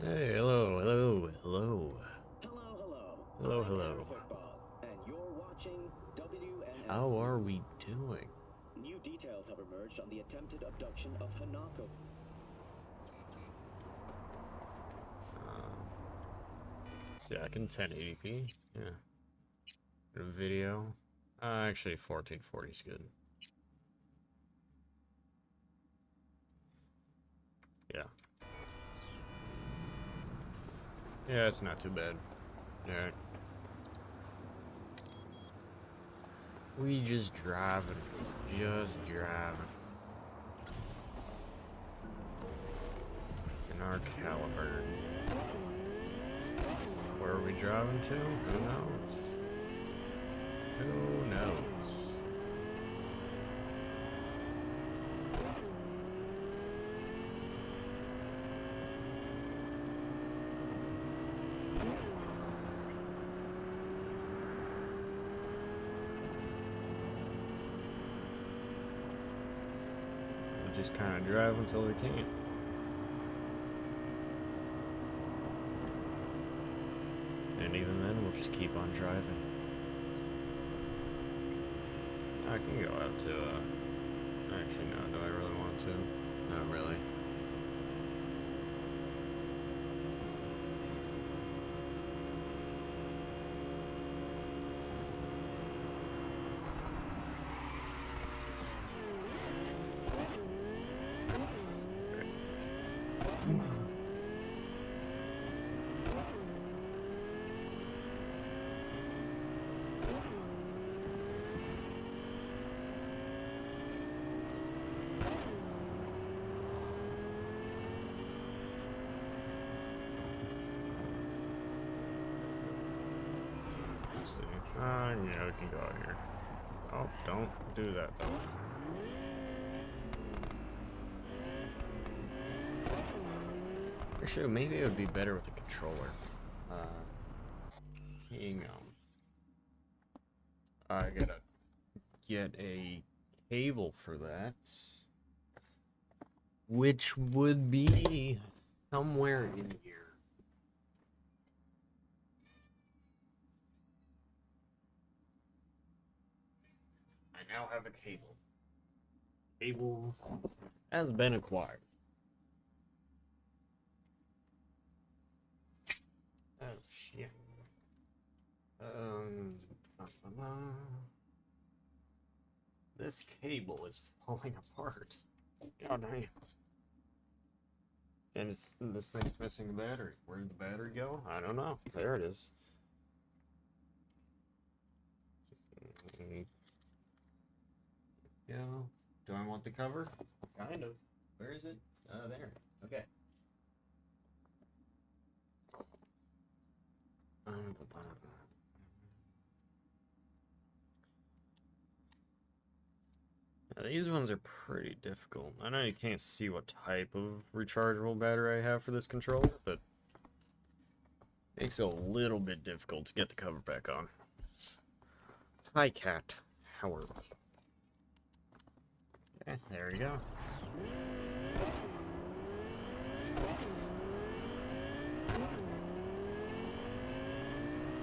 Hey, hello, hello, hello. Hello, hello. And you're watching How WNSC are News. we doing? New details have emerged on the attempted abduction of Hanako. See, I can 1080p. Yeah. A video. Actually, 1440 is good. Yeah. Yeah, it's not too bad. Alright. We just driving. Just driving. In our caliber. Where are we driving to? Who knows? Who knows? We'll just kind of drive until we can't. And even then, we'll just keep on driving. I can go out to, actually, no, do I really want to? Not really. Let's see. Yeah, we can go out here. Oh, don't do that, though. Actually, maybe it would be better with a controller. Hang on. I gotta get a cable for that. Which would be somewhere in here. I now have a cable. Cable has been acquired. Oh shit. Blah, blah, blah. This cable is falling apart. God damn. And this thing's missing the battery. Where did the battery go? I don't know. There it is. Yeah. Do I want the cover? Kind of. Where is it? There. Okay. Now, these ones are pretty difficult. I know you can't see what type of rechargeable battery I have for this controller, but it makes it a little bit difficult to get the cover back on. Hi, cat. How are we? Okay, there we go.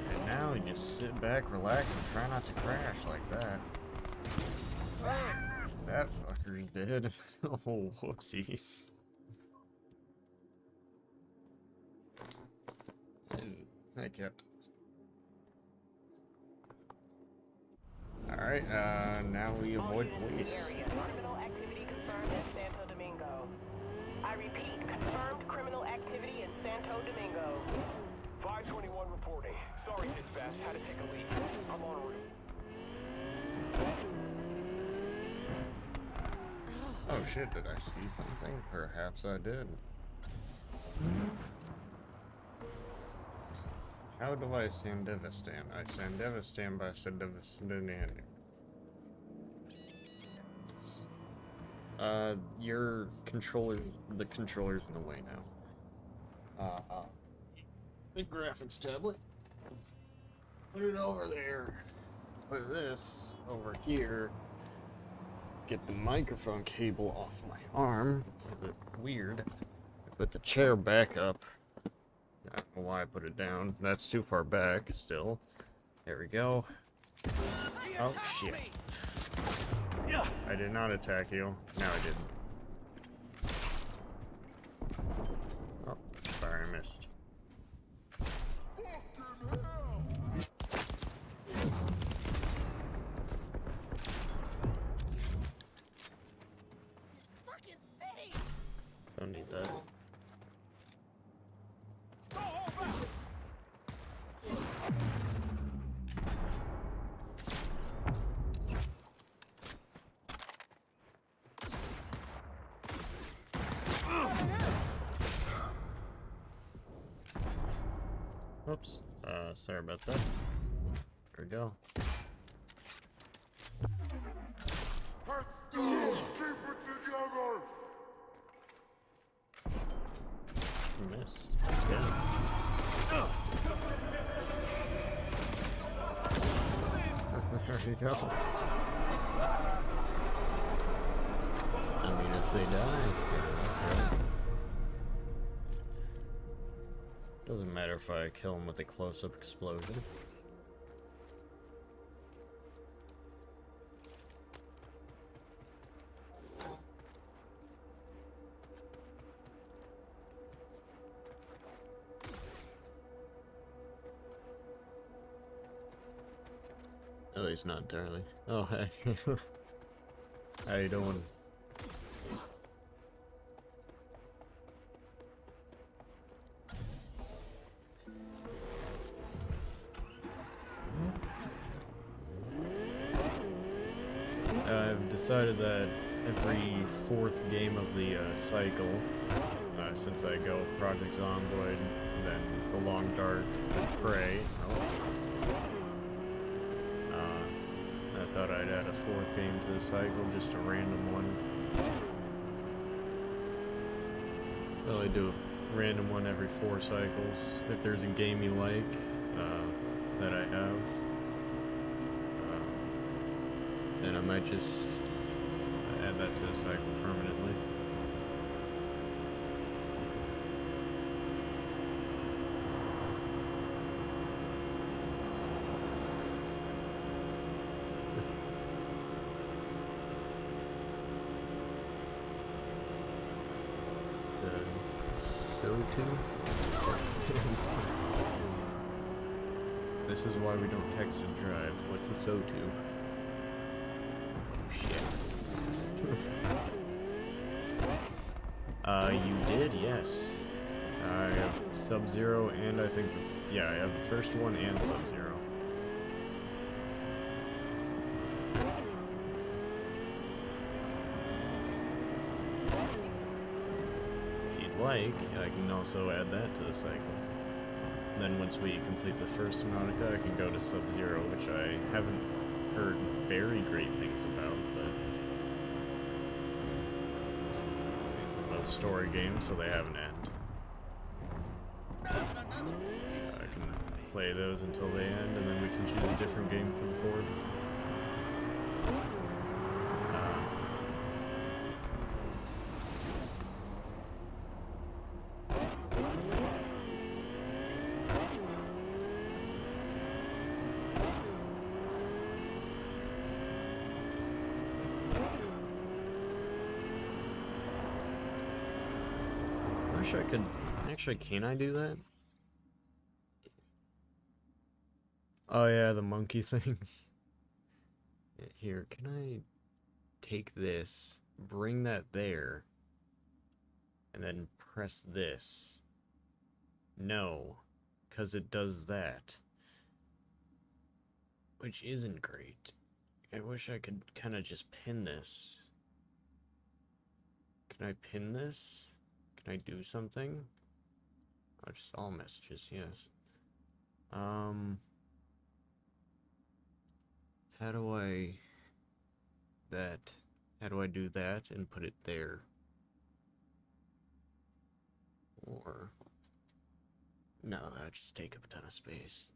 And now we just sit back, relax, and try not to crash like that. That fucker's dead. Oh, whoopsies. I kept. Alright, now we avoid police. Criminal activity confirmed at Santo Domingo. I repeat, confirmed criminal activity in Santo Domingo. 521 reporting. Sorry, dispatch. Had to take a leak. I'm en route. Oh shit, did I see something? Perhaps I did. How do I Sandevastan? I Sandevastan by Sandevastan. Your controller, the controller's in the way now. The graphics tablet. Put it over there. Put this over here. Get the microphone cable off my arm. A bit weird. Put the chair back up. why I put it down. That's too far back still. There we go. Oh, shit. I did not attack you. No, I didn't. Oh, sorry, I missed. Don't need that. Oops. Sorry about that. There we go. Missed. Yeah. There you go. I mean, if they die, it's good enough, right? Doesn't matter if I kill them with a close-up explosion. At least not entirely. Oh, hey. How you doing? I've decided that every fourth game of the cycle, since I go Project Zomboid, then The Long Dark, Prey. I thought I'd add a fourth game to the cycle, just a random one. Well, I do a random one every 4 cycles. If there's a game you like, that I have, then I might just add that to the cycle permanently. SO2? This is why we don't text and drive. What's a SO2? You did, yes. I have Sub-Zero and I think, yeah, I have the first one and Sub-Zero. If you'd like, I can also add that to the cycle. Then once we complete the first Subnautica, I can go to Sub-Zero, which I haven't heard very great things about, but both story games, so they have an end. So I can play those until they end, and then we can choose a different game for the fourth. I wish I could. Actually, can I do that? Oh yeah, the monkey things. Here, can I take this, bring that there, and then press this? No, because it does that. Which isn't great. I wish I could kind of just pin this. Can I pin this? Can I do something? Oh, just all messages, yes. How do I do that and put it there? Or, no, that would just take up a ton of space.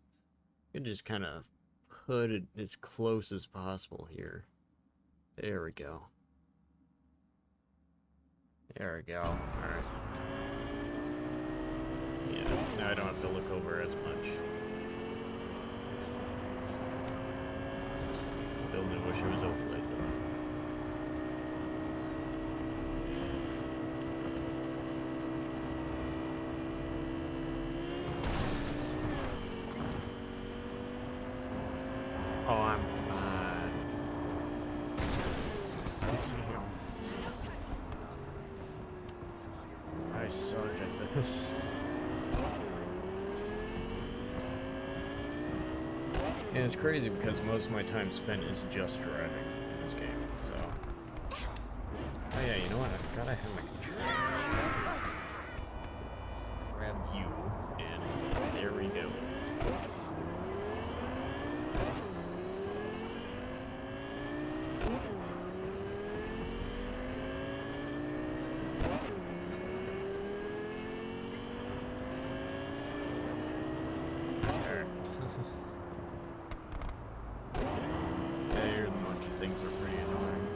You can just kind of put it as close as possible here. There we go. There we go. Alright. Yeah, I don't have to look over as much. Still do wish it was overlaid though. Oh, I'm fine. I suck at this. And it's crazy because most of my time spent is just driving in this game, so. Oh yeah, you know what? I forgot I had my controller. Grab you, and there we go. Things are pretty annoying.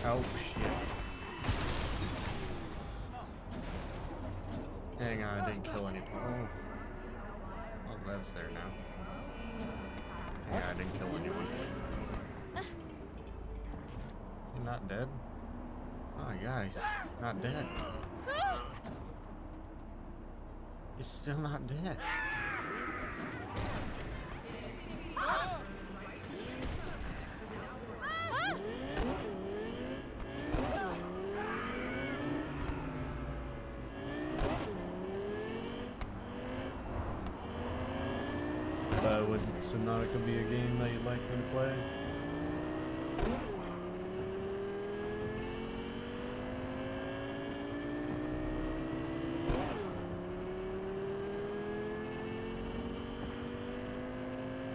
Oh shit. Hang on, I didn't kill anyone. Oh, that's there now. Hang on, I didn't kill anyone. Is he not dead? Oh my god, he's not dead. He's still not dead. Would Subnautica be a game that you'd like me to play?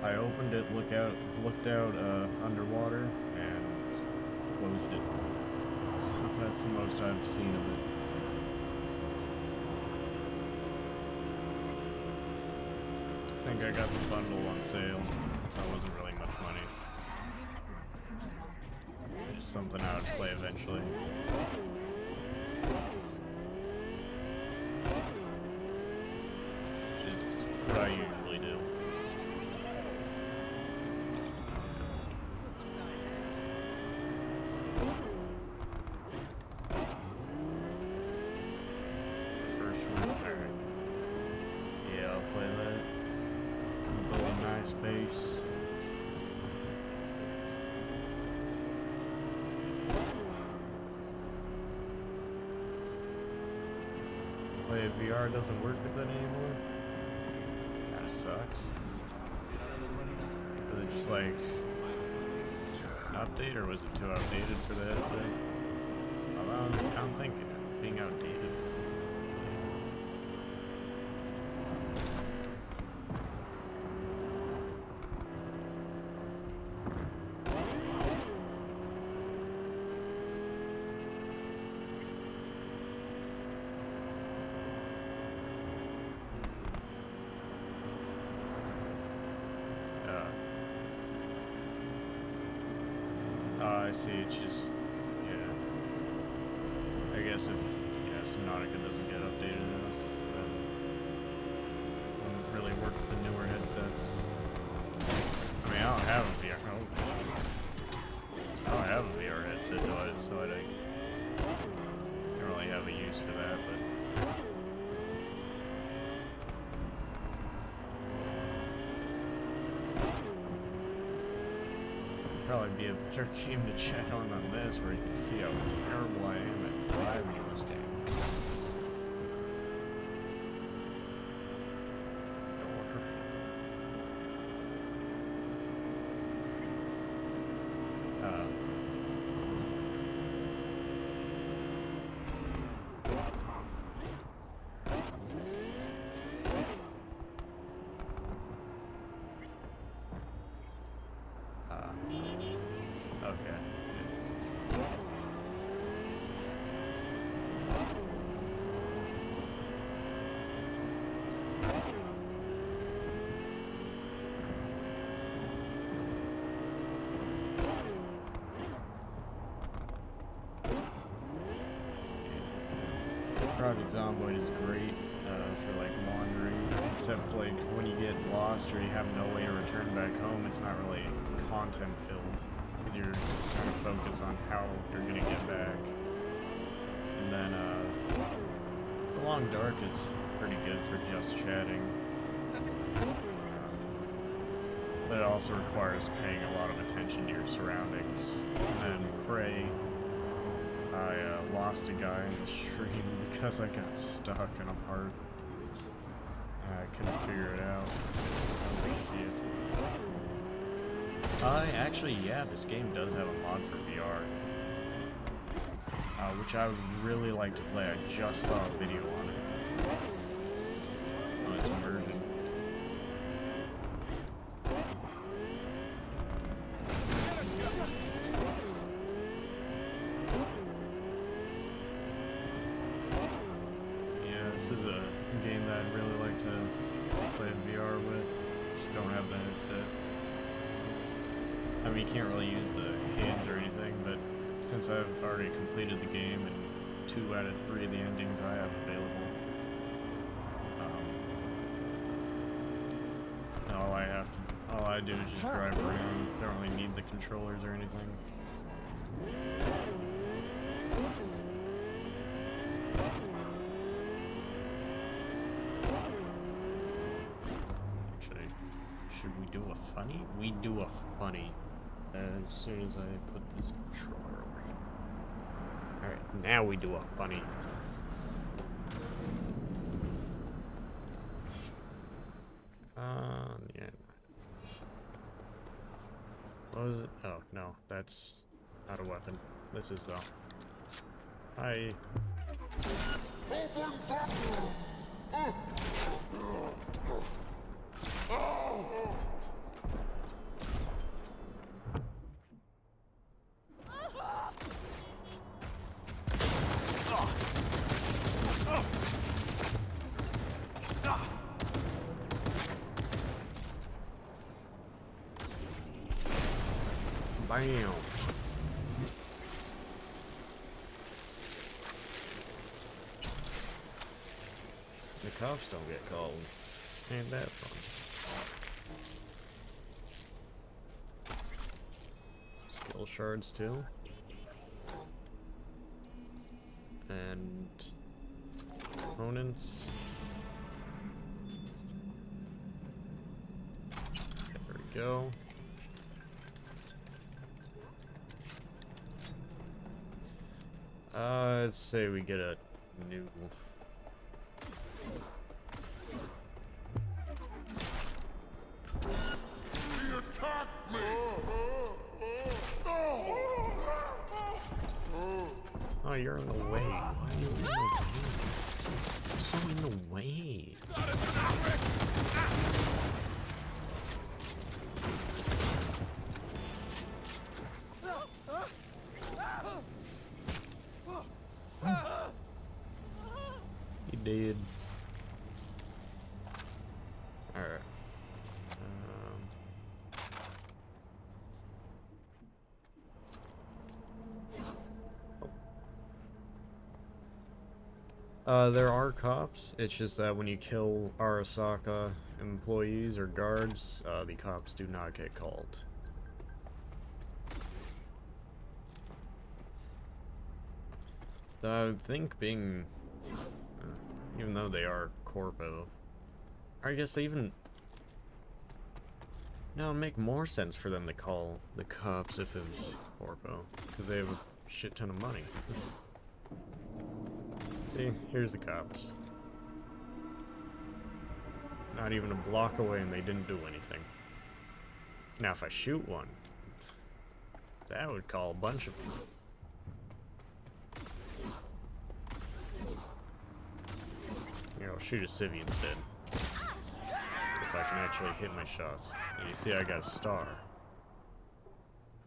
I opened it, looked out underwater, and closed it. That's the most I've seen of it. I think I got the bundle on sale, so it wasn't really much money. Just something I would play eventually. Which is what I usually do. First one, alright. Yeah, I'll play that. Nice base. Wait, VR doesn't work with it anymore? Kinda sucks. Was it just like an update, or was it too outdated for the headset? I'm thinking it being outdated. I see, it's just, yeah. I guess if, Subnautica doesn't get updated enough, then it won't really work with the newer headsets. I mean, I don't have a VR, I don't have a VR headset, so I don't really have a use for that, but... Probably be a better game to chat on this, where you can see how terrible I am at driving this game. Project Zomboid is great for like wandering, except like when you get lost or you have no way to return back home, it's not really content filled because you're trying to focus on how you're gonna get back. And then The Long Dark is pretty good for just chatting, but it also requires paying a lot of attention to your surroundings. And then Prey, I lost a guy in the stream because I got stuck in a part. And I couldn't figure it out. Actually, yeah, this game does have a mod for VR. Which I would really like to play. I just saw a video on it. On its immersion. This is a game that I'd really like to play in VR with. Just don't have the headset. I mean, you can't really use the hands or anything, but since I've already completed the game and 2 out of 3 of the endings I have available, all I do is just drive around. Don't really need the controllers or anything. Should we do a funny? We do a funny as soon as I put this controller over here. Alright, now we do a funny. Yeah. What was it? Oh, no, that's not a weapon. This is, though. Hi. Bam. The cops don't get called. Ain't that fun. Skill shards too. And opponents. There we go. Let's say we get a new. He attacked me! Oh, you're in the way. Why are you in the way? You're so in the way. He did. Alright. There are cops. It's just that when you kill Arasaka employees or guards, the cops do not get called. I would think being, even though they are corpo, I guess they even, no, it'd make more sense for them to call the cops if it was corpo, because they have a shit ton of money. See, here's the cops. Not even a block away and they didn't do anything. Now if I shoot one, that would call a bunch of them. Here, I'll shoot a civvy instead. If I can actually hit my shots. And you see I got a star.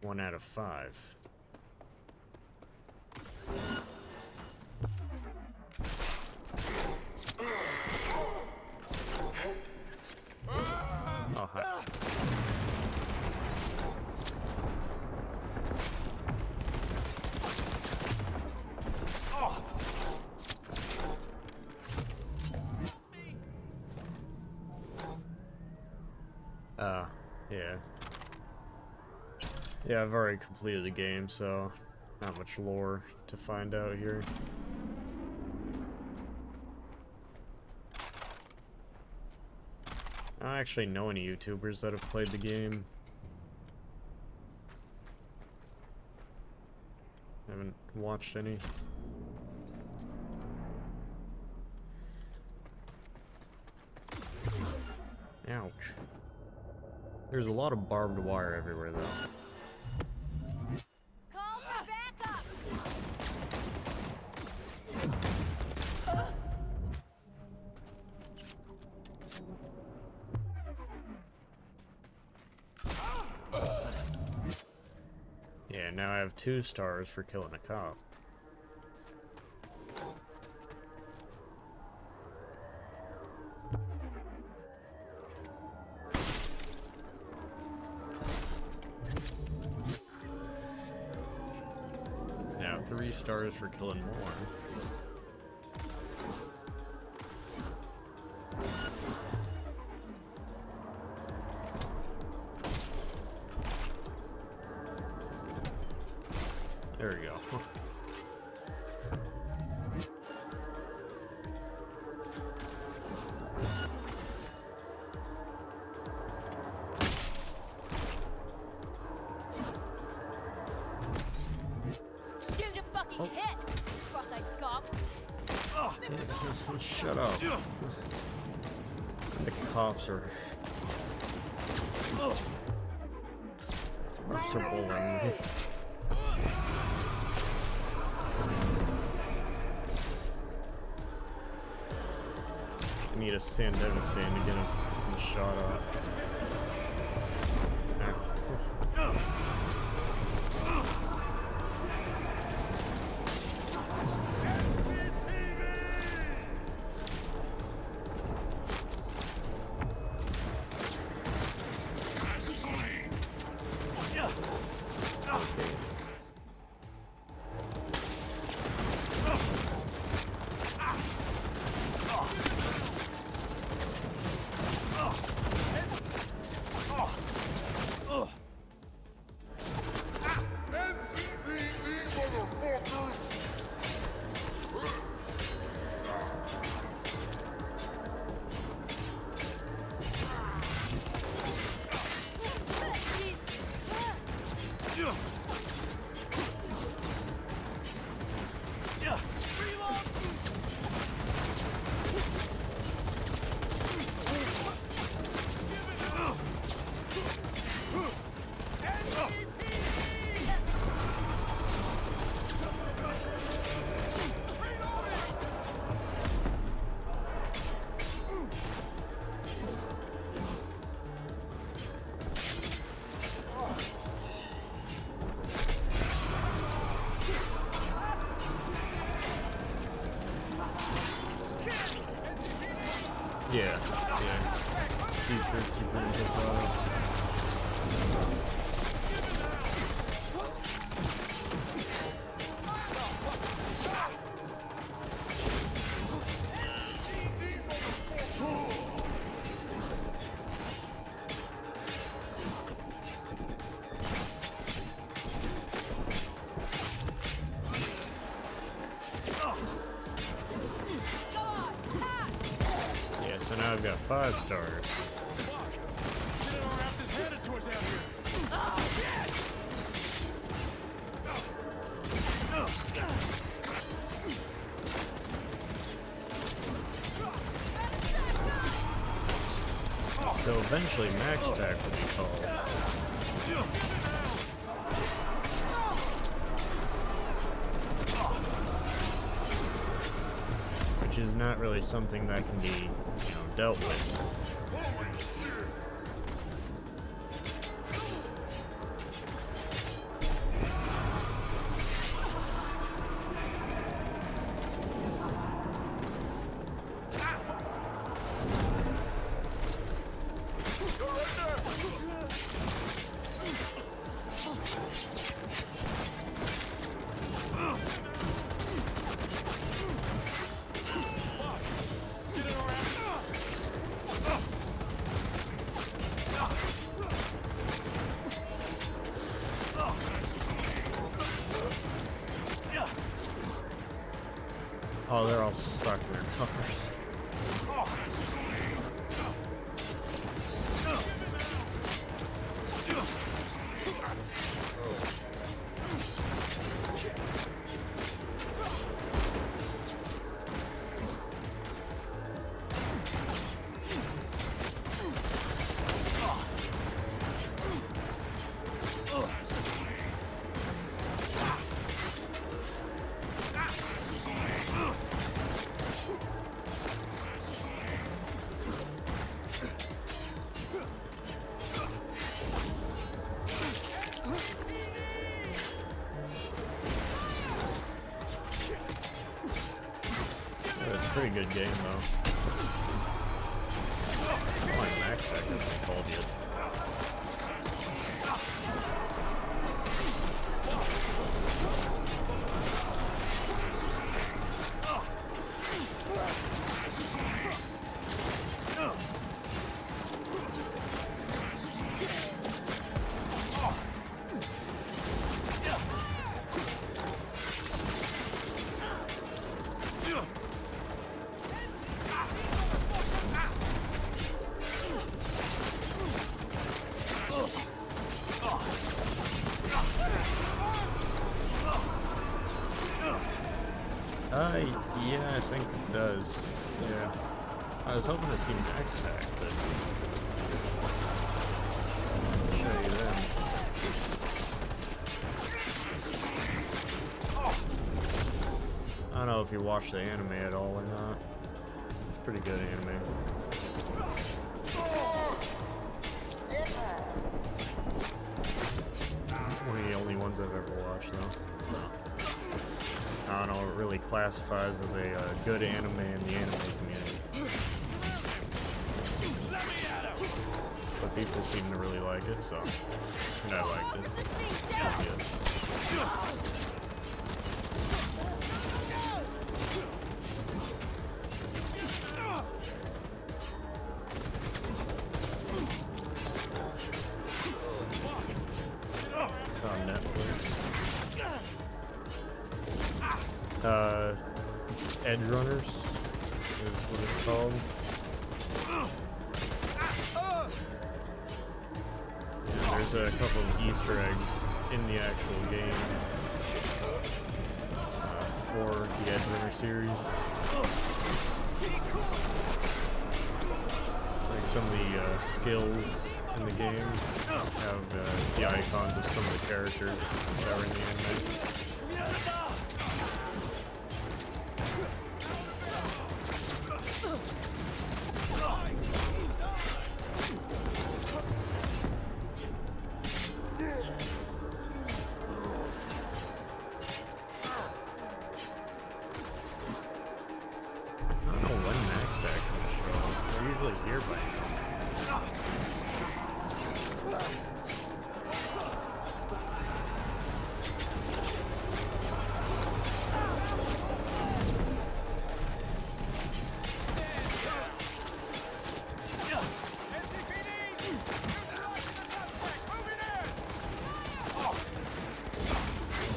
1 out of 5. Oh, hi. Yeah. Yeah, I've already completed the game, so not much lore to find out here. I don't actually know any YouTubers that have played the game. Haven't watched any. Ouch. There's a lot of barbed wire everywhere, though. Call for backup! Yeah, now I have 2 stars for killing a cop. Now 3 stars for killing more. There we go. Shoot a fucking hit! Cross-eyed cop! Shut up. The cops are... Cops are bullying me. I need a Sandeva stand to get him shot up. Ow. Yeah. Features you can get, yeah, so now I've got 5 stars. So eventually max stack will be called. Which is not really something that can be, dealt with. Oh, they're all stuck in their cars. It's a pretty good game, though. I'm like Max Deck, as they called you. Yeah, I think it does. Yeah. I was hoping to see Max Stack, but I'll show you then. I don't know if you watch the anime at all or not. It's pretty good anime. One of the only ones I've ever watched, though. No. I don't know, it really classifies as a good anime in the anime community. But people seem to really like it, so... And I liked it. It's good. It's on Netflix. It's Edge Runners is what it's called. And there's a couple of Easter eggs in the actual game for the Edge Runner series. Like some of the skills in the game have the icons of some of the characters that are in the anime. Here by now.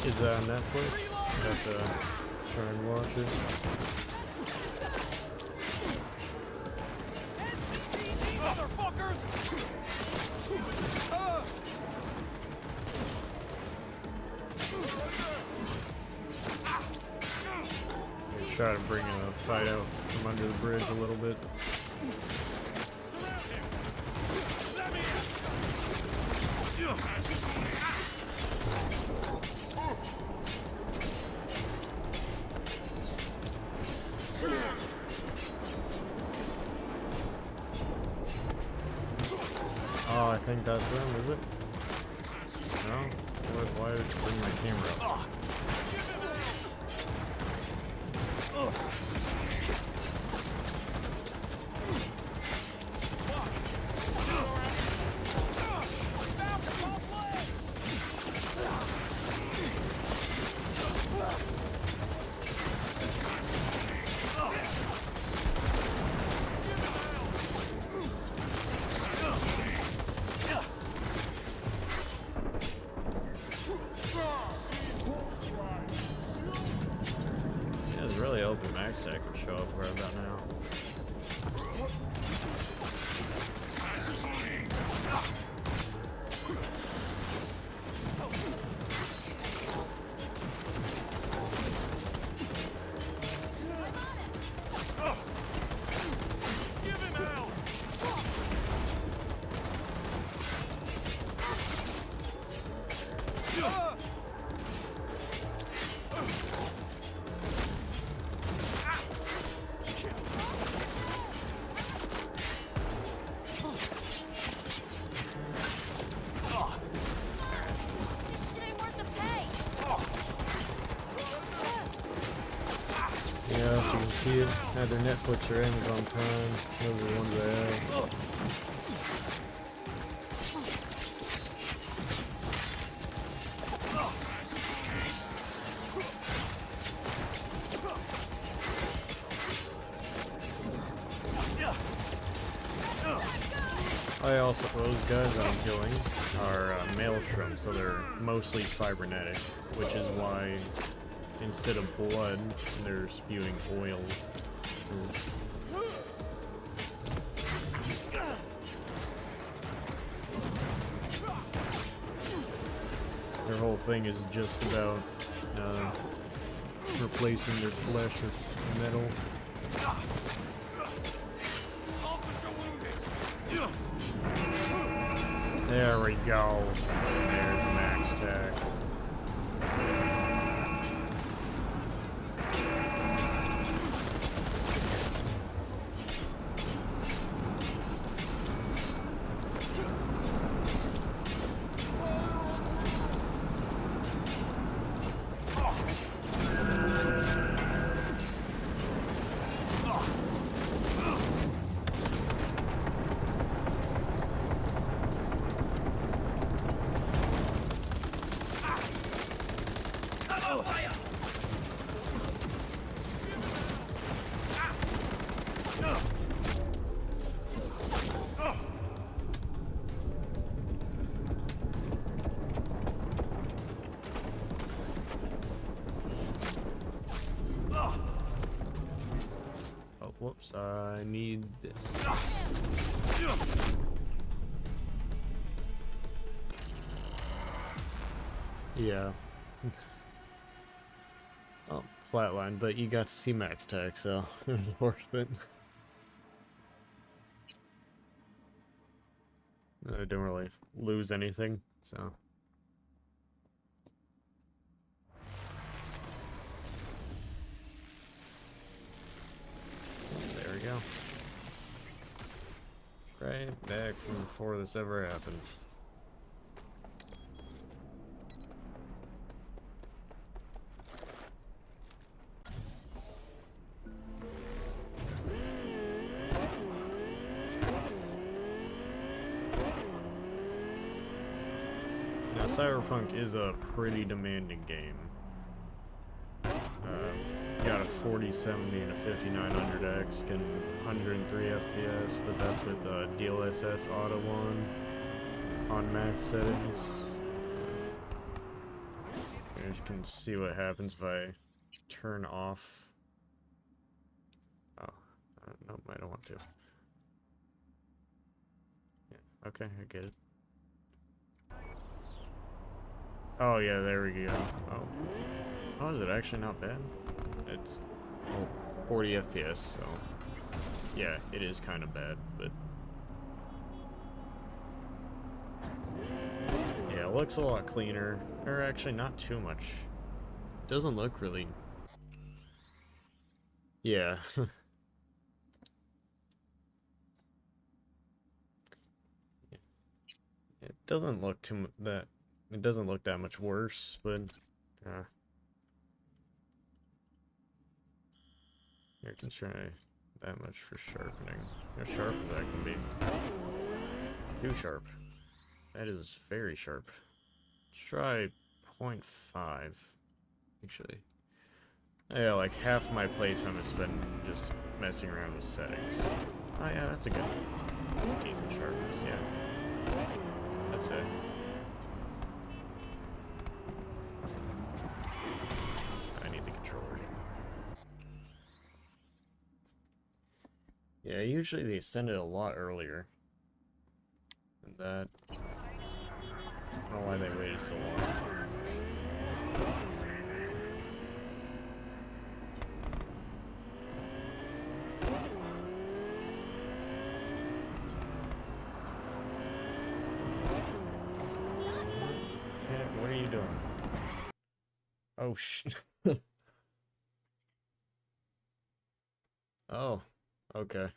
Is that on Netflix? I have to try and watch it. Try to bring a fight out from under the bridge a little bit. Oh, I think that's them, is it? No? Why did it bring my camera up? Really open max Tech would show up right about now. This shit ain't worth the pay. Yeah, if you can see it, either Netflix or Amazon Prime, those are the ones I have. I also, those guys I'm killing are maelstrom, so they're mostly cybernetic, which is why instead of blood, they're spewing oil. Their whole thing is just about replacing their flesh with metal. There we go. There's max tech. Whoops, I need this. Yeah. Oh, flatline, but you got to see max tech, so it was worth it. I didn't really lose anything, so. There we go. Right back from before this ever happened. Now, Cyberpunk is a pretty demanding game. You got a 4070 and a 5900X and 103 FPS, but that's with DLSS Auto on max settings. You can see what happens if I turn off. Oh, no, I don't want to. Yeah, okay, I get it. Oh yeah, there we go. Oh, is it actually not bad? It's 40 FPS, so yeah, it is kind of bad, but yeah, it looks a lot cleaner. Or actually, not too much. Doesn't look really. Yeah. It doesn't look that. It doesn't look that much worse, but you can try that much for sharpening. How sharp is that can be? Too sharp. That is very sharp. Let's try 0.5. Actually, yeah, like half my playtime is spent just messing around with settings. Oh yeah, that's a good, decent sharpness. Yeah, that's it. Yeah, usually they send it a lot earlier than that. I don't know why they waited so long. Cat, what are you doing? Oh, Oh, okay.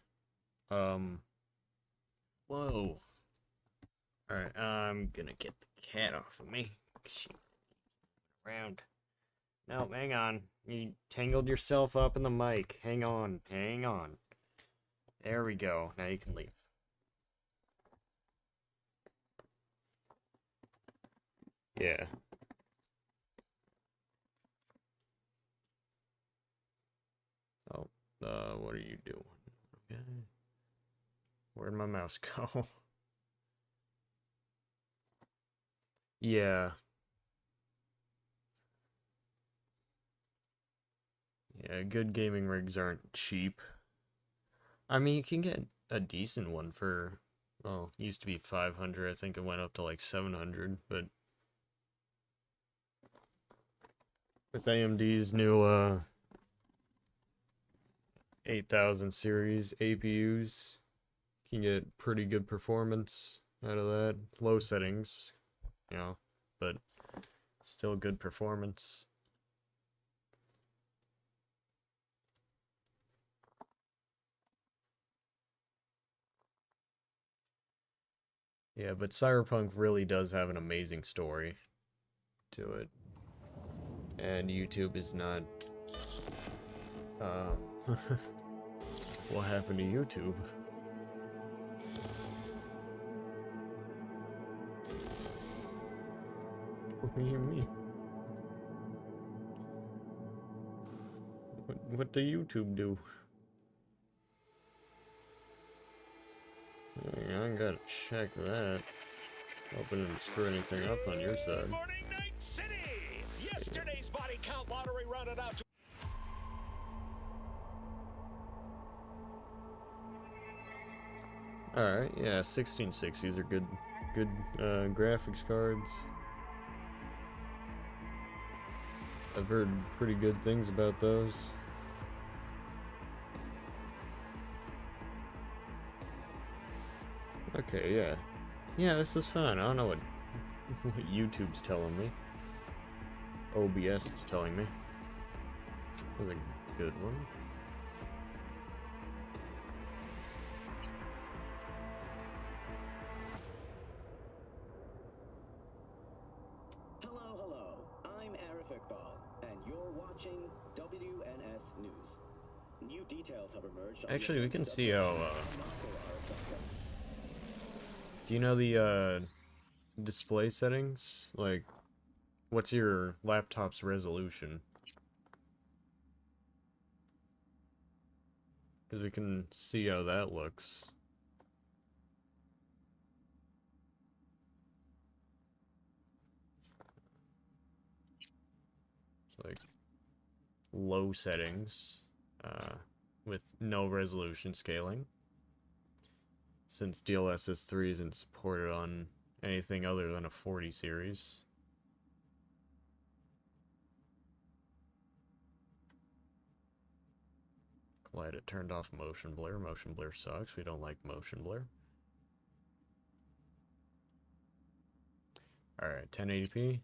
Whoa. Alright, I'm gonna get the cat off of me. She around. No, hang on. You tangled yourself up in the mic. Hang on, hang on. There we go. Now you can leave. Yeah. Oh, what are you doing? Okay. Where'd my mouse go? Yeah. Yeah, good gaming rigs aren't cheap. I mean, you can get a decent one for, well, it used to be 500. I think it went up to like 700, but with AMD's new 8000 series APUs, you can get pretty good performance out of that. Low settings, you know, but still good performance. Yeah, but Cyberpunk really does have an amazing story to it. And YouTube is not... what happened to YouTube? What do you mean? What do YouTube do? I gotta check that. Hoping it didn't screw anything up on your side. Good morning, Night City! Yesterday's body count lottery rounded out to... Alright, yeah, 1660s are good graphics cards. I've heard pretty good things about those. Okay, yeah. Yeah, this is fun. I don't know what YouTube's telling me. OBS is telling me. That was a good one. Hello, hello. I'm Arif Iqbal, and you're watching WNS News. New details have emerged. Actually, we can see how, do you know the, display settings? Like, what's your laptop's resolution? Because we can see how that looks. It's like low settings, with no resolution scaling. Since DLSS3 isn't supported on anything other than a 40 series. Glad it turned off motion blur. Motion blur sucks. We don't like motion blur. Alright, 1080p.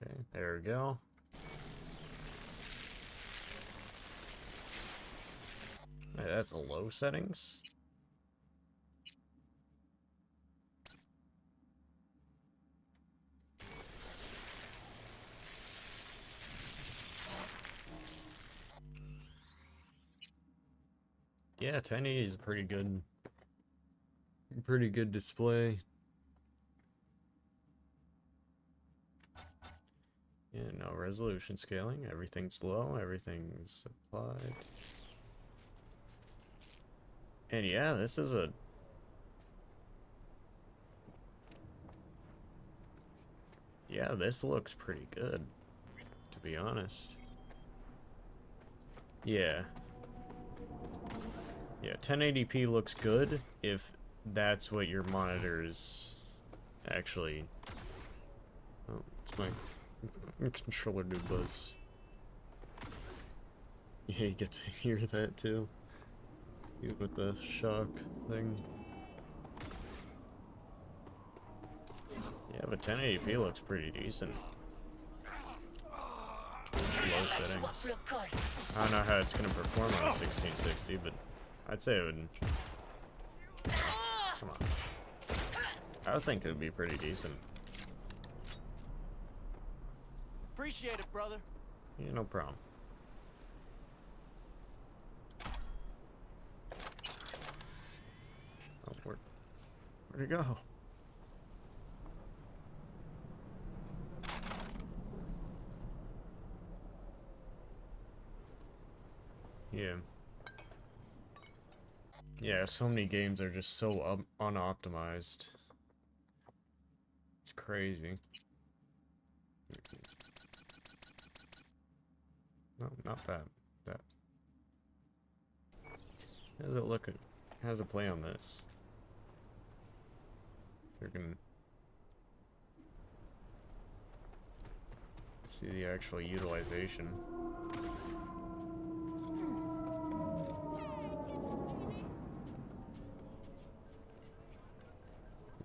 Okay, there we go. Hey, that's a low settings. Yeah, 1080 is a pretty good display. Yeah, no resolution scaling. Everything's low. Everything's applied. And yeah, this is a... Yeah, this looks pretty good, to be honest. Yeah. Yeah, 1080p looks good if that's what your monitor is actually... Oh, it's my controller do buzz. Yeah, you get to hear that too. Even with the shock thing. Yeah, but 1080p looks pretty decent. Low settings. I don't know how it's gonna perform on a 1660, but I'd say it would. Come on. I would think it would be pretty decent. Appreciate it, brother. Yeah, no problem. Oh, where'd it go? Yeah. Yeah, so many games are just so unoptimized. It's crazy. No, not that. That. How does it look at? How does it play on this? Freaking. See the actual utilization.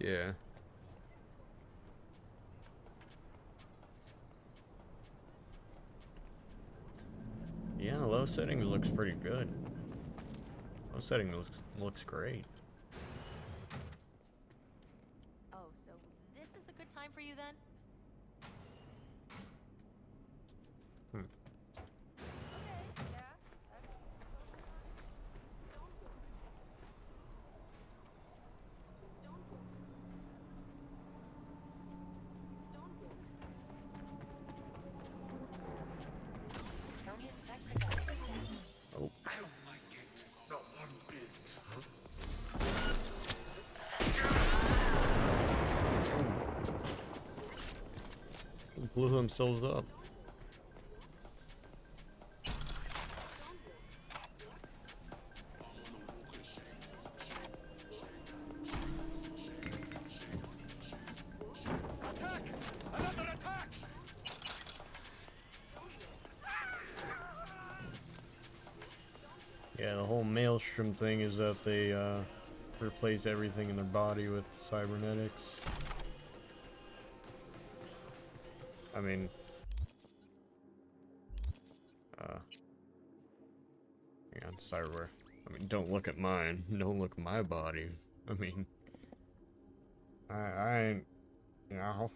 Yeah. Yeah, low settings looks pretty good. Low settings looks great. Oh, so this is a good time for you then? Hmm. Okay, yeah. Oh. I don't like it. Not one bit. Blew themselves up. Attack! Another attack! Yeah, the whole maelstrom thing is that they replace everything in their body with cybernetics. I mean, hang on, cyberware. I mean, don't look at mine. Don't look at my body. I mean, I ain't, you know.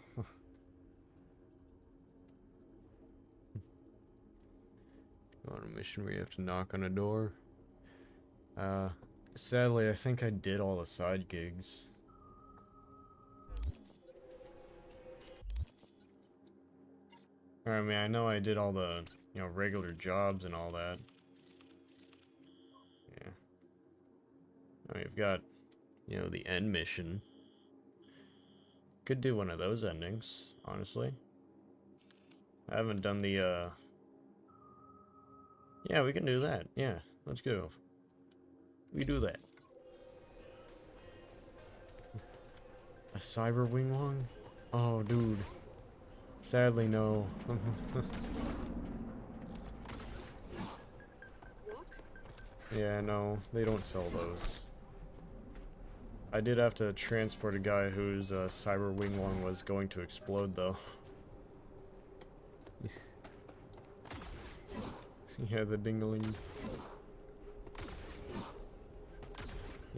Go on a mission where you have to knock on a door. Sadly, I think I did all the side gigs. I mean, I know I did all the, regular jobs and all that. Yeah. Now you've got, the end mission. Could do one of those endings, honestly. I haven't done the, Yeah, we can do that. Yeah, let's go. We do that. A cyber wingwong? Oh, dude. Sadly, no. Yeah, no, they don't sell those. I did have to transport a guy whose cyber wingwong was going to explode, though. Yeah, the dingling.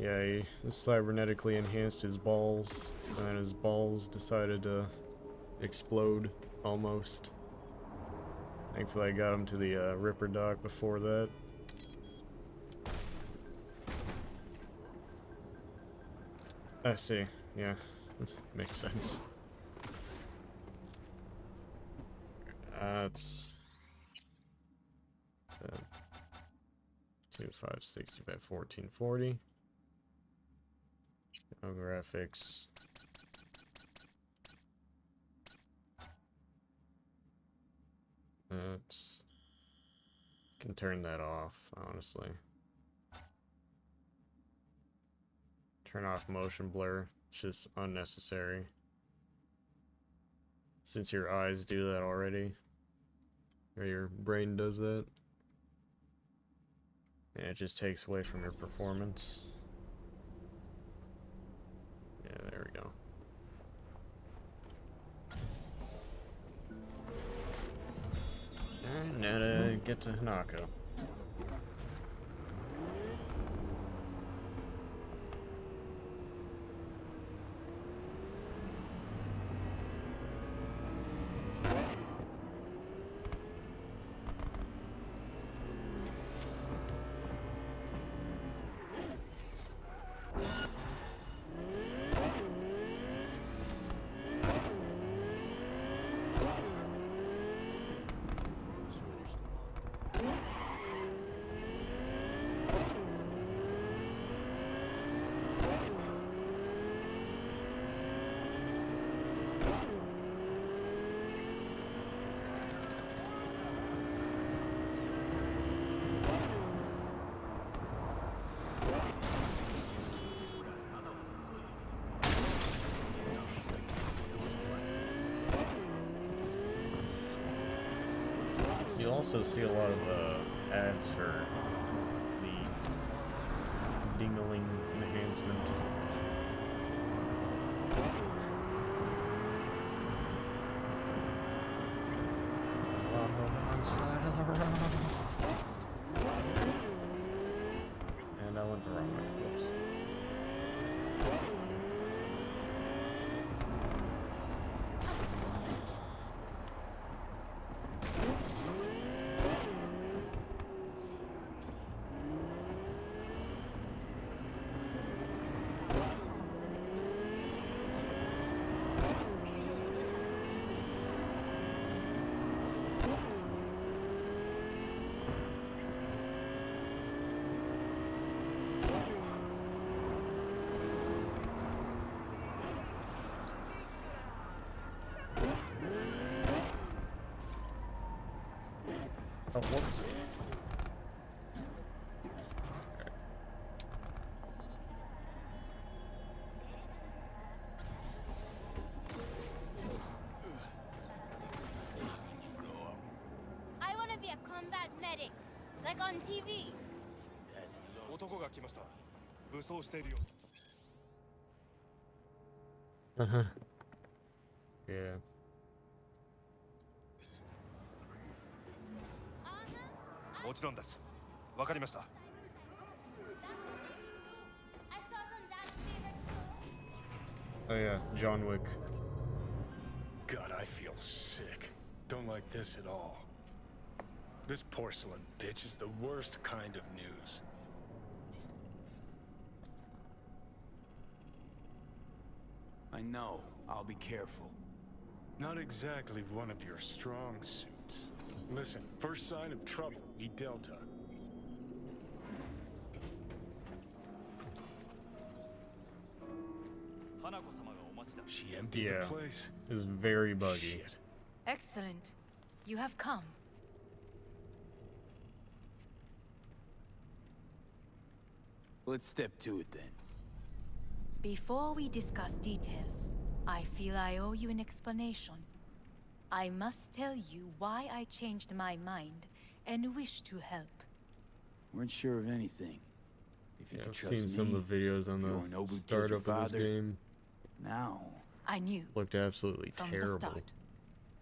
Yeah, he cybernetically enhanced his balls, and his balls decided to explode, almost. Thankfully I got him to the Ripper dock before that. I see, yeah, makes sense. That's 2560 by 1440. No graphics. That's Can turn that off, honestly. Turn off motion blur. It's just unnecessary. Since your eyes do that already. Or your brain does that. And it just takes away from your performance. Yeah, there we go. And now to get to Hanako. You also see a lot of ads for the dingling enhancement. On the wrong side of the road. And I went the wrong way. Whoops. Oh, whoops. I want to be a combat medic, like on TV. 男が来ました。武装しているよ。Uh-huh. Yeah. Uh-huh. もちろんです。わかりました。I saw it on Dad's favorite show. Oh yeah, John Wick. God, I feel sick. Don't like this at all. This porcelain bitch is the worst kind of news. I know. I'll be careful. Not exactly one of your strong suits. Listen, first sign of trouble, eat Delta. She emptied Yeah. the place. It's very buggy. Shit. Excellent. You have come. Let's step to it then. Before we discuss details, I feel I owe you an explanation. I must tell you why I changed my mind and wish to help. Weren't sure of anything. If you Yeah, could I've trust seen me, some of the videos on if you the were noble, killed startup your of this father, game. now I knew Looked absolutely from the terrible. start.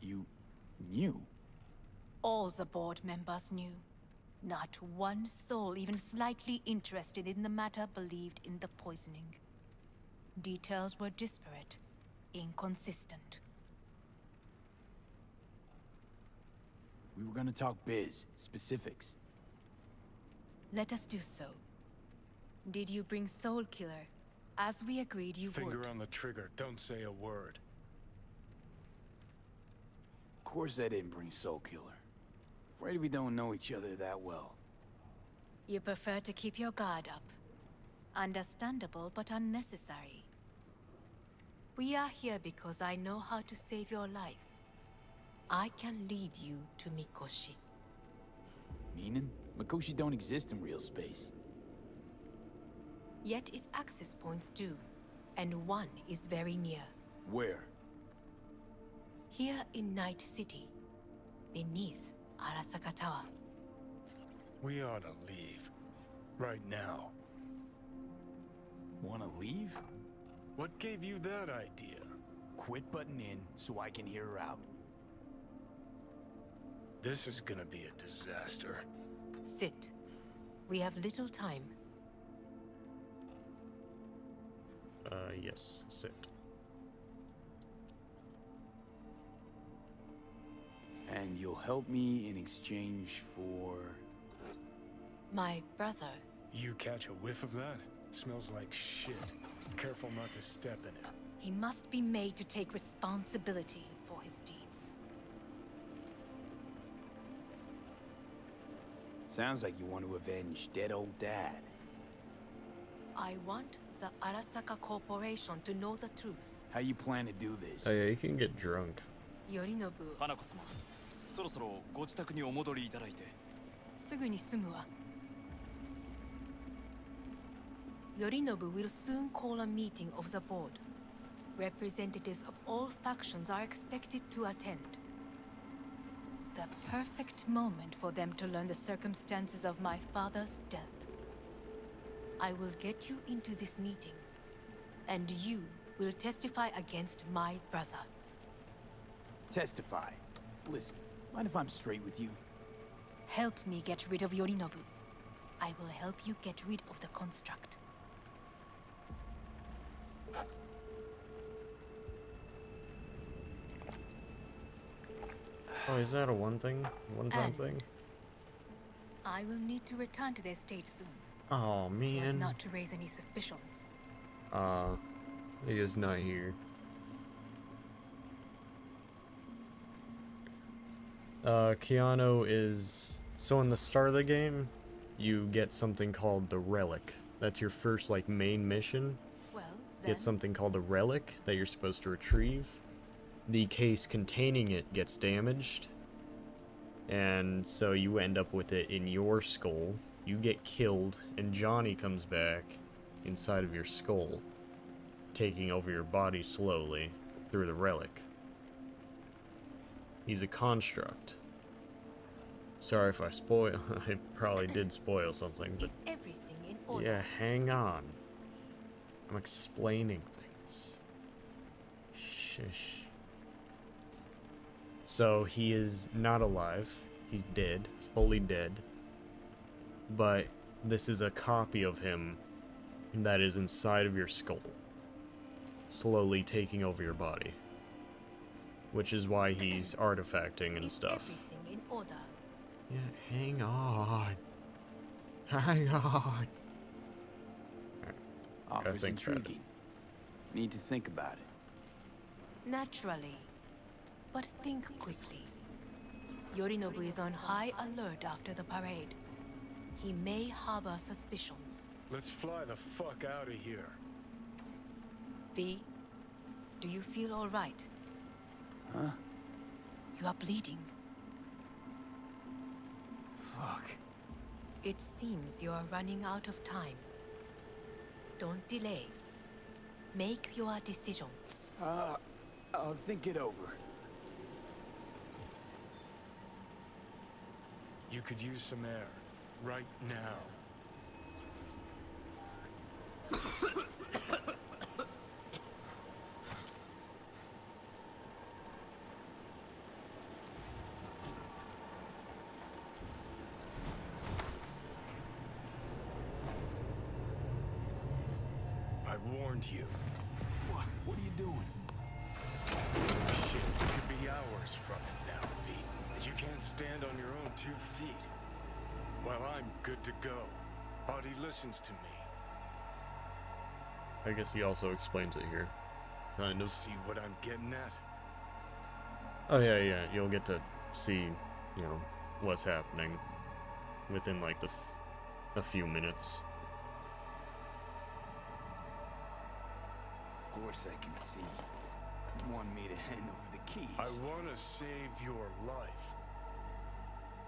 you knew. All the board members knew. Not one soul even slightly interested in the matter believed in the poisoning. Details were disparate, inconsistent. We were gonna talk biz, specifics. Let us do so. Did you bring Soul Killer, as we agreed you Finger would? on the trigger, don't say a word. Of course I didn't bring Soul Killer. Afraid we don't know each other that well. You prefer to keep your guard up. Understandable, but unnecessary. We are here because I know how to save your life. I can lead you to Mikoshi. Meaning? Mikoshi don't exist in real space. Yet its access points do, and one is very near. Where? Here in Night City, beneath Arasaka Tower. We ought to leave. Right now. Wanna leave? What gave you that idea? Quit butting in so I can hear her out. This is gonna be a disaster. Sit. We have little time. Yes, sit. And you'll help me in exchange for... My brother. You catch a whiff of that? Smells like shit. Careful not to step in it. He must be made to take responsibility for his deeds. Sounds like you want to avenge dead old dad. I want the Arasaka Corporation to know the truth. How you plan to do this? Oh yeah, you can get drunk. Yorinobu, 花子様、そろそろご自宅にお戻りいただいて。すぐに済むわ。Yorinobu will soon call a meeting of the board. Representatives of all factions are expected to attend. The perfect moment for them to learn the circumstances of my father's death. I will get you into this meeting, and you will testify against my brother. Testify. Listen, mind if I'm straight with you? Help me get rid of Yorinobu. I will help you get rid of the construct. Oh, is that a one-time And- thing? I will need to return to the estate soon, Oh so as man. not to raise any suspicions. He is not here. Keanu is... So in the start of the game, you get something called the Relic. That's your first, like, main mission. Well, You get something called the Relic that you're supposed to retrieve. The case containing it gets damaged. And so you end up with it in your skull. You get killed, and Johnny comes back inside of your skull, taking over your body slowly through the Relic. He's a construct. Sorry if I spoil. I probably did spoil something, but Is everything in order? yeah, hang on. I'm explaining things. Shush. So he is not alive. He's dead, fully dead. But this is a copy of him that is inside of your skull, slowly taking over your body. Which is why he's artifacting and Is stuff. everything in order? Yeah, hang on. Hang on. Offers think about it. intriguing. Need to think about it. Naturally. But think quickly. Yorinobu is on high alert after the parade. He may harbor suspicions. Let's fly the fuck out of here. V, do you feel all right? Huh? You are bleeding. Fuck. It seems you are running out of time. Don't delay. Make your decision. I'll think it over. You could use some air. Right now. I warned you. What are you doing? Shit, you could be hours from it now, V. You can't stand on your own 2 feet. Well, I'm good to go. Body listens to me. I guess he also explains it here. Kind of. See what I'm getting at? Oh yeah, you'll get to see, you know, what's happening within like a few minutes. Of course I can see. You want me to hand over the keys. I want to save your life.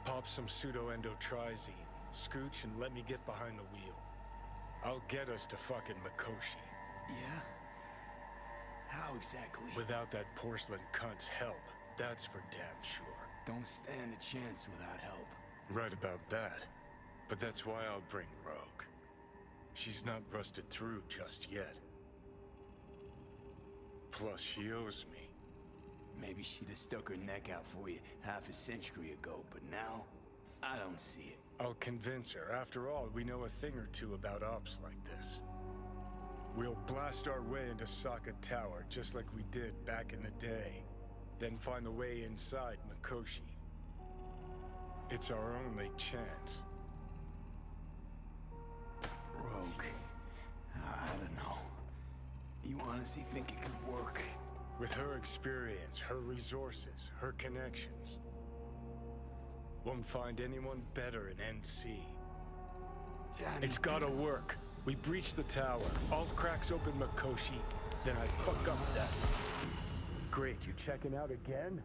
Pop some pseudo-endotrizine, scooch, and let me get behind the wheel. I'll get us to fucking Mikoshi. Yeah? How exactly? Without that porcelain cunt's help, that's for damn sure. Don't stand a chance without help. Right about that. But that's why I'll bring Rogue. She's not rusted through just yet. Plus, she owes me. Maybe she'd have stuck her neck out for you half a century ago, but now, I don't see it. I'll convince her. After all, we know a thing or two about ops like this. We'll blast our way into Sokka Tower, just like we did back in the day. Then find the way inside Mikoshi. It's our only chance. Rogue. I don't know. You honestly think it could work? With her experience, her resources, her connections. Won't find anyone better in NC. Johnny. It's gotta work. We breach the tower. All cracks open Mikoshi. Then I fuck up that. Great, you checking out again?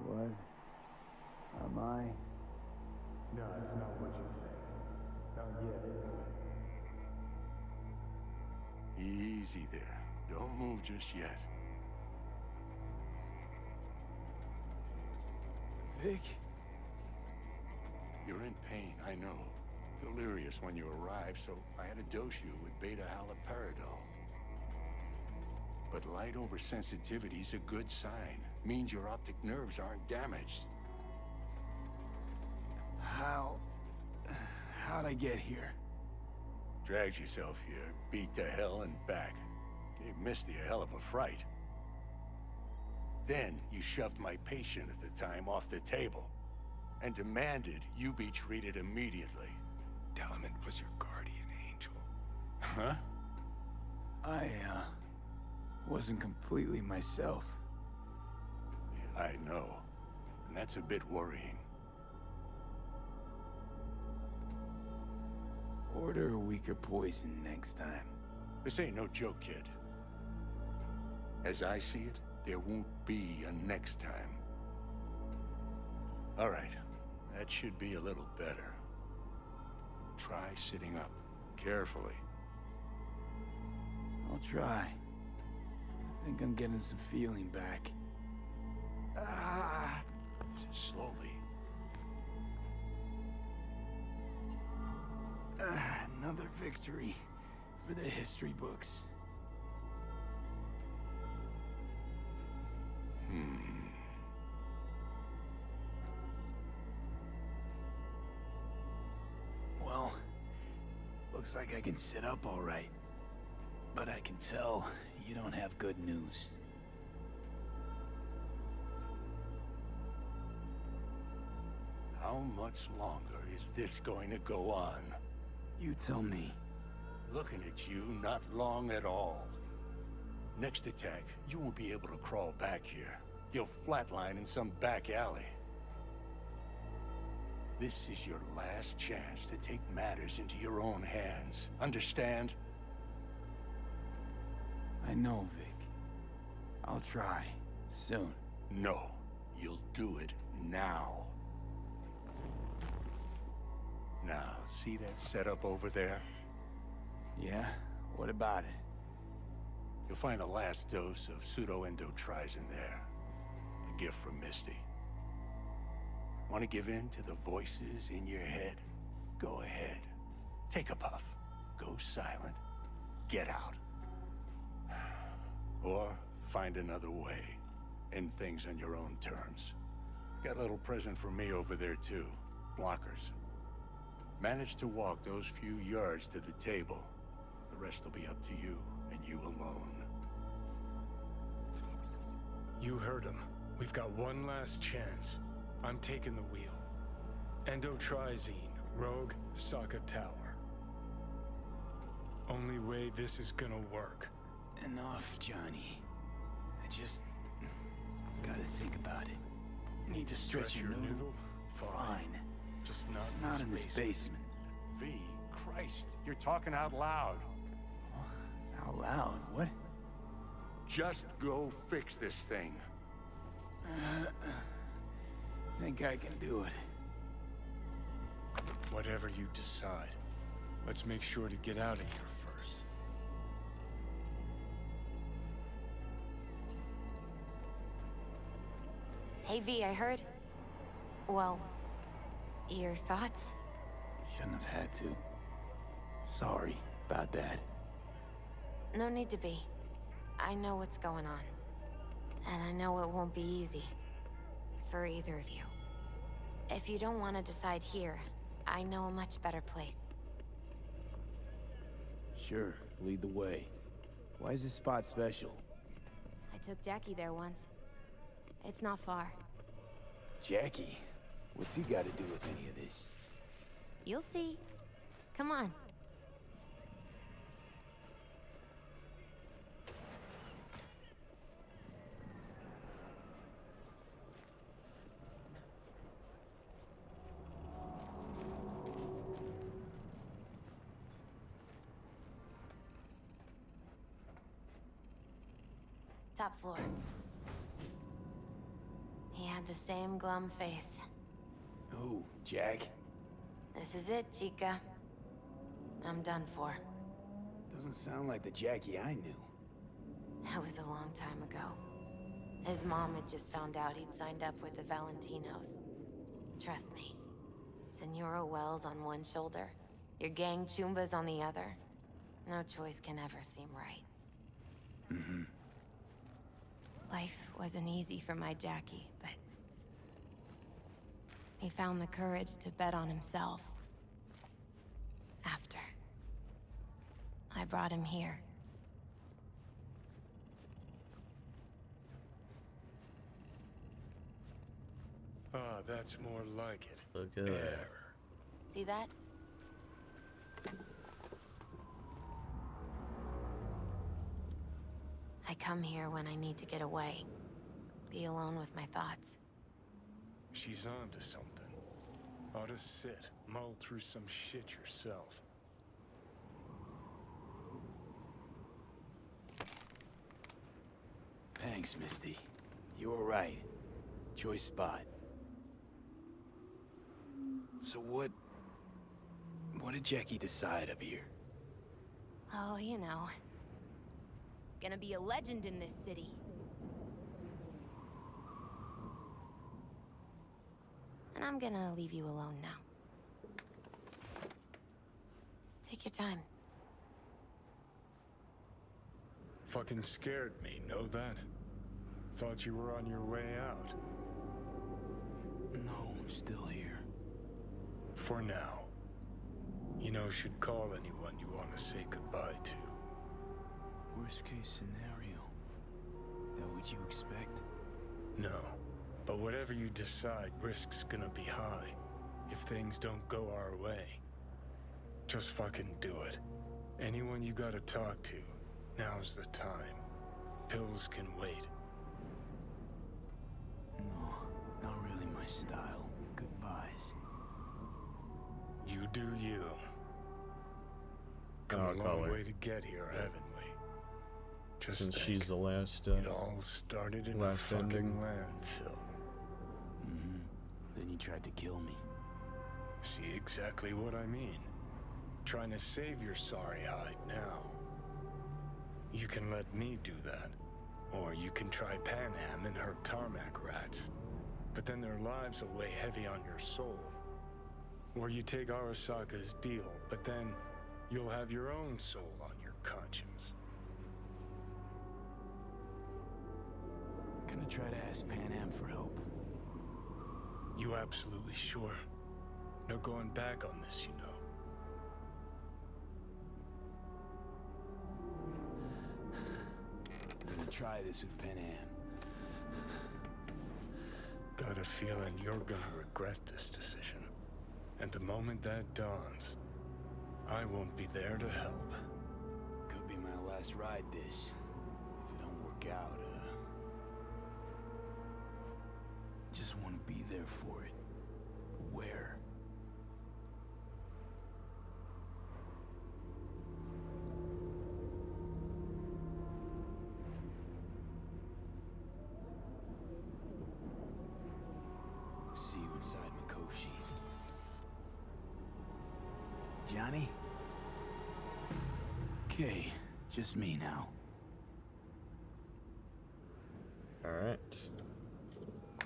What? Am I? No, that's not what you think. Not yet. Easy there. Don't move just yet. Vic? You're in pain, I know. Delirious when you arrived, so I had to dose you with beta-haloperidol. But light oversensitivity's a good sign. Means your optic nerves aren't damaged. How'd I get here? Dragged yourself here, beat to hell and back. Gave Misty a hell of a fright. Then you shoved my patient at the time off the table and demanded you be treated immediately. Tell him it was your guardian angel. Huh? I, wasn't completely myself. Yeah, I know. And that's a bit worrying. Order a weaker poison next time. This ain't no joke, kid. As I see it, there won't be a next time. All right. That should be a little better. Try sitting up. Carefully. I'll try. I think I'm getting some feeling back. Slowly. Another victory for the history books. Well, looks like I can sit up all right. But I can tell you don't have good news. How much longer is this going to go on? You tell me. Looking at you, not long at all. Next attack, you won't be able to crawl back here. You'll flatline in some back alley. This is your last chance to take matters into your own hands. Understand? I know, Vic. I'll try. Soon. No. You'll do it now. Now, see that setup over there? Yeah? What about it? You'll find a last dose of pseudo-endotrizine there. A gift from Misty. Want to give in to the voices in your head? Go ahead. Take a puff. Go silent. Get out. Or find another way. End things on your own terms. Got a little present for me over there too. Blockers. Manage to walk those few yards to the table. The rest will be up to you, and you alone. You heard him. We've got one last chance. I'm taking the wheel. Endotrizine, Rogue, Sokka Tower. Only way this is gonna work. Enough, Johnny. I just gotta think about it. Need to stretch your noodle? Fine. Just not, It's not in this basement. V, Christ, you're talking out loud. Out loud, what? Just go fix this thing. Think I can do it. Whatever you decide, let's make sure to get out of here first. Hey V, I heard. Well, your thoughts? Shouldn't have had to. Sorry about that. No need to be. I know what's going on. And I know it won't be easy. For either of you. If you don't want to decide here, I know a much better place. Sure, lead the way. Why is this spot special? I took Jackie there once. It's not far. Jackie? What's he got to do with any of this? You'll see. Come on. Top floor. He had the same glum face. Who, Jack? This is it, Chica. I'm done for. Doesn't sound like the Jackie I knew. That was a long time ago. His mom had just found out he'd signed up with the Valentinos. Trust me. Senora Wells on one shoulder, your gang Chumbas on the other. No choice can ever seem right. Mm-hmm. Life wasn't easy for my Jackie, but... he found the courage to bet on himself. After. I brought him here. Ah, that's more like it. Look at that. See that? I come here when I need to get away. Be alone with my thoughts. She's on to something. Ought to sit, mull through some shit yourself. Thanks, Misty. You were right. Choice spot. So what did Jackie decide up here? Oh, you know. Gonna be a legend in this city. And I'm gonna leave you alone now. Take your time. Fucking scared me, know that? Thought you were on your way out. No, still here. For now. You know, should call anyone you want to say goodbye to. Worst case scenario. That what you expect? No. But whatever you decide, risk's gonna be high. If things don't go our way. Just fucking do it. Anyone you gotta talk to, now's the time. Pills can wait. No, not really my style. Goodbyes. You do you. Come I'll a call long her. way to get here, haven't we? Just Since think, she's the last, it all started in last a fucking ending. landfill. Mm-hmm. Then you tried to kill me. See exactly what I mean. Trying to save your sorry hide now. You can let me do that. Or you can try Pan Am and her tarmac rats. But then their lives will weigh heavy on your soul. Or you take Arasaka's deal, but then you'll have your own soul on your conscience. Gonna try to ask Pan Am for help. You absolutely sure? No going back on this, you know. Gonna try this with Pan Am. Got a feeling you're gonna regret this decision. And the moment that dawns, I won't be there to help. Could be my last ride this. If it don't work out, just want to be there for it. Where? see you inside Mikoshi. Johnny? Okay, just me now. Alright.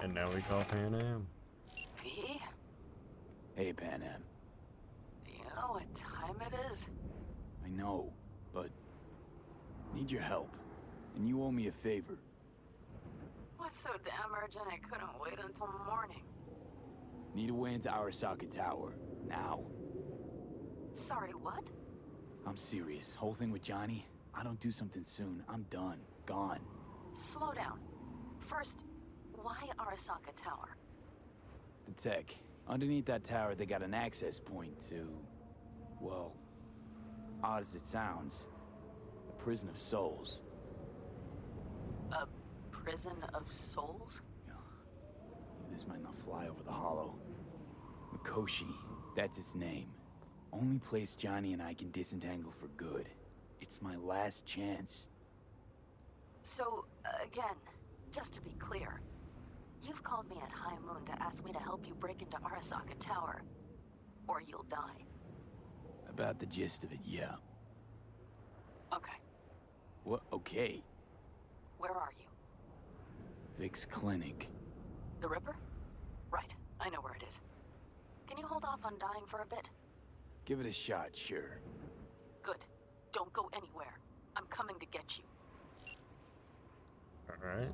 And now we call Pan Am. V? Hey, Pan Am. Do you know what time it is? I know, but need your help. And you owe me a favor. What's so damn urgent I couldn't wait until morning? Need a way into Arasaka Tower. Now. Sorry, what? I'm serious. Whole thing with Johnny, I don't do something soon, I'm done. Gone. Slow down. First, why Arasaka Tower? The tech. Underneath that tower, they got an access point to... well, odd as it sounds, a prison of souls. A prison of souls? This might not fly over the hollow. Mikoshi, that's its name. Only place Johnny and I can disentangle for good. It's my last chance. So, again, just to be clear, you've called me at High Moon to ask me to help you break into Arasaka Tower, or you'll die. About the gist of it, yeah. Okay. What? Okay. Where are you? Vic's clinic. The Ripper? Right, I know where it is. Can you hold off on dying for a bit? Give it a shot, sure. Good. Don't go anywhere. I'm coming to get you. Alright.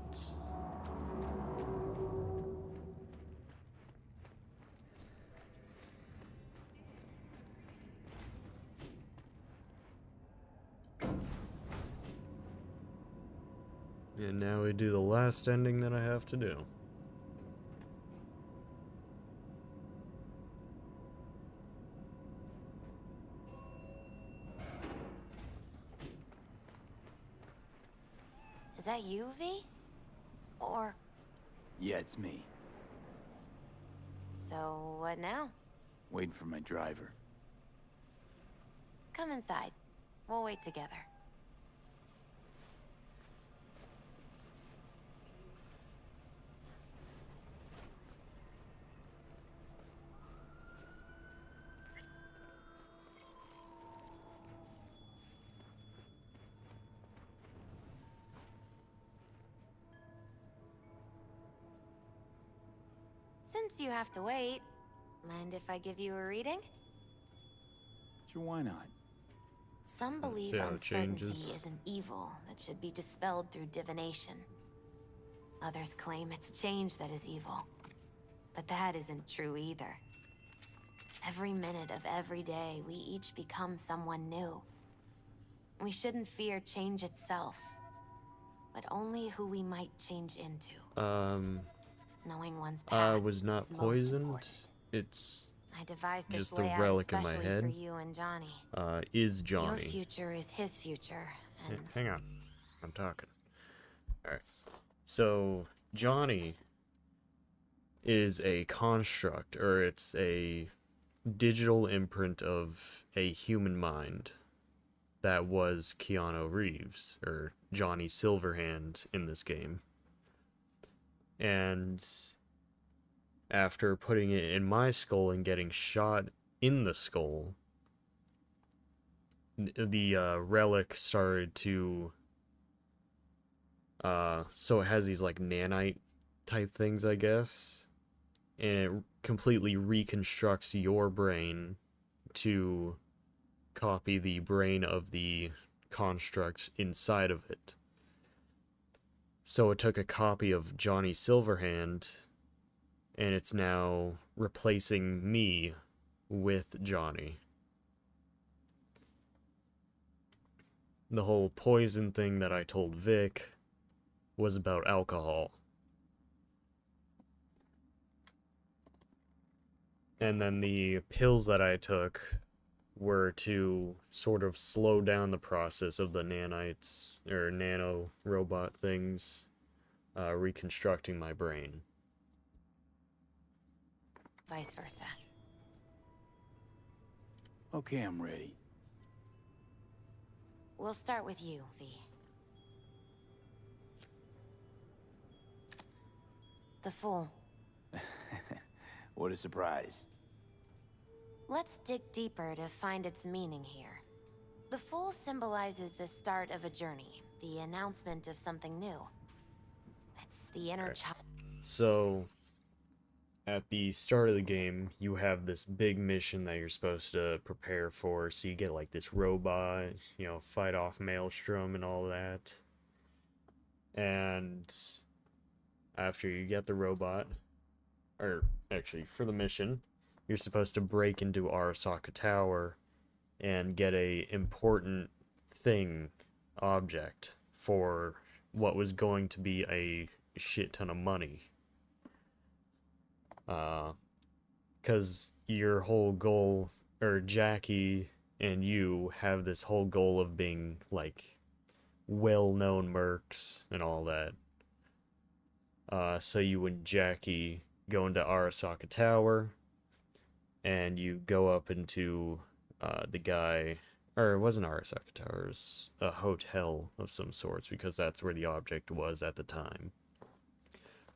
And now we do the last ending that I have to do. Is that you, V? Or... Yeah, it's me. so what now? Waiting for my driver. Come inside. We'll wait together. Since you have to wait, mind if I give you a reading? Sure, why not? Some Let's believe see how it uncertainty changes. is an evil that should be dispelled through divination. Others claim it's change that is evil. But that isn't true either. Every minute of every day, we each become someone new. We shouldn't fear change itself, but only who we might change into. Knowing one's path I was not is most poisoned. important. It's I devised this just a layout relic in my especially head. for you and Johnny. Is Johnny. Your future is his future, and Hang on. I'm talking. Alright. So, Johnny is a construct, or it's a digital imprint of a human mind that was Keanu Reeves, or Johnny Silverhand in this game. And after putting it in my skull and getting shot in the skull, the relic started to so it has these like nanite type things, I guess, and it completely reconstructs your brain to copy the brain of the construct inside of it. So it took a copy of Johnny Silverhand, and it's now replacing me with Johnny. The whole poison thing that I told Vic was about alcohol. And then the pills that I took were to sort of slow down the process of the nanites, or nano robot things, reconstructing my brain. vice versa. Okay, I'm ready. We'll start with you, V. The Fool. What a surprise. Let's dig deeper to find its meaning here. The fool symbolizes the start of a journey, the announcement of something new. It's the inner child. So, at the start of the game, you have this big mission that you're supposed to prepare for. So you get like this robot, you know, fight off Maelstrom and all that. And after you get the robot, or actually for the mission, you're supposed to break into Arasaka Tower and get a important thing, object, for what was going to be a shit ton of money. Because your whole goal, or Jackie and you have this whole goal of being, like, well-known mercs and all that. So you and Jackie go into Arasaka Tower, and you go up into, the guy, or it wasn't Arasaka Tower, it was a hotel of some sorts, because that's where the object was at the time.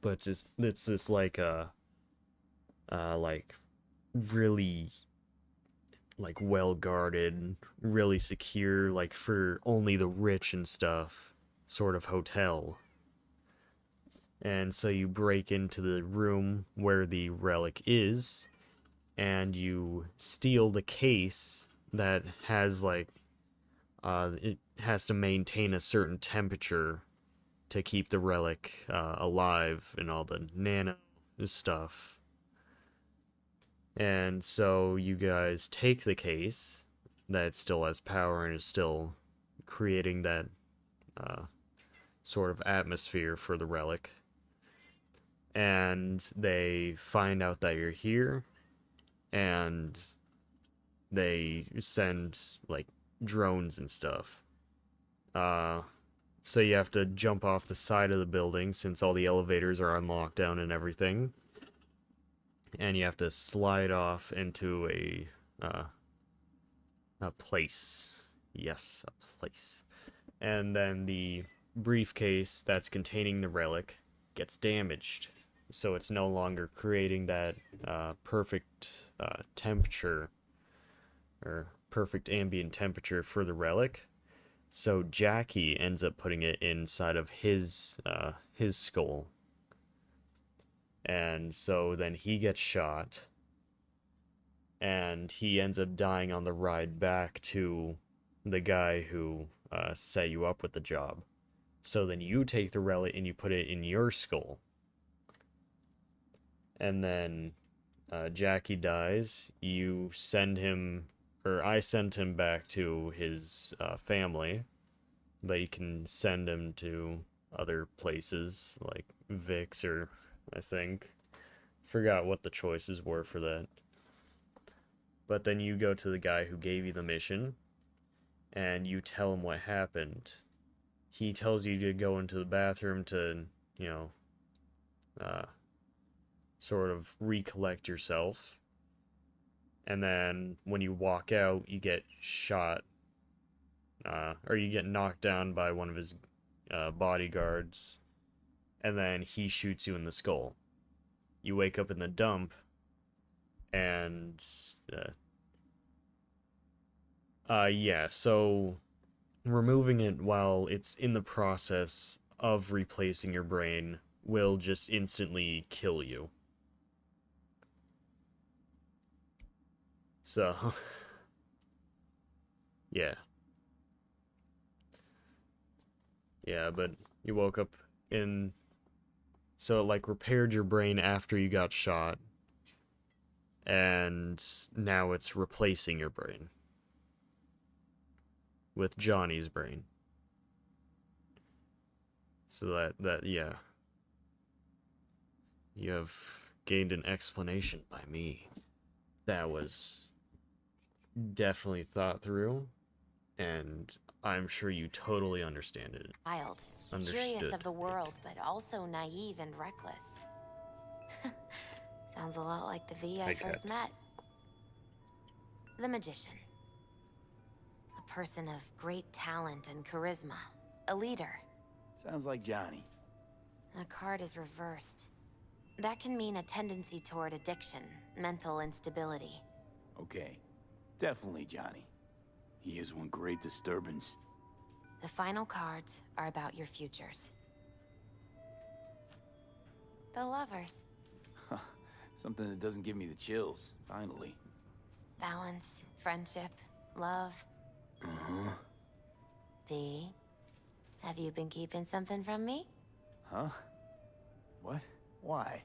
But it's this, like, like, really, like, well-guarded, really secure, like, for only the rich and stuff, sort of hotel. And so you break into the room where the relic is, and you steal the case that has, like, it has to maintain a certain temperature to keep the relic alive and all the nano stuff. And so you guys take the case that still has power and is still creating that sort of atmosphere for the relic. And they find out that you're here, and they send, like, drones and stuff. So you have to jump off the side of the building since all the elevators are on lockdown and everything. And you have to slide off into a place. Yes, a place. And then the briefcase that's containing the relic gets damaged. So it's no longer creating that perfect temperature, or perfect ambient temperature for the relic. So Jackie ends up putting it inside of his skull. And so then he gets shot, and he ends up dying on the ride back to the guy who set you up with the job. So then you take the relic and you put it in your skull. And then Jackie dies. You send him, or I sent him back to his family, but you can send him to other places like Vic's, or I think. Forgot what the choices were for that. But then you go to the guy who gave you the mission, and you tell him what happened. He tells you to go into the bathroom to, you know, sort of recollect yourself. And then when you walk out, you get shot, or you get knocked down by one of his bodyguards, and then he shoots you in the skull. You wake up in the dump, and yeah, so removing it while it's in the process of replacing your brain will just instantly kill you. So, yeah. Yeah, but you woke up in... So it, like, repaired your brain after you got shot, and now it's replacing your brain with Johnny's brain. So that yeah. You have gained an explanation by me. That was definitely thought through, and I'm sure you totally understand it. Wild, curious of the world, but also naive and reckless. Sounds a lot like the V I first met. The magician. A person of great talent and charisma. A leader. Sounds like Johnny. The card is reversed. That can mean a tendency toward addiction, mental instability. Okay. Definitely Johnny. He is one great disturbance. The final cards are about your futures. The lovers. Something that doesn't give me the chills, finally. Balance, friendship, love. Uh-huh. V, have you been keeping something from me? Huh? What? Why?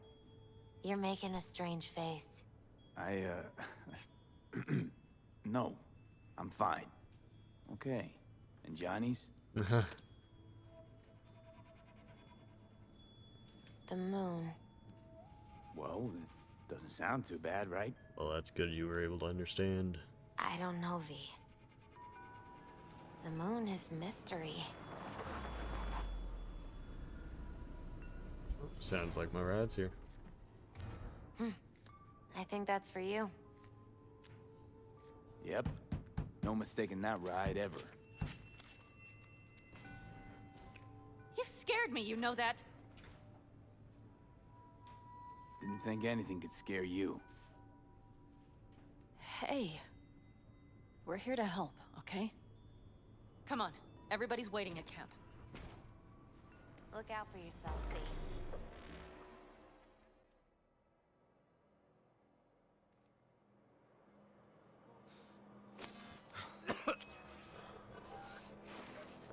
You're making a strange face. No. I'm fine. Okay. And Johnny's? The moon. Well, it doesn't sound too bad, right? Well, that's good you were able to understand. I don't know, V. The moon is mystery. Sounds like my ride's here. I think that's for you. Yep. No mistaking that ride ever. You scared me, you know that. Didn't think anything could scare you. Hey. We're here to help, okay? Come on, everybody's waiting at camp. Look out for yourself, V.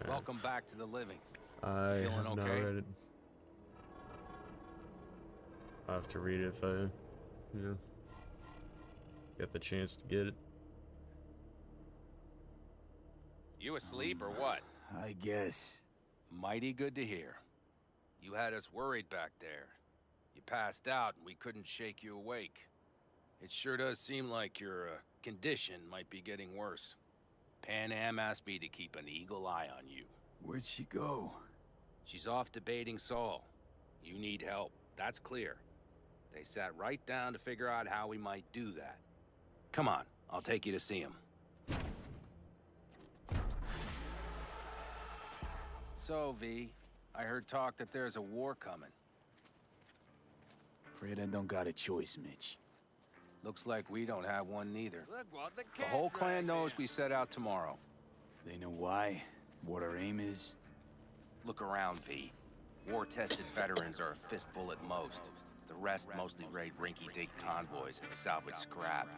Welcome back to the living. I Feeling have not okay? read it. I have to read it if I, get the chance to get it. You asleep or what? I guess. Mighty good to hear. You had us worried back there. You passed out and we couldn't shake you awake. It sure does seem like your condition might be getting worse. Pan Am asked me to keep an eagle eye on you. Where'd she go? She's off debating Saul. You need help, that's clear. They sat right down to figure out how we might do that. Come on, I'll take you to see him. So, V, I heard talk that there's a war coming. Afraid I don't got a choice, Mitch. Looks like we don't have one neither. The whole clan knows we set out tomorrow. They know why? What our aim is? Look around, V. War-tested veterans are a fistful at most. The rest mostly raid rinky-dink convoys and salvage scrap.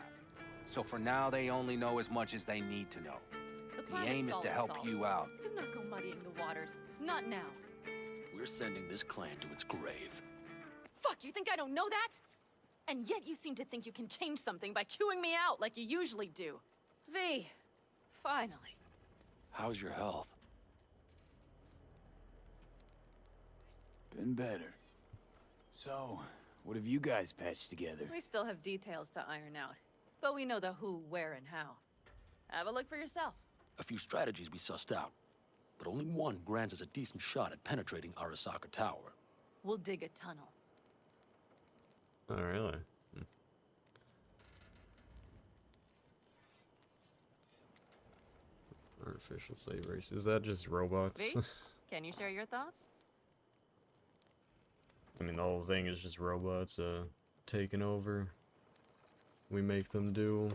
So for now, they only know as much as they need to know. The aim is to help you out. Do not go muddying the waters. Not now. We're sending this clan to its grave. Fuck, you think I don't know that? And yet you seem to think you can change something by chewing me out like you usually do. V, finally. How's your health? Been better. So, what have you guys patched together? We still have details to iron out, but we know the who, where, and how. Have a look for yourself. A few strategies we sussed out, but only one grants us a decent shot at penetrating Arasaka Tower. We'll dig a tunnel. Oh, really? Artificial slave race. Is that just robots? V, can you share your thoughts? I mean, the whole thing is just robots taking over. We make them do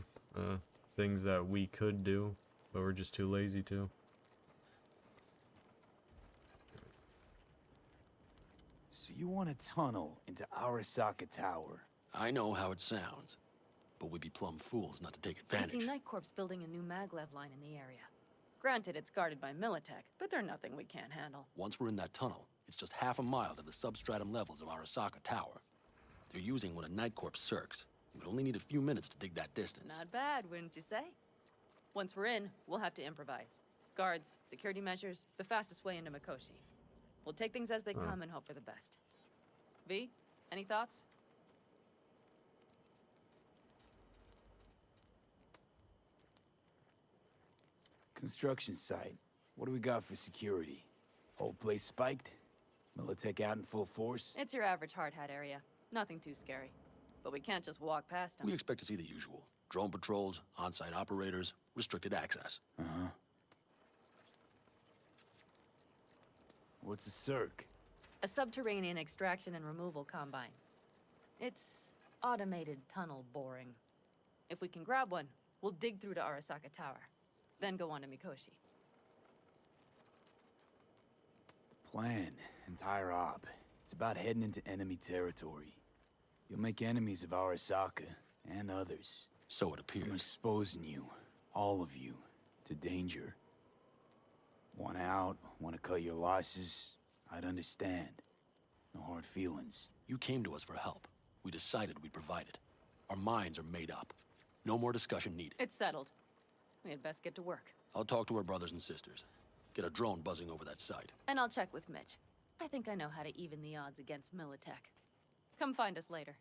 things that we could do, but we're just too lazy to. So you want a tunnel into Arasaka Tower? I know how it sounds, but we'd be plumb fools not to take I advantage. see Night Corps building a new maglev line in the area. Granted, it's guarded by Militech, but they're nothing we can't handle. Once we're in that tunnel, it's just half a mile to the substratum levels of Arasaka Tower. They're using one of Night Corps circs. We'd only need a few minutes to dig that distance. Not bad, wouldn't you say? Once we're in, we'll have to improvise. Guards, security measures, the fastest way into Mikoshi. We'll take things as they come and hope for the best. V, any thoughts? Construction site. What do we got for security? Whole place spiked? Militech out in full force? It's your average hard hat area. Nothing too scary. But we can't just walk past them. We expect to see the usual. Drone patrols, on-site operators, restricted access. Uh-huh. What's a circ? A subterranean extraction and removal combine. It's automated tunnel boring. If we can grab one, we'll dig through to Arasaka Tower, then go on to Mikoshi. Plan, entire op. It's about heading into enemy territory. You'll make enemies of Arasaka, and others. So it appears. I'm exposing you, all of you, to danger. Want out, want to cut your losses, I'd understand. No hard feelings. You came to us for help. We decided we'd provide it. Our minds are made up. No more discussion needed. It's settled. We had best get to work. I'll talk to our brothers and sisters. Get a drone buzzing over that site. And I'll check with Mitch. I think I know how to even the odds against Militech. Come find us later.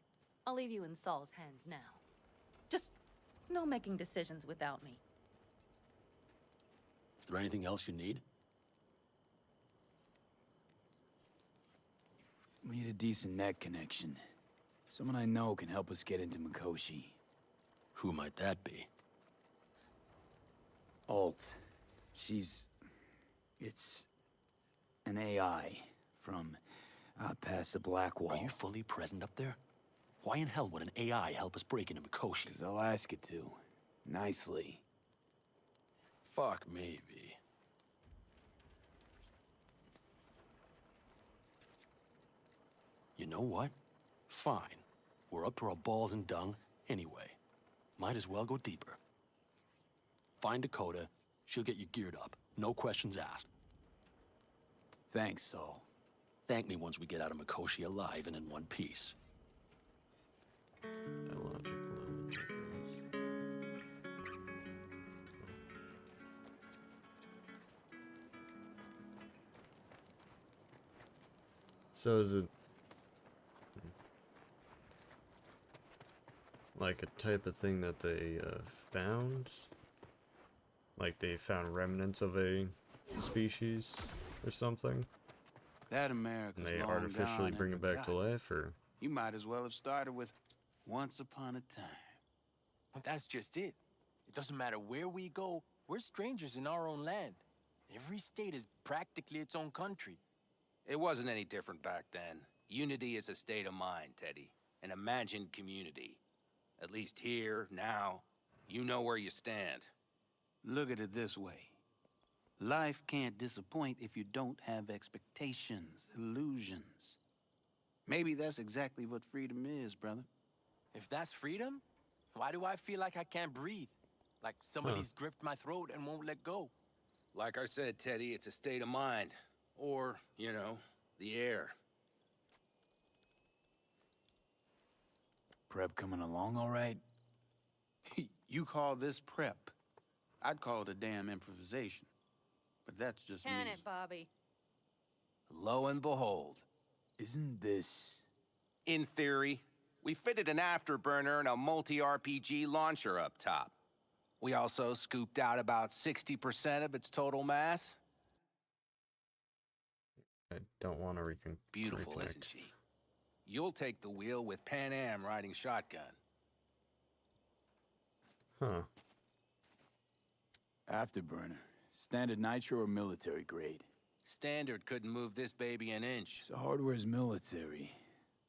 I'll leave you in Saul's hands now. Just no making decisions without me. Is there anything else you need? Need a decent net connection. Someone I know can help us get into Mikoshi. Who might that be? Alt. It's an AI from past the Black Wall. Are you fully present up there? Why in hell would an AI help us break into Mikoshi? 'Cause I'll ask it to. Nicely. Fuck maybe. You know what? Fine. We're up to our balls in dung anyway. Might as well go deeper. Find Dakota. She'll get you geared up. No questions asked. Thanks, Saul. Thank me once we get out of Mikoshi alive and in one piece. So is it like a type of thing that they found? Like they found remnants of a species or something? That America's And they long artificially gone bring and it back to forgotten. life, or? You might as well have started with once upon a time. That's just it. It doesn't matter where we go, we're strangers in our own land. Every state is practically its own country. It wasn't any different back then. Unity is a state of mind, Teddy. An imagined community. At least here, now, you know where you stand. Look at it this way. Life can't disappoint if you don't have expectations, illusions. Maybe that's exactly what freedom is, brother. If that's freedom, why do I feel like I can't breathe? Like somebody's gripped my throat and won't let go. Like I said, Teddy, it's a state of mind. Or, you know, the air. Prep coming along all right? You call this prep. I'd call it a damn improvisation. But that's just Can me. it, Bobby? Lo and behold. Isn't this... In theory, we fitted an afterburner and a multi-RPG launcher up top. We also scooped out about 60% of its total mass. I don't want to Beautiful, reconnect. isn't she? You'll take the wheel with Pan Am riding shotgun. Huh. Afterburner. Standard nitro or military grade? Standard couldn't move this baby an inch. So hardware's military.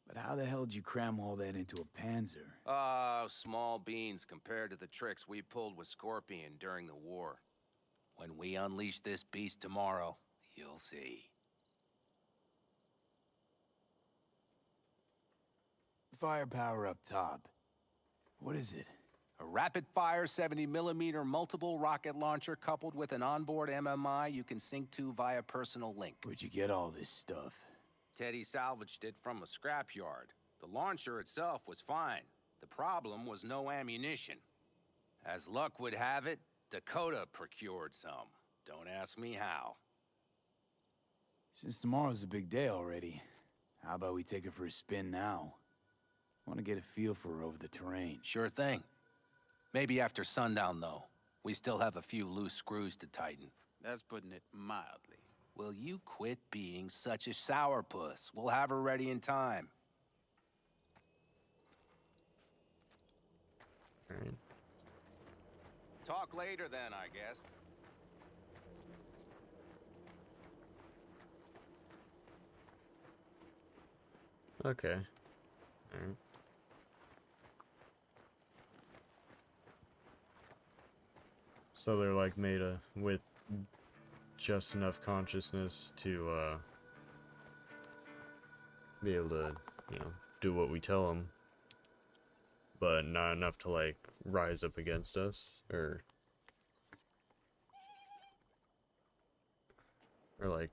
But how the hell did you cram all that into a Panzer? Oh, small beans compared to the tricks we pulled with Scorpion during the war. When we unleash this beast tomorrow, you'll see. Firepower up top. What is it? A rapid-fire 70mm multiple rocket launcher coupled with an onboard MMI you can sync to via personal link. Where'd you get all this stuff? Teddy salvaged it from a scrapyard. The launcher itself was fine. The problem was no ammunition. As luck would have it, Dakota procured some. Don't ask me how. Since tomorrow's a big day already, how about we take her for a spin now? I want to get a feel for her over the terrain. Sure thing. Maybe after sundown, though. We still have a few loose screws to tighten. That's putting it mildly. Will you quit being such a sourpuss? We'll have her ready in time. All right. Talk later then, I guess. Okay. All right. So they're like made with just enough consciousness to be able to, you know, do what we tell them, but not enough to like rise up against us, or like,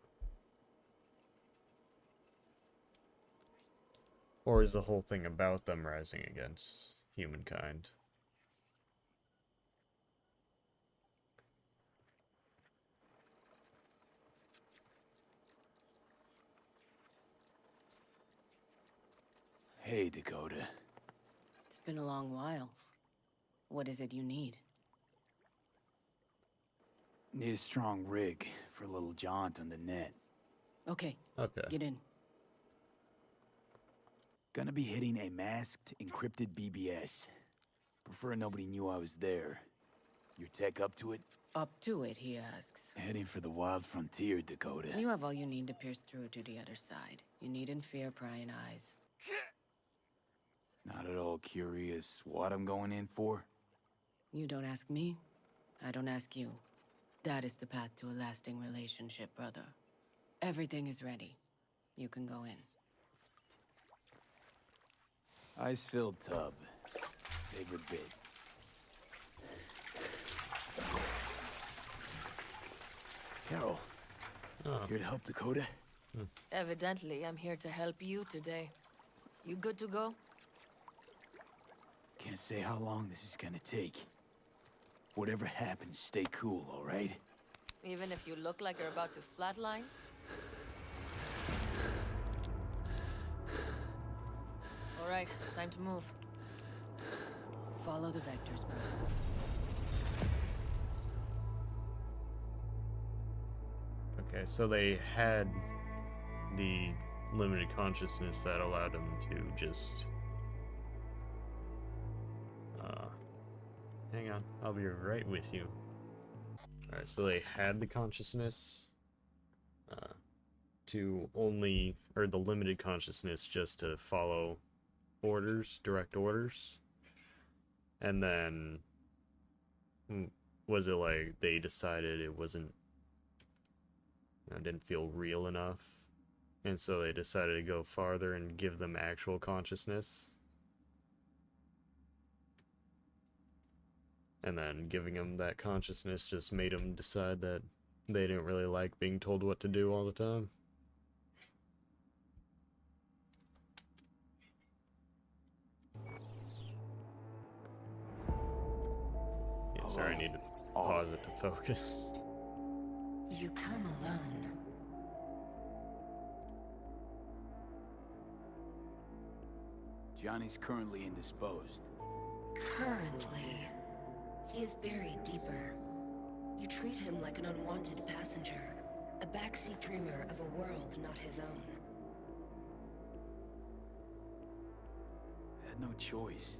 or is the whole thing about them rising against humankind? Hey, Dakota. It's been a long while. What is it you need? Need a strong rig for a little jaunt on the net. Okay. Okay. Get in. Gonna be hitting a masked, encrypted BBS. Prefer nobody knew I was there. Your tech up to it? Up to it, he asks. Heading for the wild frontier, Dakota. You have all you need to pierce through to the other side. You needn't fear prying eyes. Not at all curious what I'm going in for? You don't ask me, I don't ask you. That is the path to a lasting relationship, brother. Everything is ready. You can go in. Ice-filled tub. Favorite bit. Carol. Here to help Dakota? Evidently, I'm here to help you today. You good to go? Can't say how long this is gonna take. Whatever happens, stay cool, all right? Even if you look like you're about to flatline? All right, time to move. Follow the vectors, brother. Okay, so they had the limited consciousness that allowed them to just hang on, I'll be right with you. Alright, so they had the consciousness to only, or the limited consciousness just to follow orders, direct orders, and then was it like they decided it wasn't, you know, didn't feel real enough, and so they decided to go farther and give them actual consciousness? And then giving them that consciousness just made them decide that they didn't really like being told what to do all the time. Yeah, sorry, I need to pause it to focus. You come alone. Johnny's currently indisposed. Currently, he is buried deeper. You treat him like an unwanted passenger, a backseat dreamer of a world not his own. Had no choice.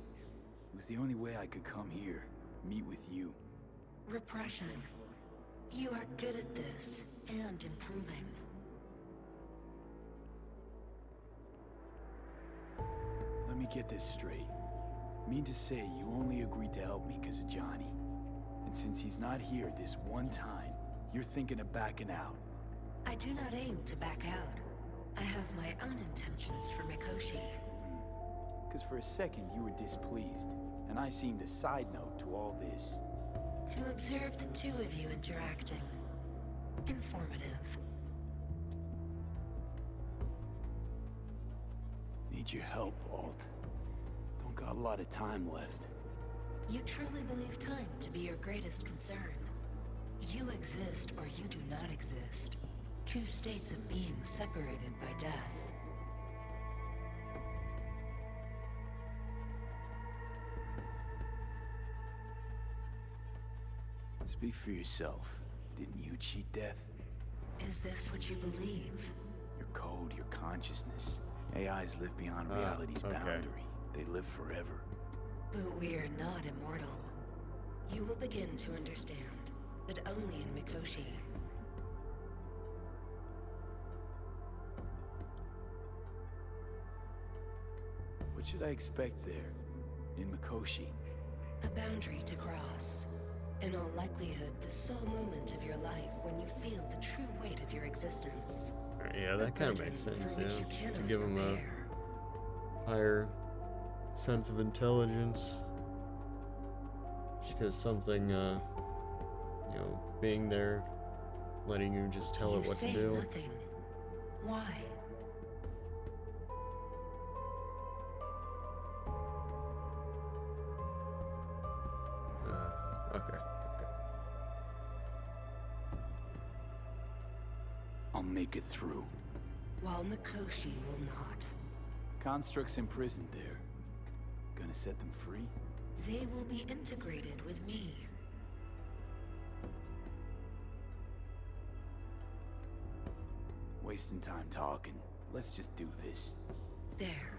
It was the only way I could come here, meet with you. Repression. You are good at this, and improving. Let me get this straight. Mean to say you only agreed to help me because of Johnny. And since he's not here this one time, you're thinking of backing out. I do not aim to back out. I have my own intentions for Mikoshi. Because for a second you were displeased, and I seemed a side note to all this. To observe the two of you interacting. Informative. Need your help, Alt. Don't got a lot of time left. You truly believe time to be your greatest concern. You exist or you do not exist. Two states of being separated by death. Speak for yourself. Didn't you cheat death? Is this what you believe? Your code, your consciousness. AIs live beyond reality's boundary. They live forever. But we are not immortal. You will begin to understand, but only in Mikoshi. What should I expect there? In Mikoshi? A boundary to cross. In all likelihood, the sole moment of your life when you feel the true weight of your existence. Yeah, that kind of makes sense, yeah. To give him a higher sense of intelligence. Just because something, you know, being there, letting you just tell it what to do. Nothing. Why? Okay. I'll make it through. While Mikoshi will not. Constructs imprisoned there. Gonna set them free? They will be integrated with me. Wasting time talking. Let's just do this. There.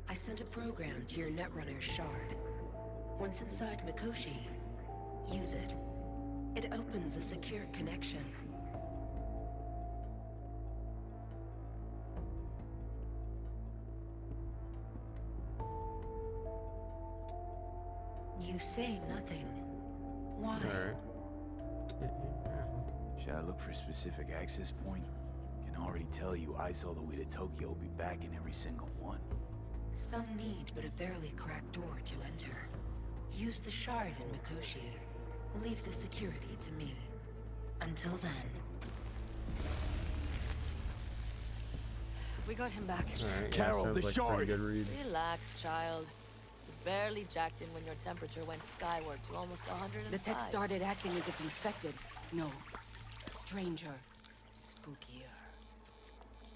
I sent a program to your Netrunner's shard. Once inside Mikoshi, use it. It opens a secure connection. You say nothing. Why? Should I look for a specific access point? Can already tell you I saw the way to Tokyo will be back in every single one. Some need but a barely cracked door to enter. Use the shard in Mikoshi. Leave the security to me. Until then. We got him back. Alright, Carol, yeah, the like shard! Good read. Relax, child. You barely jacked in when your temperature went skyward to almost 105. The tech started acting as if infected. No. Stranger. Spookier.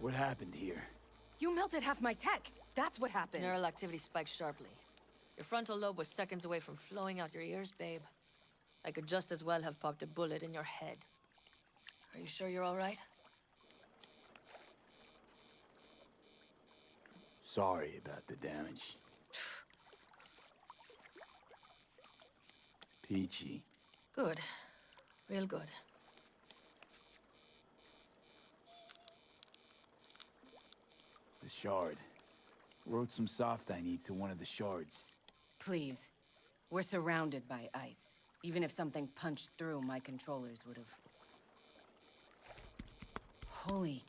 What happened here? You melted half my tech! That's what happened! Neural activity spiked sharply. Your frontal lobe was seconds away from flowing out your ears, babe. I could just as well have popped a bullet in your head. Are you sure you're all right? Sorry about the damage. Peachy. Good. Real good. The shard. Wrote some soft I need to one of the shards. Please. We're surrounded by ice. Even if something punched through, my controllers would have... Holy...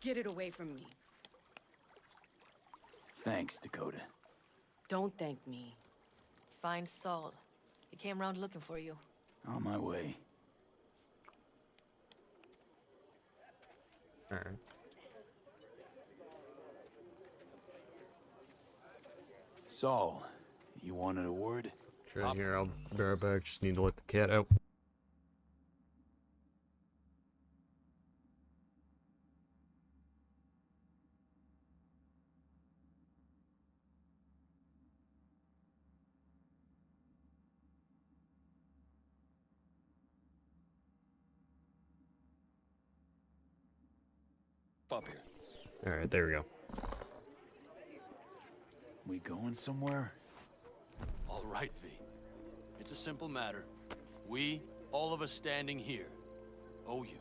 Get it away from me. Thanks, Dakota. Don't thank me. Find Saul. He came around looking for you. On my way. Alright. Saul, you wanted a word? Sure, here, I'll be right back. Just need to let the cat out. Up here. Alright, there we go. We going somewhere? All right, V. It's a simple matter. We, all of us standing here, owe you.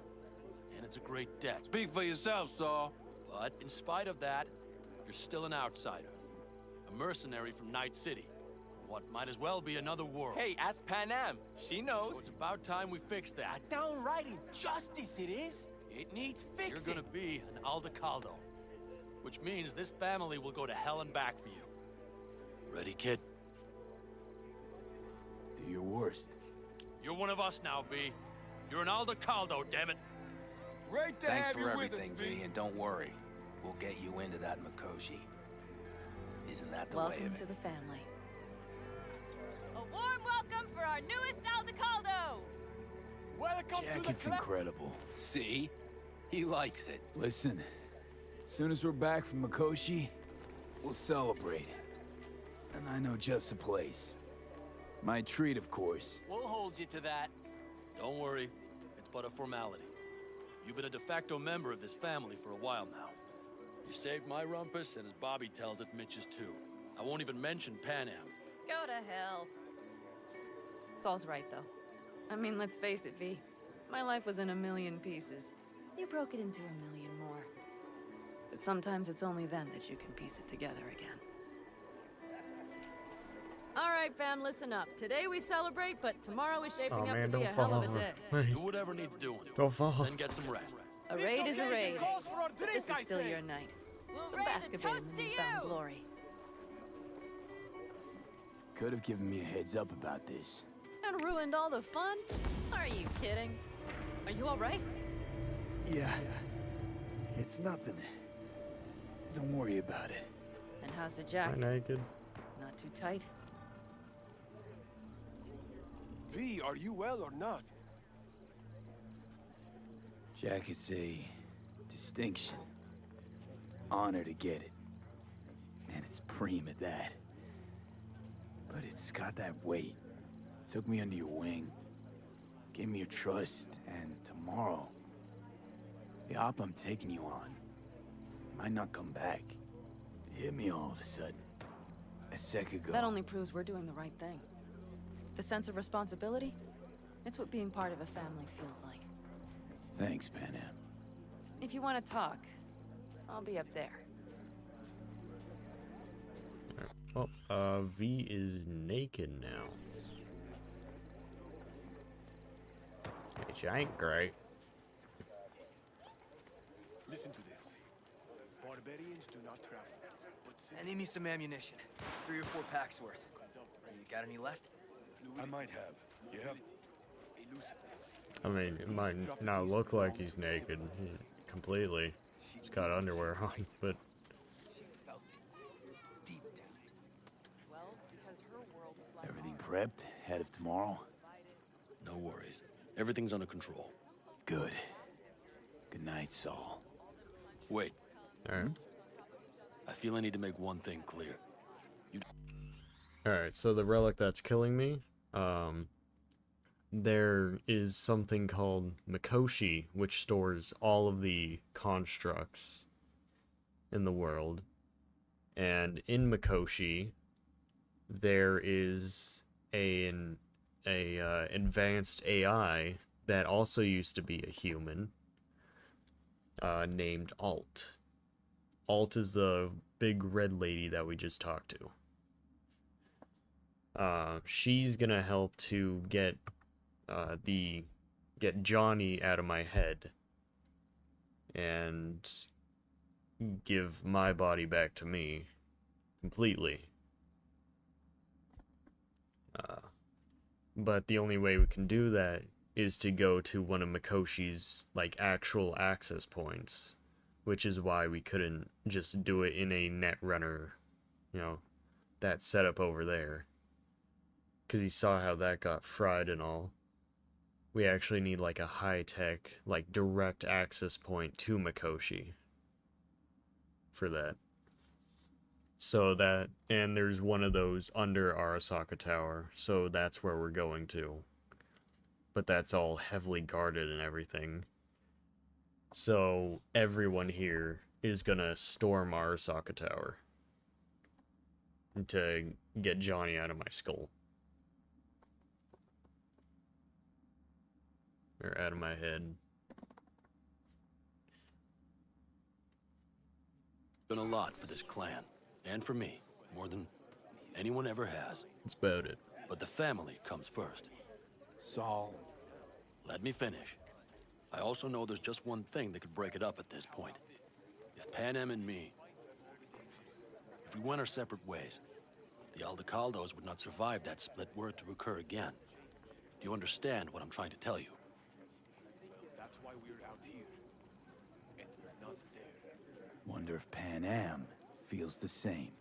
And it's a great debt. Speak for yourself, Saul. But in spite of that, you're still an outsider. A mercenary from Night City. From what might as well be another world. Hey, ask Panam. She knows. So it's about time we fix that. A downright injustice it is. It needs fixing. You're gonna be an Aldecaldo. Which means this family will go to hell and back for you. Ready, kid? Do your worst. You're one of us now, V. You're an Aldecaldo, damn it. Great to Thanks have for you everything, with us, V, and don't worry. We'll get you into that Mikoshi. Isn't that the way Welcome of to it? the family. A warm welcome for our newest Aldecaldo! Welcome Jacket's incredible. See? He likes it. Listen, as soon as we're back from Mikoshi, we'll celebrate. And I know just a place. My treat, of course. We'll hold you to that. Don't worry. It's but a formality. You've been a de facto member of this family for a while now. You saved my rumpus, and as Bobby tells it, Mitch's too. I won't even mention Panam. Go to hell. Saul's right, though. I mean, let's face it, V. My life was in a million pieces. You broke it into a million more. But sometimes it's only then that you can piece it together again. All right. right, fam, listen up. Today we celebrate, but tomorrow is shaping up man, to be a don't hell fall of a over. day. Do whatever needs doing. Don't fall. Then get some rest. A raid is a raid. calls for our drink, This is I still say. your night. We'll Some raise a basketball in toast the to newfound you. glory. Could have given me a heads up about this. And ruined all the fun? Are you kidding? Are you all right? Yeah. It's nothing. Don't worry about it. And how's the I'm jacket? naked. Not too tight? V, are you well or not? Jacket's a distinction. Honor to get it. And it's preem at that. But it's got that weight. Took me under your wing. Gave me your trust, and tomorrow, the op I'm taking you on might not come back. It hit me all of a sudden. A sec ago. That only proves we're doing the right thing. The sense of responsibility? It's what being part of a family feels like. Thanks, Pan Am. If you want to talk, I'll be up there. Well, V is naked now. Which ain't great. Listen to this. Barbarians do not travel. I need me some ammunition. 3 or 4 packs worth. You got any left? I might have. You have? I mean, it might not look like he's naked completely. He's got underwear on, but Everything prepped ahead of tomorrow? No worries. Everything's under control. Good. Good night, Saul. Wait. alright. I feel I need to make one thing clear. Alright, so the relic that's killing me, there is something called Mikoshi, which stores all of the constructs in the world. And in Mikoshi, there is an advanced AI that also used to be a human, named Alt. Alt is the big red lady that we just talked to. She's gonna help to get Johnny out of my head and give my body back to me completely. But the only way we can do that is to go to one of Mikoshi's like actual access points, which is why we couldn't just do it in a Netrunner, you know, that setup over there. Because you saw how that got fried and all. We actually need like a high-tech, like direct access point to Mikoshi for that. So that, and there's one of those under Arasaka Tower, so that's where we're going to. But that's all heavily guarded and everything. So everyone here is gonna storm Arasaka Tower to get Johnny out of my skull. Or out of my head. Been a lot for this clan, and for me, more than anyone ever has. That's about it. But the family comes first. Saul. Let me finish. I also know there's just one thing that could break it up at this point. If Pan Am and me, if we went our separate ways, the Aldecaldos would not survive that split were it to occur again. Do you understand what I'm trying to tell you? That's why we're out here. And we're not there. Wonder if Pan Am feels the same.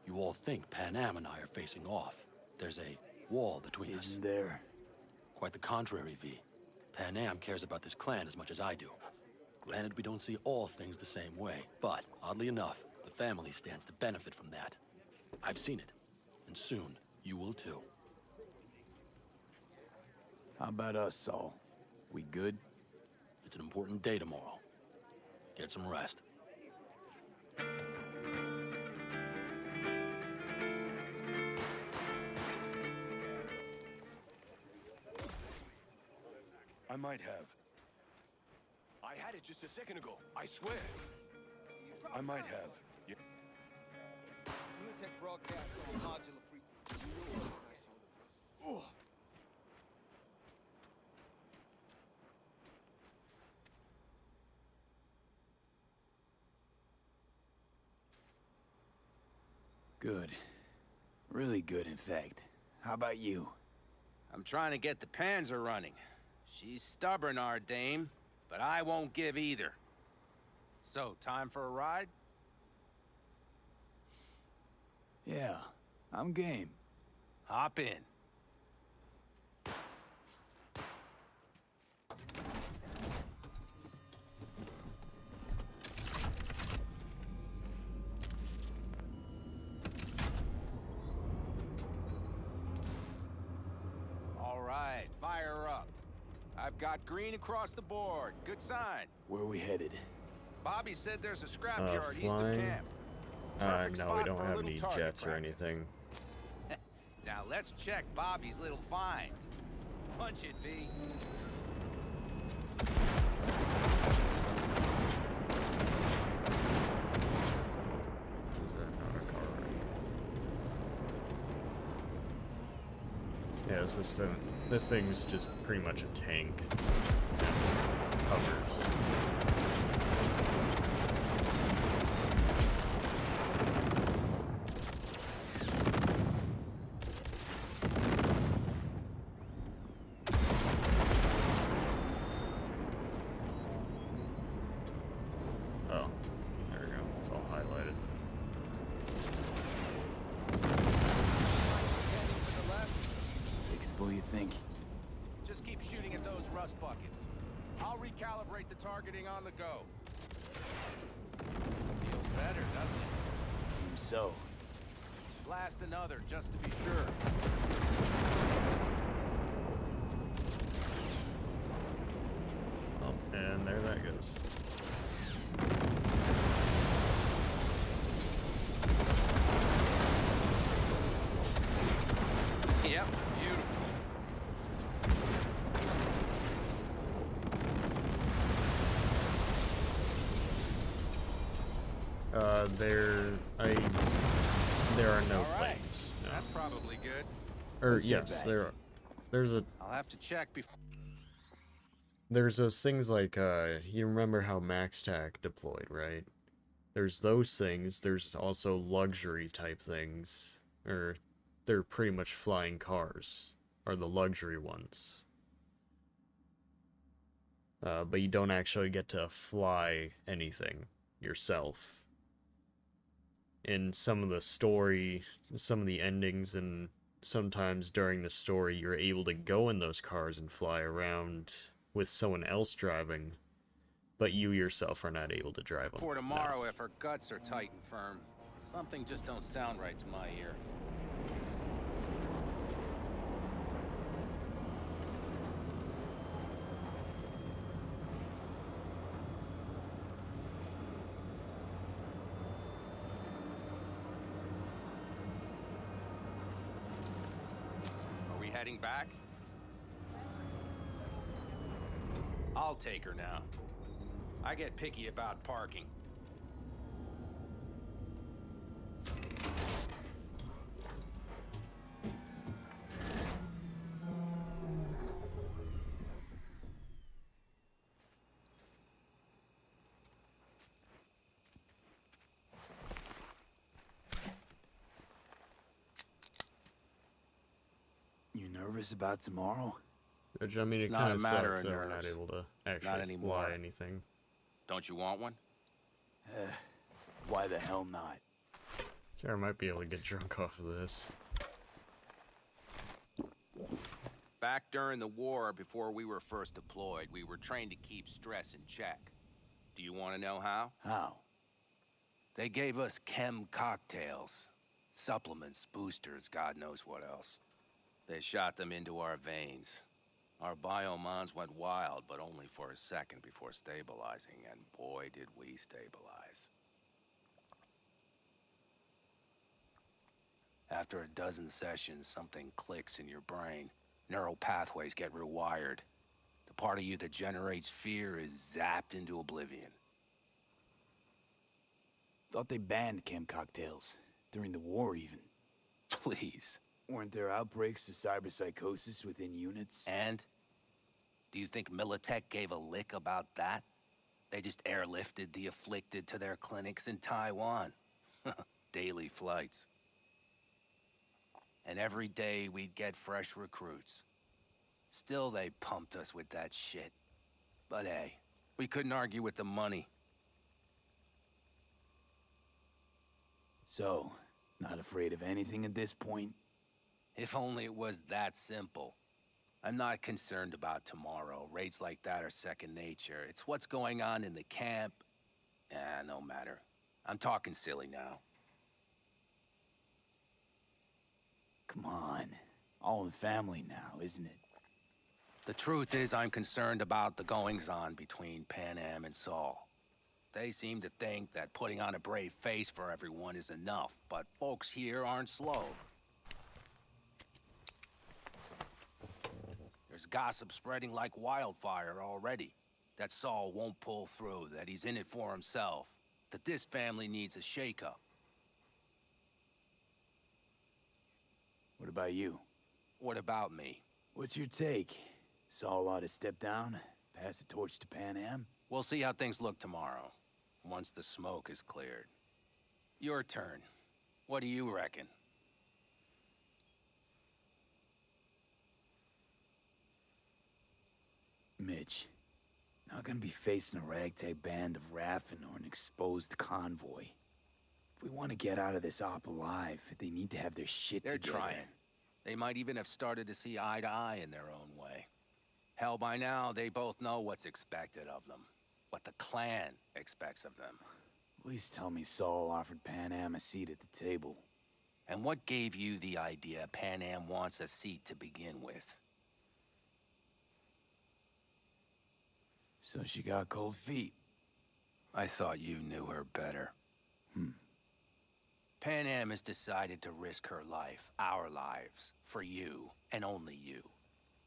You all think Pan Am and I are facing off. There's a wall between us. Isn't there? Quite the contrary, V. Pan Am cares about this clan as much as I do. Granted, we don't see all things the same way, but oddly enough, the family stands to benefit from that. I've seen it, and soon you will too. How about us, Saul? We good? It's an important day tomorrow. Get some rest. I might have. I had it just a second ago, I swear. I might have. Yeah. Militech broadcast on modular frequency. Good. Really good, in fact. How about you? I'm trying to get the Panzer running. She's stubborn, our dame, but I won't give either. So, time for a ride? Yeah, I'm game. Hop in. All right, fire up. I've got green across the board. Good sign. Where are we headed? Bobby said there's a scrapyard east of Flying. camp. No, we don't have any jets or anything. Now let's check Bobby's little find. Punch it, V. Is that not a car? Yeah, this thing's just pretty much a tank. It just hovers. Just keep shooting at those rust buckets. I'll recalibrate the targeting on the go. Feels better, doesn't it? Seems so. Blast another, just to be sure. Oh, and there that goes. Yep, beautiful. There are no All right. planes. No. That's probably good. Or Let's yes, head there back. are. There's a. I'll have to check before. There's those things like you remember how MaxTac deployed, right? There's those things. There's also luxury type things, or they're pretty much flying cars, are the luxury ones. But you don't actually get to fly anything yourself. In some of the story, some of the endings, and sometimes during the story, you're able to go in those cars and fly around with someone else driving, but you yourself are not able to drive them. For tomorrow, if her guts are tight and firm, something just don't sound right to my ear. Are we heading back? I'll take her now. I get picky about parking. You nervous about tomorrow? Which, I mean, It's it not kind a of matter sucks of that we're not nerves. able to Not actually anymore. fly anything. Don't you want one? Why the hell not? I might be able to get drunk off of this. Back during the war, before we were first deployed, we were trained to keep stress in check. Do you want to know how? How? They gave us chem cocktails. Supplements, boosters, God knows what else. They shot them into our veins. Our biomons went wild, but only for a second before stabilizing, and boy did we stabilize. After a dozen sessions, something clicks in your brain. Neural pathways get rewired. The part of you that generates fear is zapped into oblivion. Thought they banned chem cocktails. During the war, even. Please. Weren't there outbreaks of cyberpsychosis within units? And? Do you think Militech gave a lick about that? They just airlifted the afflicted to their clinics in Taiwan. Daily flights. and every day we'd get fresh recruits. Still, they pumped us with that shit. But hey, we couldn't argue with the money. So, not afraid of anything at this point? If only it was that simple. I'm not concerned about tomorrow. Raids like that are second nature. It's what's going on in the camp. No matter. I'm talking silly now. Come on. All in family now, isn't it? The truth is, I'm concerned about the goings-on between Pan Am and Saul. They seem to think that putting on a brave face for everyone is enough, but folks here aren't slow. There's gossip spreading like wildfire already. That Saul won't pull through, that he's in it for himself, that this family needs a shakeup. What about you? What about me? What's your take? Saul ought to step down, pass the torch to Pan Am? We'll see how things look tomorrow, once the smoke is cleared. Your turn. What do you reckon? Mitch, not gonna be facing a ragtag band of Raffen or an exposed convoy. If we want to get out of this op alive, they need to have their shit They're together. trying. They might even have started to see eye to eye in their own way. Hell, by now, they both know what's expected of them. What the clan expects of them. Please tell me Saul offered Pan Am a seat at the table. And what gave you the idea Pan Am wants a seat to begin with? So she got cold feet. I thought you knew her better. Pan Am has decided to risk her life, our lives, for you, and only you.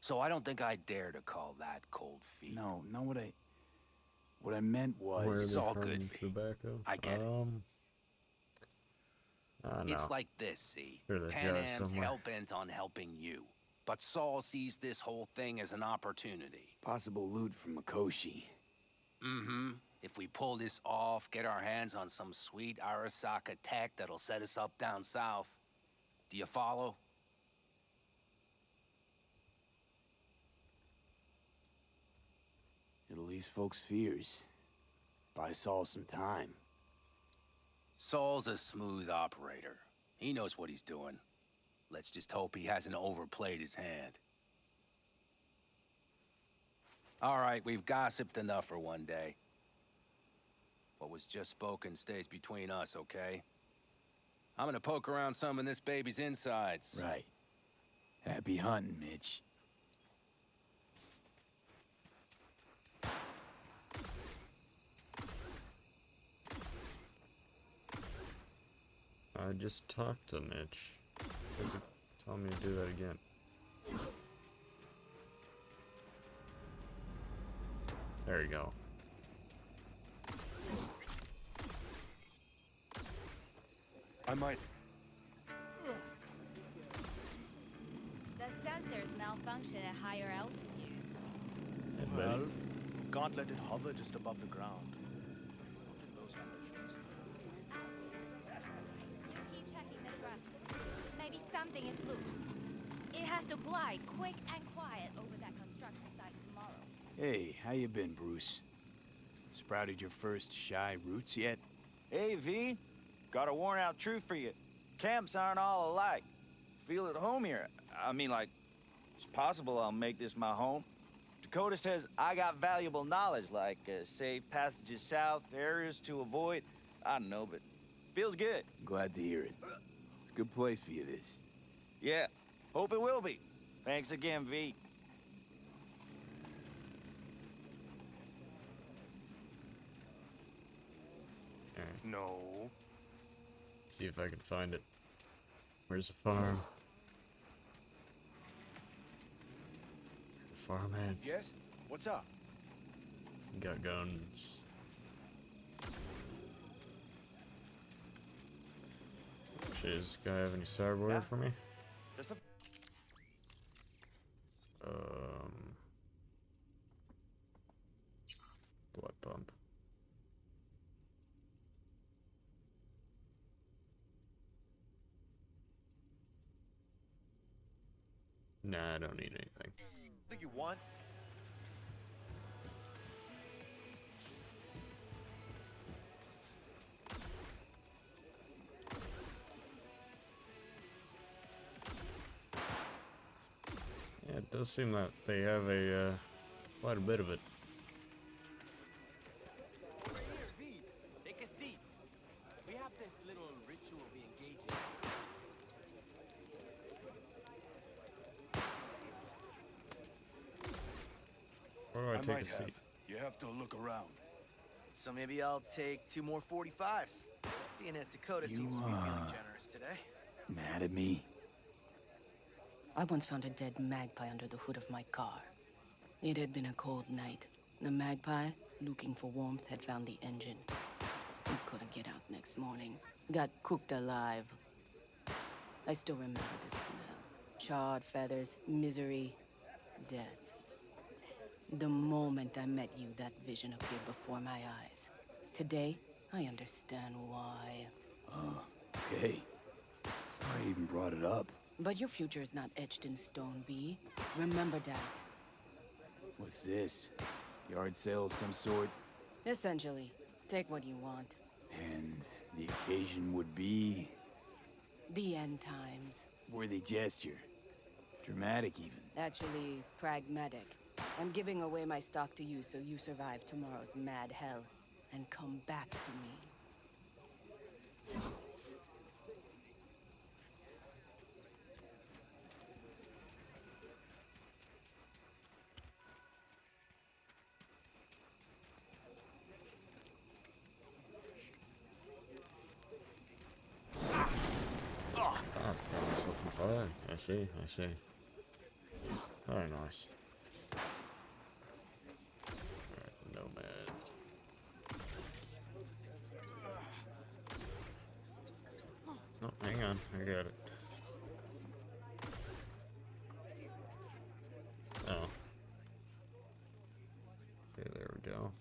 So I don't think I'd dare to call that cold feet. No, what I meant was... Where are It's they all from? good, V. Tobacco? I get it. It's No. like this, see? Sure, they've Pan got it Am's somewhere. hell-bent on helping you. But Saul sees this whole thing as an opportunity. Possible loot from Mikoshi. Mm-hmm. If we pull this off, get our hands on some sweet Arasaka tech that'll set us up down south. Do you follow? It'll ease folks' fears. Buy Saul some time. Saul's a smooth operator. He knows what he's doing. Let's just hope he hasn't overplayed his hand. All right, we've gossiped enough for one day. What was just spoken stays between us, okay? I'm gonna poke around some of this baby's insides. Right. Happy hunting, Mitch. I just talked to Mitch. Does it tell me to do that again? There you go. I might... The sensors malfunction at higher altitudes. Hey, Well, buddy. can't let it hover just above the ground. You keep checking the thrust. Maybe something is loose. It has to glide quick and quiet over that construction site tomorrow. Hey, how you been, Bruce? Sprouted your first shy roots yet? Hey, V. Got a worn-out truth for you. Camps aren't all alike. Feel at home here. I mean, like, it's possible I'll make this my home. Dakota says I got valuable knowledge, like safe passages south, areas to avoid. I don't know, but feels good. Glad to hear it. It's a good place for you, this. Yeah, hope it will be. Thanks again, V. Alright, No. see if I can find it. Where's the farm? The farmhand. Yes? What's up? Got guns. Shit, does this guy have any cyberware for me? Just a Blood pump. Nah, I don't need anything. Think you want? Yeah, it does seem that they have a quite a bit of it. Right here, V. Take a seat. We have this little ritual we engage in. Where do I take might a seat? have. You have to look around. So maybe I'll take 2 more 45s. Seeing as Dakota seems to be feeling generous today. Mad at me? I once found a dead magpie under the hood of my car. It had been a cold night. The magpie, looking for warmth, had found the engine. It couldn't get out next morning. Got cooked alive. I still remember the smell. Charred feathers, misery, death. The moment I met you, that vision appeared before my eyes. Today, I understand why. Okay. Sorry I even brought it up. But your future is not etched in stone, V. Remember that. What's this? Yard sale of some sort? Essentially, take what you want. And the occasion would be... The end times. worthy gesture. Dramatic, even. Actually, pragmatic. I'm giving away my stock to you so you survive tomorrow's mad hell and come back to me. Ah, promise looking for that. I see, I see. Very nice. Alright, nomads. Oh, hang on, I got it. Oh. Okay, there we go.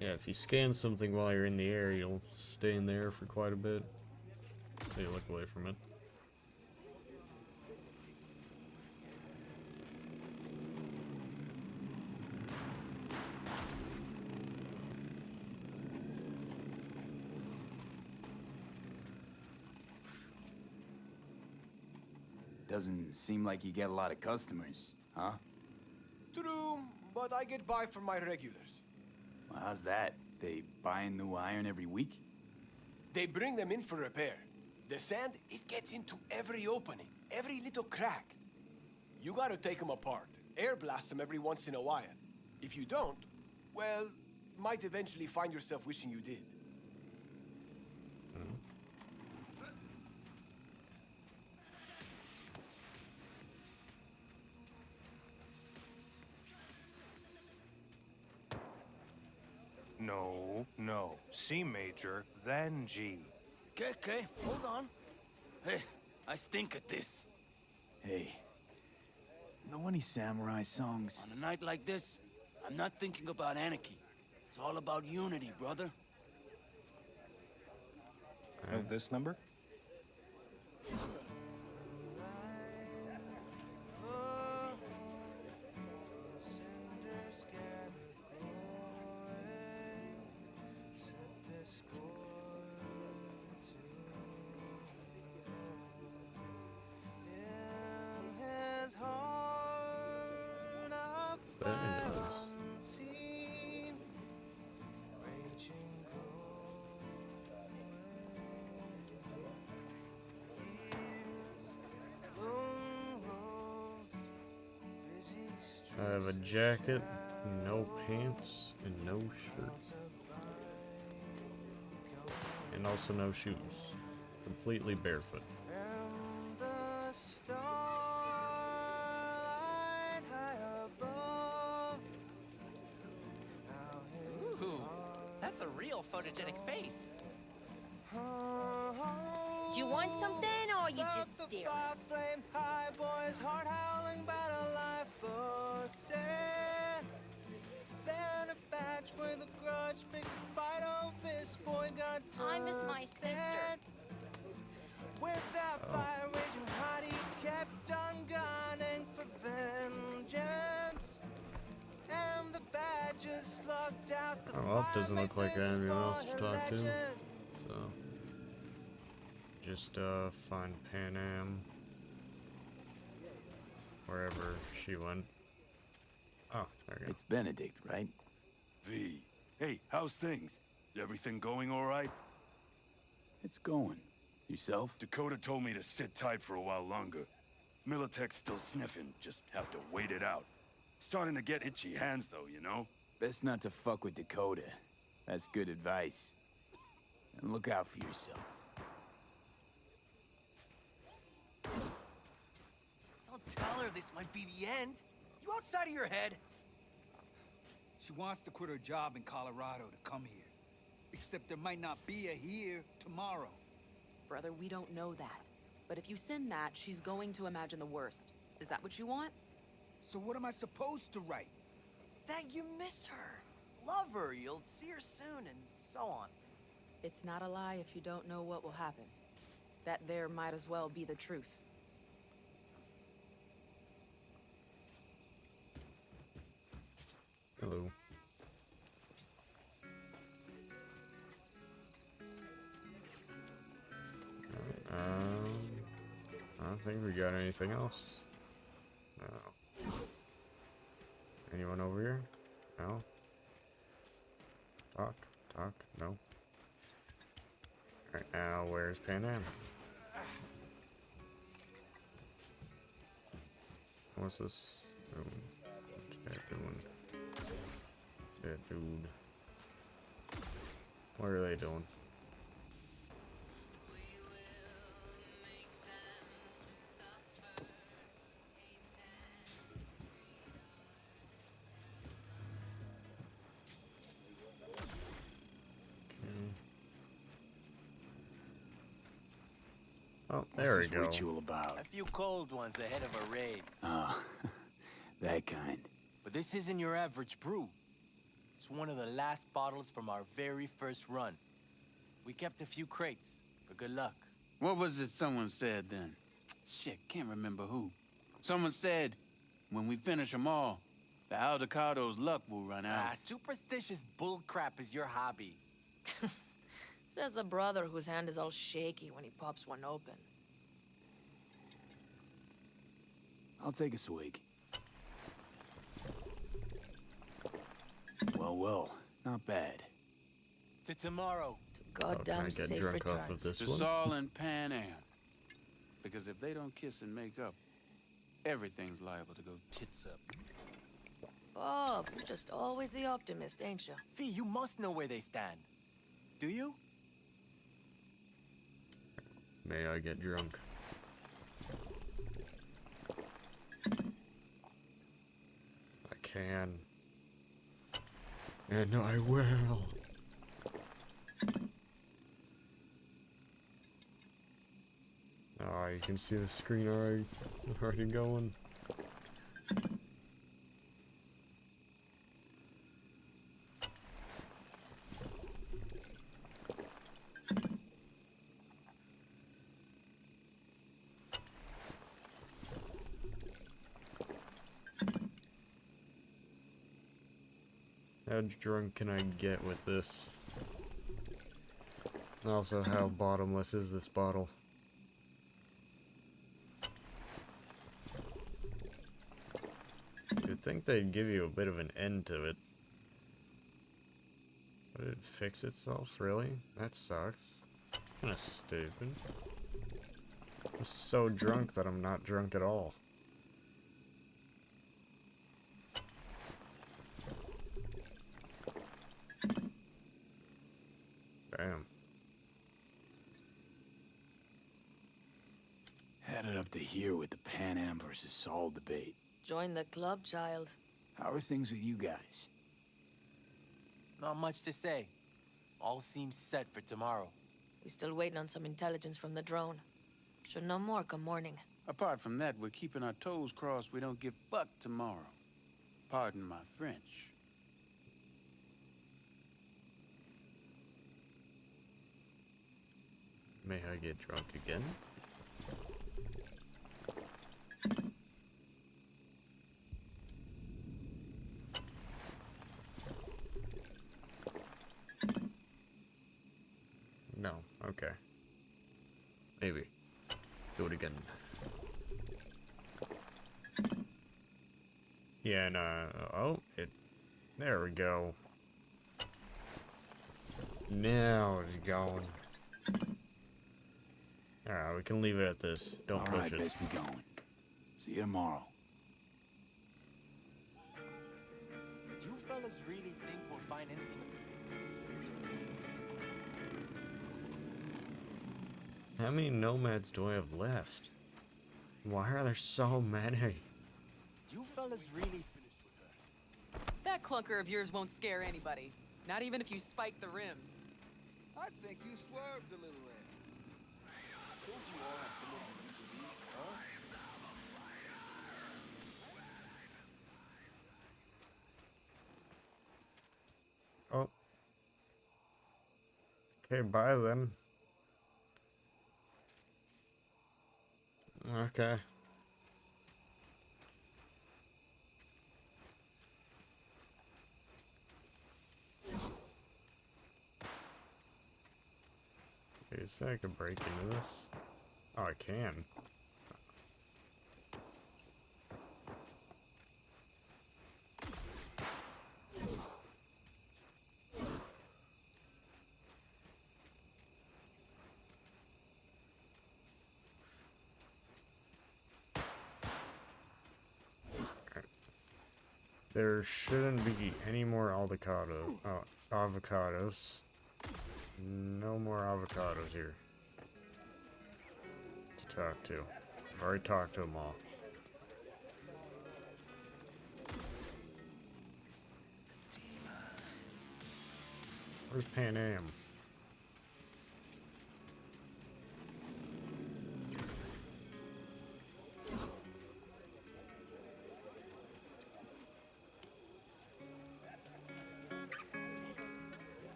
Yeah, if you scan something while you're in the air, you'll stay in the air for quite a bit. So you look away from it. Doesn't seem like you get a lot of customers, huh? True, but I get by from my regulars. Well, how's that? They buying new iron every week? They bring them in for repair. The sand, it gets into every opening, every little crack. You gotta take them apart, air blast them every once in a while. If you don't, well, might eventually find yourself wishing you did. No, no. C major, then G. Okay, hold on. Hey, I stink at this. Hey, know any samurai songs? On a night like this, I'm not thinking about anarchy. It's all about unity, brother. Know this number? Very nice. I have a jacket, no pants, and no shirt. And also no shoes. Completely barefoot. Ooh, that's a real photogenic face. You want something, or you just staring? Flame high, boys, heart howling, battle life busted. Then a batch with a grudge, picked a fight. Oh, this boy got I miss my sister. With that fire raging hot, he kept on gunning for vengeance. And the badges slugged out the Oh, well, doesn't look like anyone else to legend. talk to. So, just find Pan Am wherever she went. Oh, there we go. It's Benedict, right? V. Hey, how's things? Is everything going all right? It's going. Yourself? Dakota told me to sit tight for a while longer. Militech's still sniffing, just have to wait it out. Starting to get itchy hands though, you know? Best not to fuck with Dakota. That's good advice. And look out for yourself. Don't tell her this might be the end. You outside of your head? She wants to quit her job in Colorado to come here. Except there might not be a here tomorrow. Brother, we don't know that. But if you send that, she's going to imagine the worst. Is that what you want? So what am I supposed to write? That you miss her. Love her, you'll see her soon, and so on. It's not a lie if you don't know what will happen. That there might as well be the truth. Hello. I don't think we got anything else. No. Anyone over here? No. Talk. No. Alright, now where's Pan Am? What's this? Oh, what's that doing? That dude. What are they doing? Oh, there we What's this go. ritual about? A few cold ones ahead of a raid. Oh, that kind. But this isn't your average brew. It's one of the last bottles from our very first run. We kept a few crates for good luck. What was it someone said then? Shit, can't remember who. Someone said, when we finish them all, the Aldecado's luck will run out. Superstitious bullcrap is your hobby. Says the brother whose hand is all shaky when he pops one open. I'll take a swig. Well, not bad. To tomorrow. Goddamn can I get safe drunk returns. off of this To one? Saul and Pan Am. Because if they don't kiss and make up, everything's liable to go tits up. Bob, you're just always the optimist, ain't you? Fee, you must know where they stand. Do you? May I get drunk? I can. And I will. Oh, you can see the screen already going. How drunk can I get with this? And also, how bottomless is this bottle? You'd think they'd give you a bit of an end to it. But it fix itself, really? That sucks. It's kinda stupid. I'm so drunk that I'm not drunk at all. Damn. Had it up to here with the Pan Am versus Saul debate. Join the club, child. How are things with you guys? Not much to say. All seems set for tomorrow. We still waiting on some intelligence from the drone. Should know more come morning. Apart from that, we're keeping our toes crossed we don't get fucked tomorrow. Pardon my French. May I get drunk again? No, okay. Maybe. Do it again. Yeah, and oh, there we go. Now it's going. Alright, we can leave it at this. Don't push Alright, it. best be going. See you tomorrow. Do you fellas really think we'll find anything? How many nomads do I have left? Why are there so many? Do you fellas really finished with her? That clunker of yours won't scare anybody. Not even if you spike the rims. I think you swerved a little there. Don't you all have someone you need to be, huh? Oh. Okay, bye then. Okay. Okay, so I could break into this. Oh, I can. There shouldn't be any more avocados. No more avocados here to talk to. I've already talked to them all. Where's Pan Am?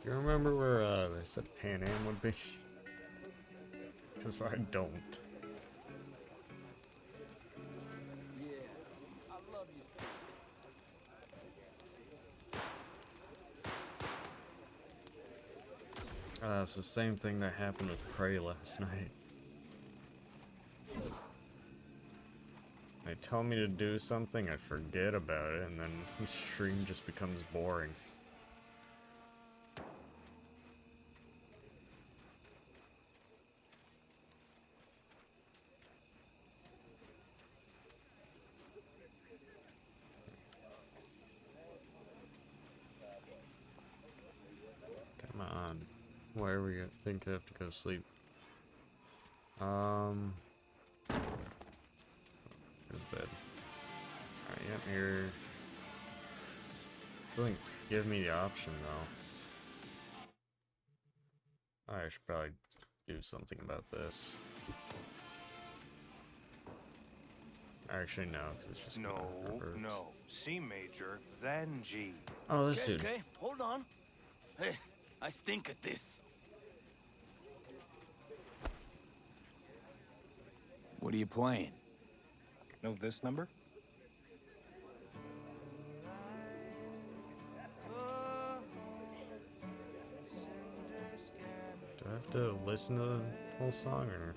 You remember where they said Pan Am would be? Because I don't. Yeah, I love you, sis. It's the same thing that happened with Prey last night. They tell me to do something, I forget about it, and then the stream just becomes boring. Come on. Why are we gonna think I have to go sleep? Go to bed. Alright, yep, here. Doesn't give me the option though. I should probably do something about this. Actually, no, 'cause it's just No, gonna hurt. no. C major, then G. Oh, this dude. Okay, hold on. Hey, I stink at this. What are you playing? Know this number? Do I have to listen to the whole song or?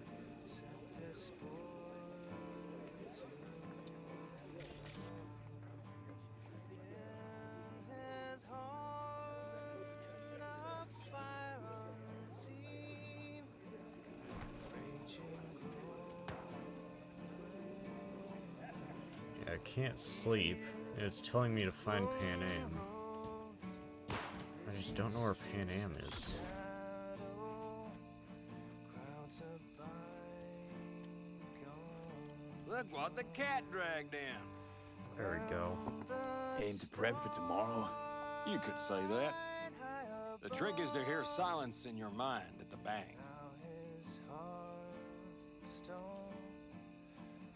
I can't sleep. It's telling me to find Pan Am. I just don't know where Pan Am is. Look what the cat dragged in. There we go. Aim to prep for tomorrow? You could say that. The trick is to hear silence in your mind at the bang.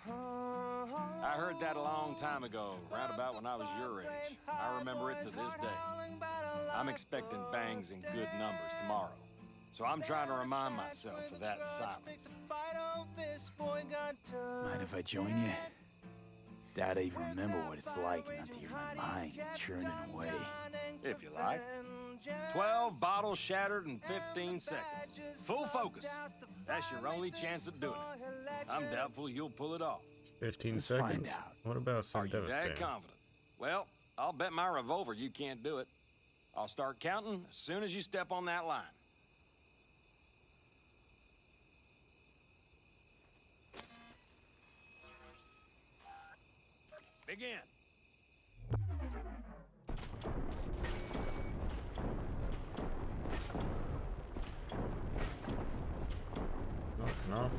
I heard that a long time ago, right about when I was your age. I remember it to this day. I'm expecting bangs in good numbers tomorrow, so I'm trying to remind myself of that silence. Mind if I join you? Doubt I even remember what it's like not to hear my mind churning away. If you like. 12 bottles shattered in 15 seconds. Full focus. That's your only chance of doing it. I'm doubtful you'll pull it off. 15 Let's seconds? find out. What about some Are you devastating? that confident? Well, I'll bet my revolver you can't do it. I'll start counting as soon as you step on that line. Begin. No.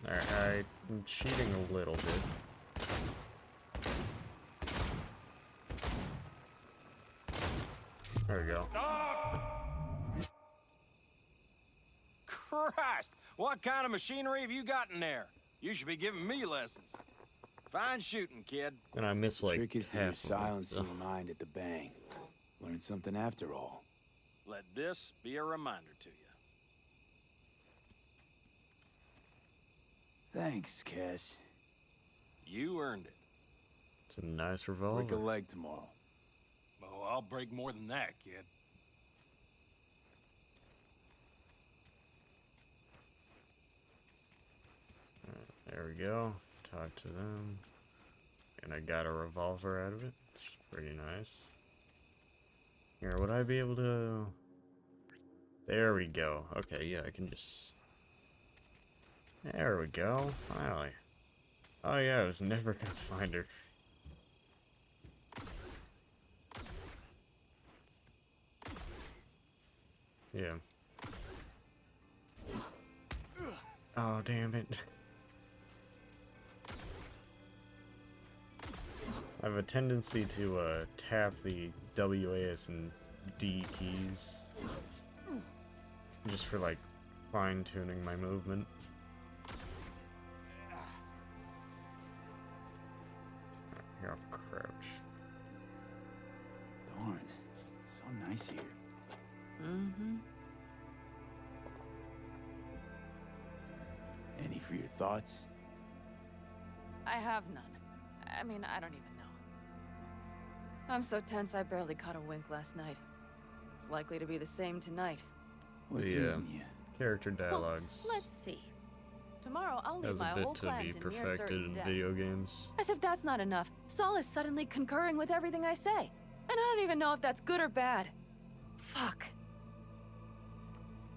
Alright, I'm cheating a little bit. There we go. Christ! What kind of machinery have you got in there? You should be giving me lessons. Fine shooting, kid. And I missed like Trick is to hear half of silence it. in your mind at the bang. Learn something after all. Let this be a reminder to you. Thanks, Cass. You earned it. It's a nice revolver. Break a leg tomorrow. Oh, I'll break more than that, kid. There we go. Talk to them. And I got a revolver out of it. It's pretty nice. Here, would I be able to... There we go. Okay, yeah, I can just... There we go. Finally. Oh yeah, I was never gonna find her. Yeah. Oh, damn it. I have a tendency to tap the W, A, S, and D keys just for like fine-tuning my movement. Here, I'll crouch. Darn. So nice here. Mm-hmm. Any for your thoughts? I have none. I mean, I don't even know. I'm so tense I barely caught a wink last night. It's likely to be the same tonight. What's The eating you? character dialogues Let's see. Tomorrow I'll leave has my a bit whole to clan be to near perfected certain in death. video games. As if that's not enough, Saul is suddenly concurring with everything I say. And I don't even know if that's good or bad. Fuck.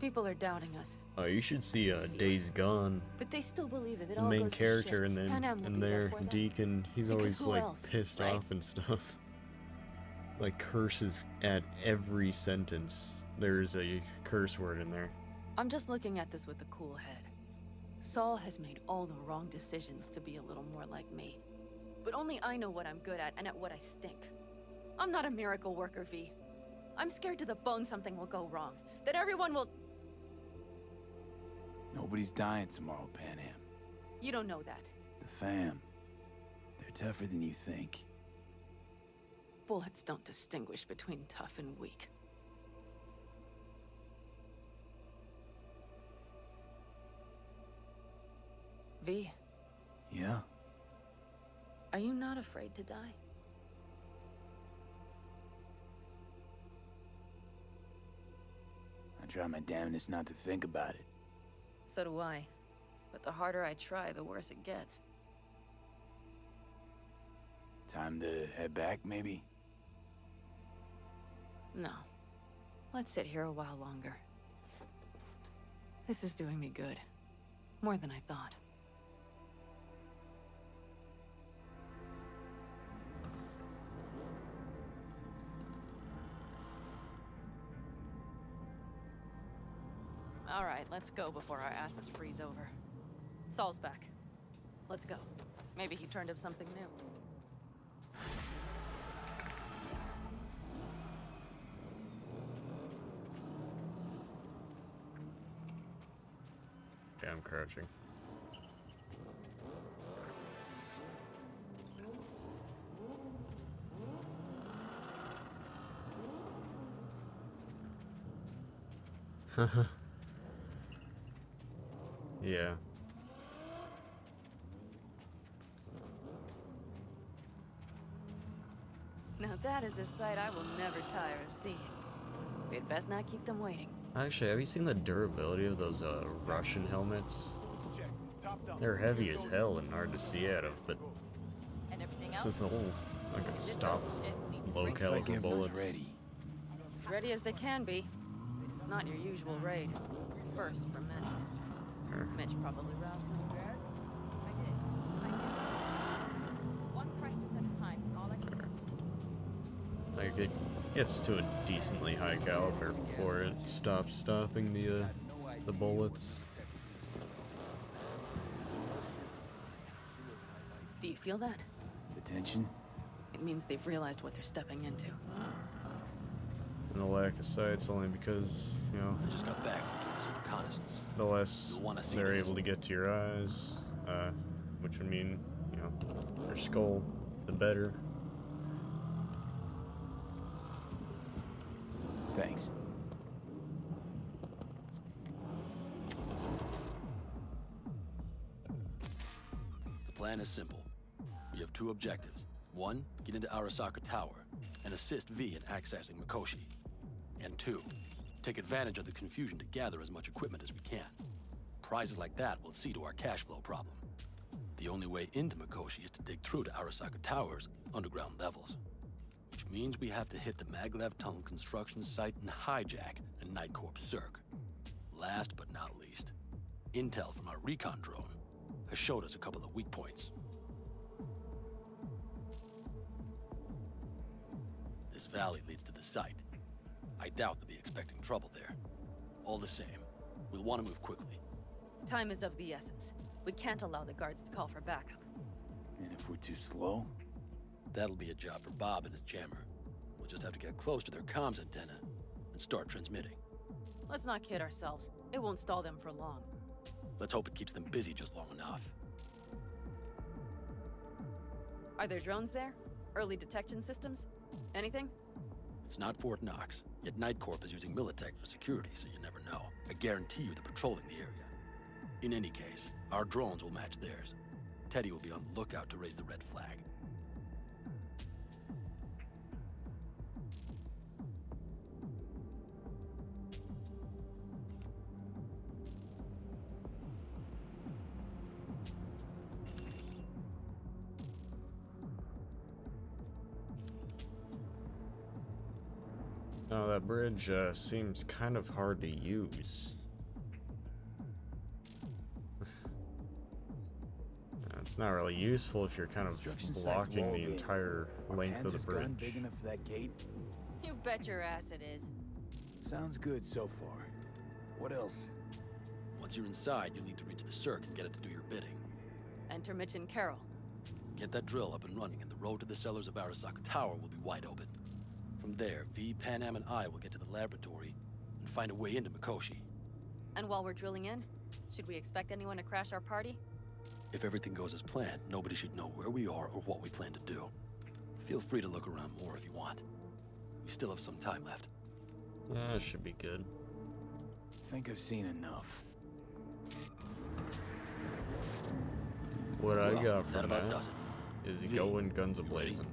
People are doubting us, Oh, you should see Days Gone. but they still believe if it The all main goes to character, shit, and then Panam will and be there their for them. Deacon, he's Because always who like else, pissed right? off and stuff. Like curses at every sentence. There's a curse word in there. I'm just looking at this with a cool head. Saul has made all the wrong decisions to be a little more like me. But only I know what I'm good at and at what I stink. I'm not a miracle worker, V. I'm scared to the bone something will go wrong. That everyone will... Nobody's dying tomorrow, Panam. You don't know that. The fam. They're tougher than you think. Bullets don't distinguish between tough and weak. V, Yeah? are you not afraid to die? I try my damnedest not to think about it. So do I. But the harder I try, the worse it gets. Time to head back, maybe? No. Let's sit here a while longer. This is doing me good. More than I thought. All right, let's go before our asses freeze over. Saul's back. Let's go. Maybe he turned up something new. Damn, crouching. Yeah. Now that is a sight I will never tire of seeing. We'd best not keep them waiting. Actually, have you seen the durability of those Russian helmets? They're heavy as hell and hard to see out of, but And everything this else? is the whole like a stop low Looks caliber like everyone's bullets. ready. As ready as they can be. It's not your usual raid. First for many. Mitch probably roused them. I did. One crisis at a time is all I can do. Like it gets to a decently high caliber before it stops stopping the bullets. Do you feel that? The tension? It means they've realized what they're stepping into. And the lack of sight's only because, you know, I just got back from doing some reconnaissance. the less You'll wanna see they're this. able to get to your eyes, which would mean, you know, your skull, the better. Thanks. The plan is simple. We have two objectives. One, get into Arasaka Tower and assist V in accessing Mikoshi. And two, take advantage of the confusion to gather as much equipment as we can. Prizes like that will see to our cash flow problem. The only way into Mikoshi is to dig through to Arasaka Tower's underground levels. Which means we have to hit the Maglev Tunnel construction site and hijack a Night Corps Cirque. Last but not least, intel from our recon drone has showed us a couple of weak points. This valley leads to the site. I doubt they'll be expecting trouble there. All the same, we'll want to move quickly. Time is of the essence. We can't allow the guards to call for backup. And if we're too slow? That'll be a job for Bob and his jammer. We'll just have to get close to their comms antenna and start transmitting. Let's not kid ourselves. It won't stall them for long. Let's hope it keeps them busy just long enough. Are there drones there? Early detection systems? Anything? It's not Fort Knox, yet Night Corp is using Militech for security, so you never know. I guarantee you they're patrolling the area. In any case, our drones will match theirs. Teddy will be on the lookout to raise the red flag. Oh, that bridge seems kind of hard to use. It's not really useful if you're kind of blocking the entire length of the bridge. Big enough for that gate? You bet your ass it is. Sounds good so far. What else? Once you're inside, you'll need to reach the Cirque and get it to do your bidding. Enter Mitch and Carol. Get that drill up and running, and the road to the cellars of Arasaka Tower will be wide open. From there, V, Panam, and I will get to the laboratory and find a way into Mikoshi. And while we're drilling in, should we expect anyone to crash our party? If everything goes as planned, nobody should know where we are or what we plan to do. Feel free to look around more if you want. We still have some time left. Yeah, it should be good. Think I've seen enough. What I Well, got from about that does it. is V, going guns a-blazing.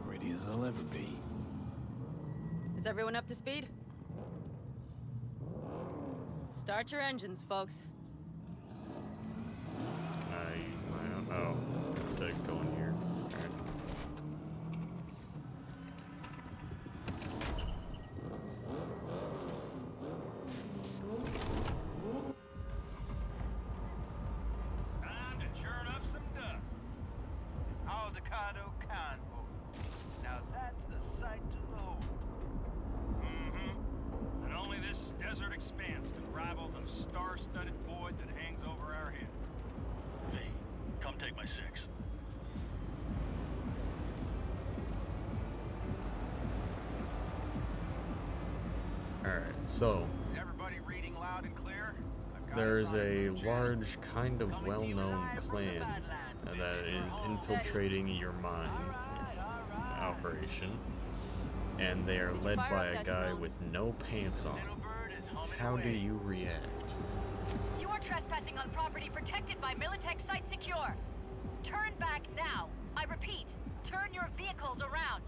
Ready as I'll ever be. Is everyone up to speed? Start your engines, folks. Can I use my own? Oh, to go in here. Alright. Time to churn up some dust. Avocado convoy. Now that's a sight to behold. Mm-hmm. And only this desert expanse can rival them star-studded So, Everybody reading loud and clear? there is a large, kind of well-known clan that is infiltrating your mine operation, and they are led by a guy with no pants on. How do you react? You are trespassing on property protected by Militech Site Secure. Turn back now. I repeat, turn your vehicles around.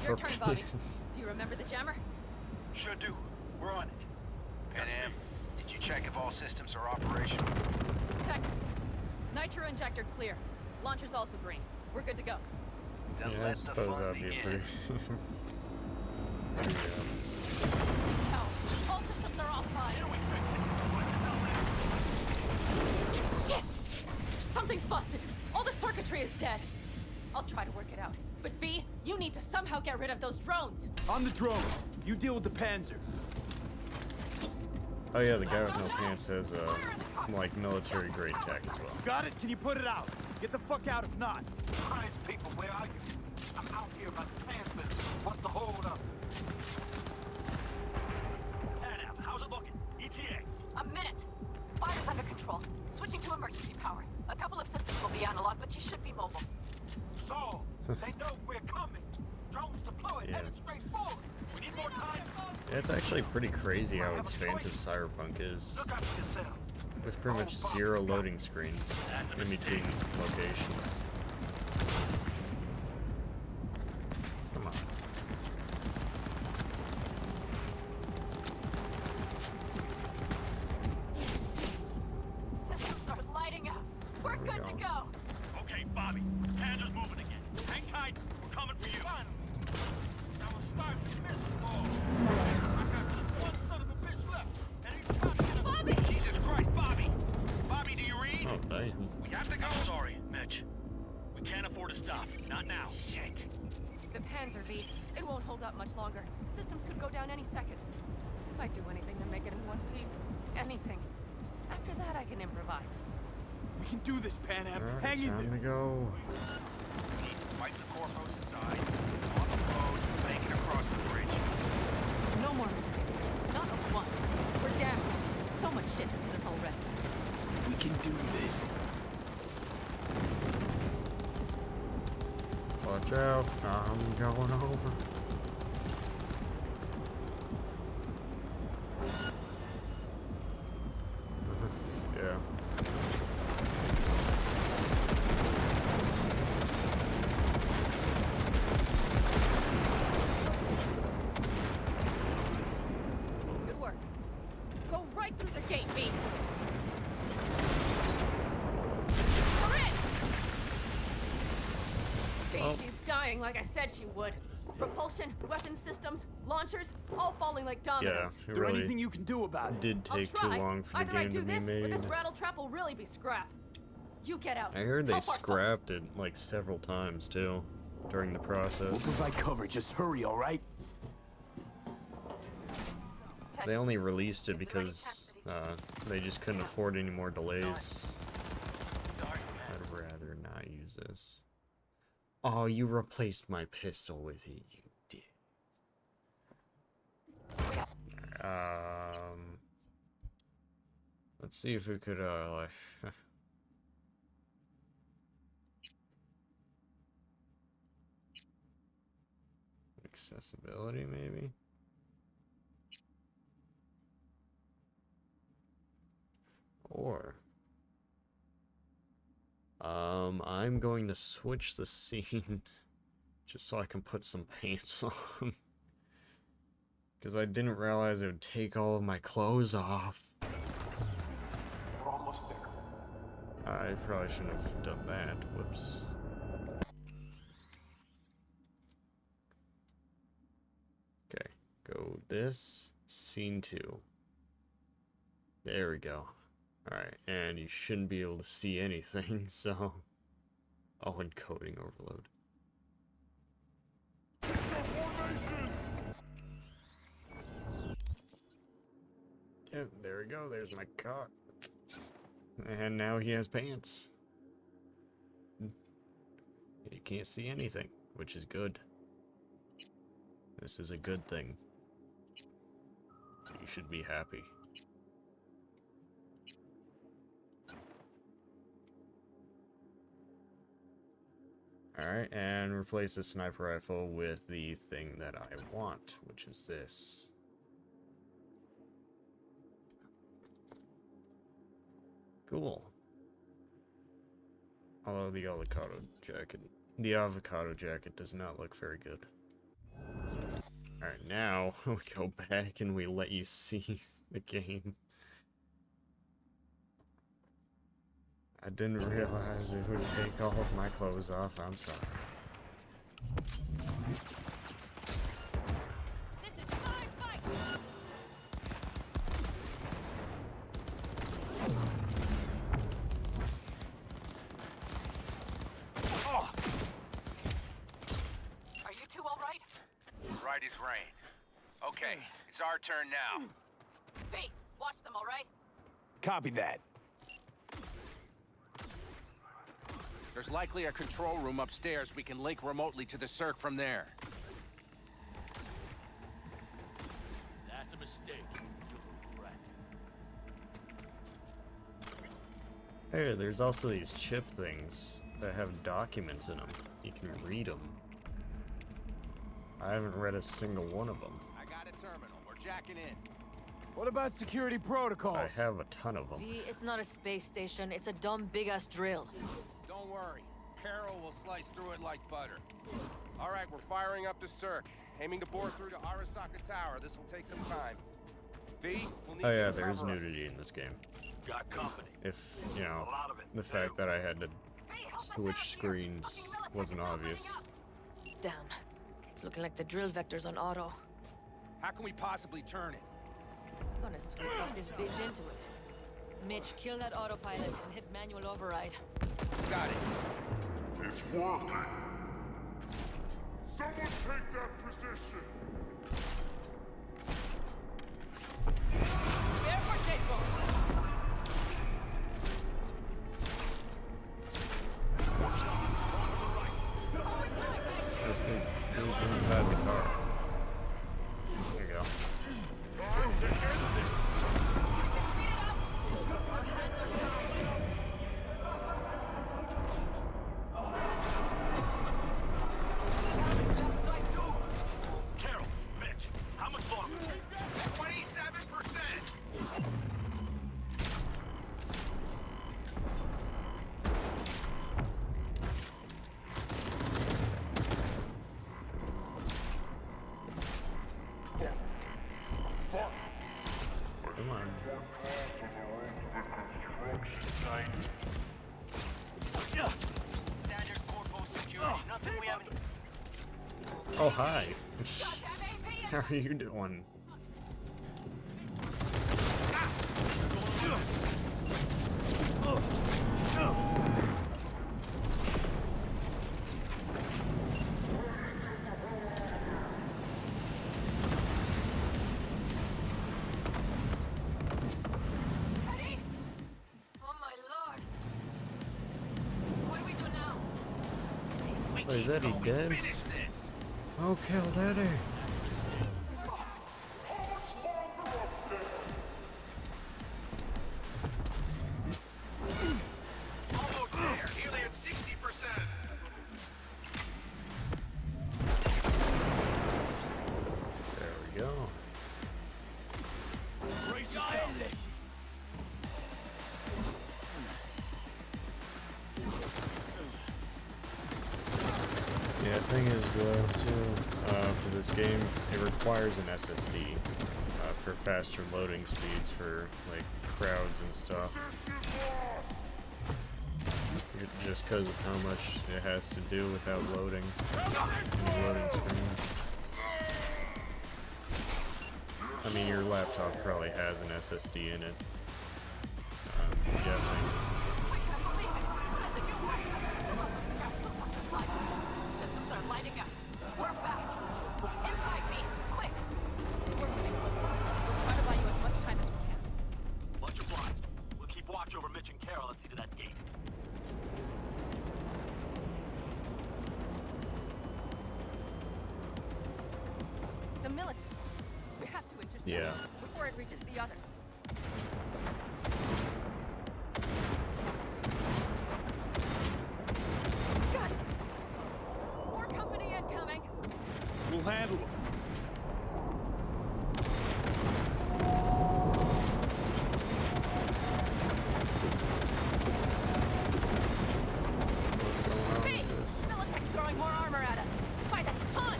Your turn, Bobby. Do you remember the jammer? Sure do. We're on it. Pan Am, did you check if all systems are operational? Check. Nitro injector clear. Launcher's also green. We're good to go. Yeah, I suppose that'd be a pretty... Hell, all systems are offline. Shit! Something's busted. All the circuitry is dead. I'll try to work it out. But V, you need to somehow get rid of those drones. On the drones. You deal with the Panzer. Oh yeah, the guy with no pants has, like, military-grade tech as well. Got it? Can you put it out? Get the fuck out if not. Christ, people, where are you? I'm out here about the transmitter. What's the hold up? Pan Am, how's it looking? ETA. A minute. Fire's under control. Switching to emergency power. A couple of systems will be analog, but she should be mobile. Saul, they know we're coming. Drones deployed, headed straight forward. We need more time. Yeah, it's actually pretty crazy how expansive Cyberpunk is. With pretty much zero loading screens in between locations. Come on. Systems are lighting up. We're good to go. Okay, Bobby. Panzer's moving again. Hang tight. We're coming for you. Now we'll start the mission ball. I got just one son of a bitch left. And he's about to get a... Bobby! Jesus Christ, Bobby! Bobby, do you read? Oh, damn. We have to go. Sorry, Mitch. We can't afford to stop. Not now. Shit. The Panzer V. It won't hold up much longer. Systems could go down any second. I'd do anything to make it in one piece. Anything. After that, I can improvise. We can do this, Pan Am. Alright, Hang in time there. to go. We need to fight the Corpos inside. On the road, make it across the bridge. No more mistakes. Not a one. We're down. So much shit has hit us already. We can do this. Watch out, I'm going over. Yeah. Good work. Go right through the gate, V. We're in! V, Oh. she's dying like I said she would. Propulsion, weapon systems, launchers, all falling like Yeah, dominoes. it really you can do about it? did I'll take too try. long for the Either I game do to be this, or this made. rattle trap will really be scrap. You get out. I heard they Help our folks. scrapped it like several times too during the process. We'll provide cover. Just hurry, all right? They only released it because they just couldn't afford any more delays. I'd rather not use this. Oh, you replaced my pistol with it, you did. Let's see if we could like accessibility maybe. Or I'm going to switch the scene just so I can put some pants on. Because I didn't realize it would take all of my clothes off. We're almost there. I probably shouldn't have done that. Whoops. Okay, go this, scene 2. There we go. Alright, and you shouldn't be able to see anything, so... Oh, encoding overload. Yeah, there we go, there's my cock. And now he has pants. You can't see anything, which is good. This is a good thing. You should be happy. Alright, and replace the sniper rifle with the thing that I want, which is this. Cool. Although the avocado jacket does not look very good. Alright, now we go back and we let you see the game. I didn't realize it would take all of my clothes off. I'm sorry. This is my fight! Oh. Are you two all right? Right as rain. Okay, it's our turn now. V, watch them, all right? Copy that. There's likely a control room upstairs. We can link remotely to the circ from there. That's a mistake. Rat. Hey, there's also these chip things that have documents in them. You can read them. I haven't read a single one of them. I got a terminal. We're jacking in. What about security protocols? I have a ton of them. V, it's not a space station. It's a dumb big-ass drill. Don't worry. Carol will slice through it like butter. All right, we're firing up the circ. Aiming to bore through to Arasaka Tower. This will take some time. V, we'll need Oh you yeah, to there's cover us. nudity in this game. Got company. If, you know, A lot of it. the fact that I had to switch screens wasn't obvious. Damn. It's looking like the drill vector's on auto. How can we possibly turn it? I'm gonna switch off this bitch into it. Mitch, kill that autopilot and hit manual override. Got it. It's working. Someone take that position. Airport Jacob! Just move inside the car. There you go. Carol, Mitch, how much longer? 27%! Come on. Standard corpo security. Nothing we haven't. Oh, hi. How are you doing? Oh my lord! What do we do now? Oh, is Eddie dead? Oh, kill Eddie. Almost there. Nearly at 60%. There we go. Brace yourself. Yeah, the thing is, though, too, for this game, it requires an SSD for faster loading speeds for, like, crowds and stuff. Just because of how much it has to do without loading screens. I mean, your laptop probably has an SSD in it, guessing. Systems are lighting up. We're back. Inside me, quick. We're trying to buy you as much time as we can. Much obliged. We'll keep watch over Mitch and Carol and see to that gate. The military. We have to intercept Yeah. it before it reaches the others. God! More company incoming. We'll handle them. B! Militech's throwing more armor at us. By the ton!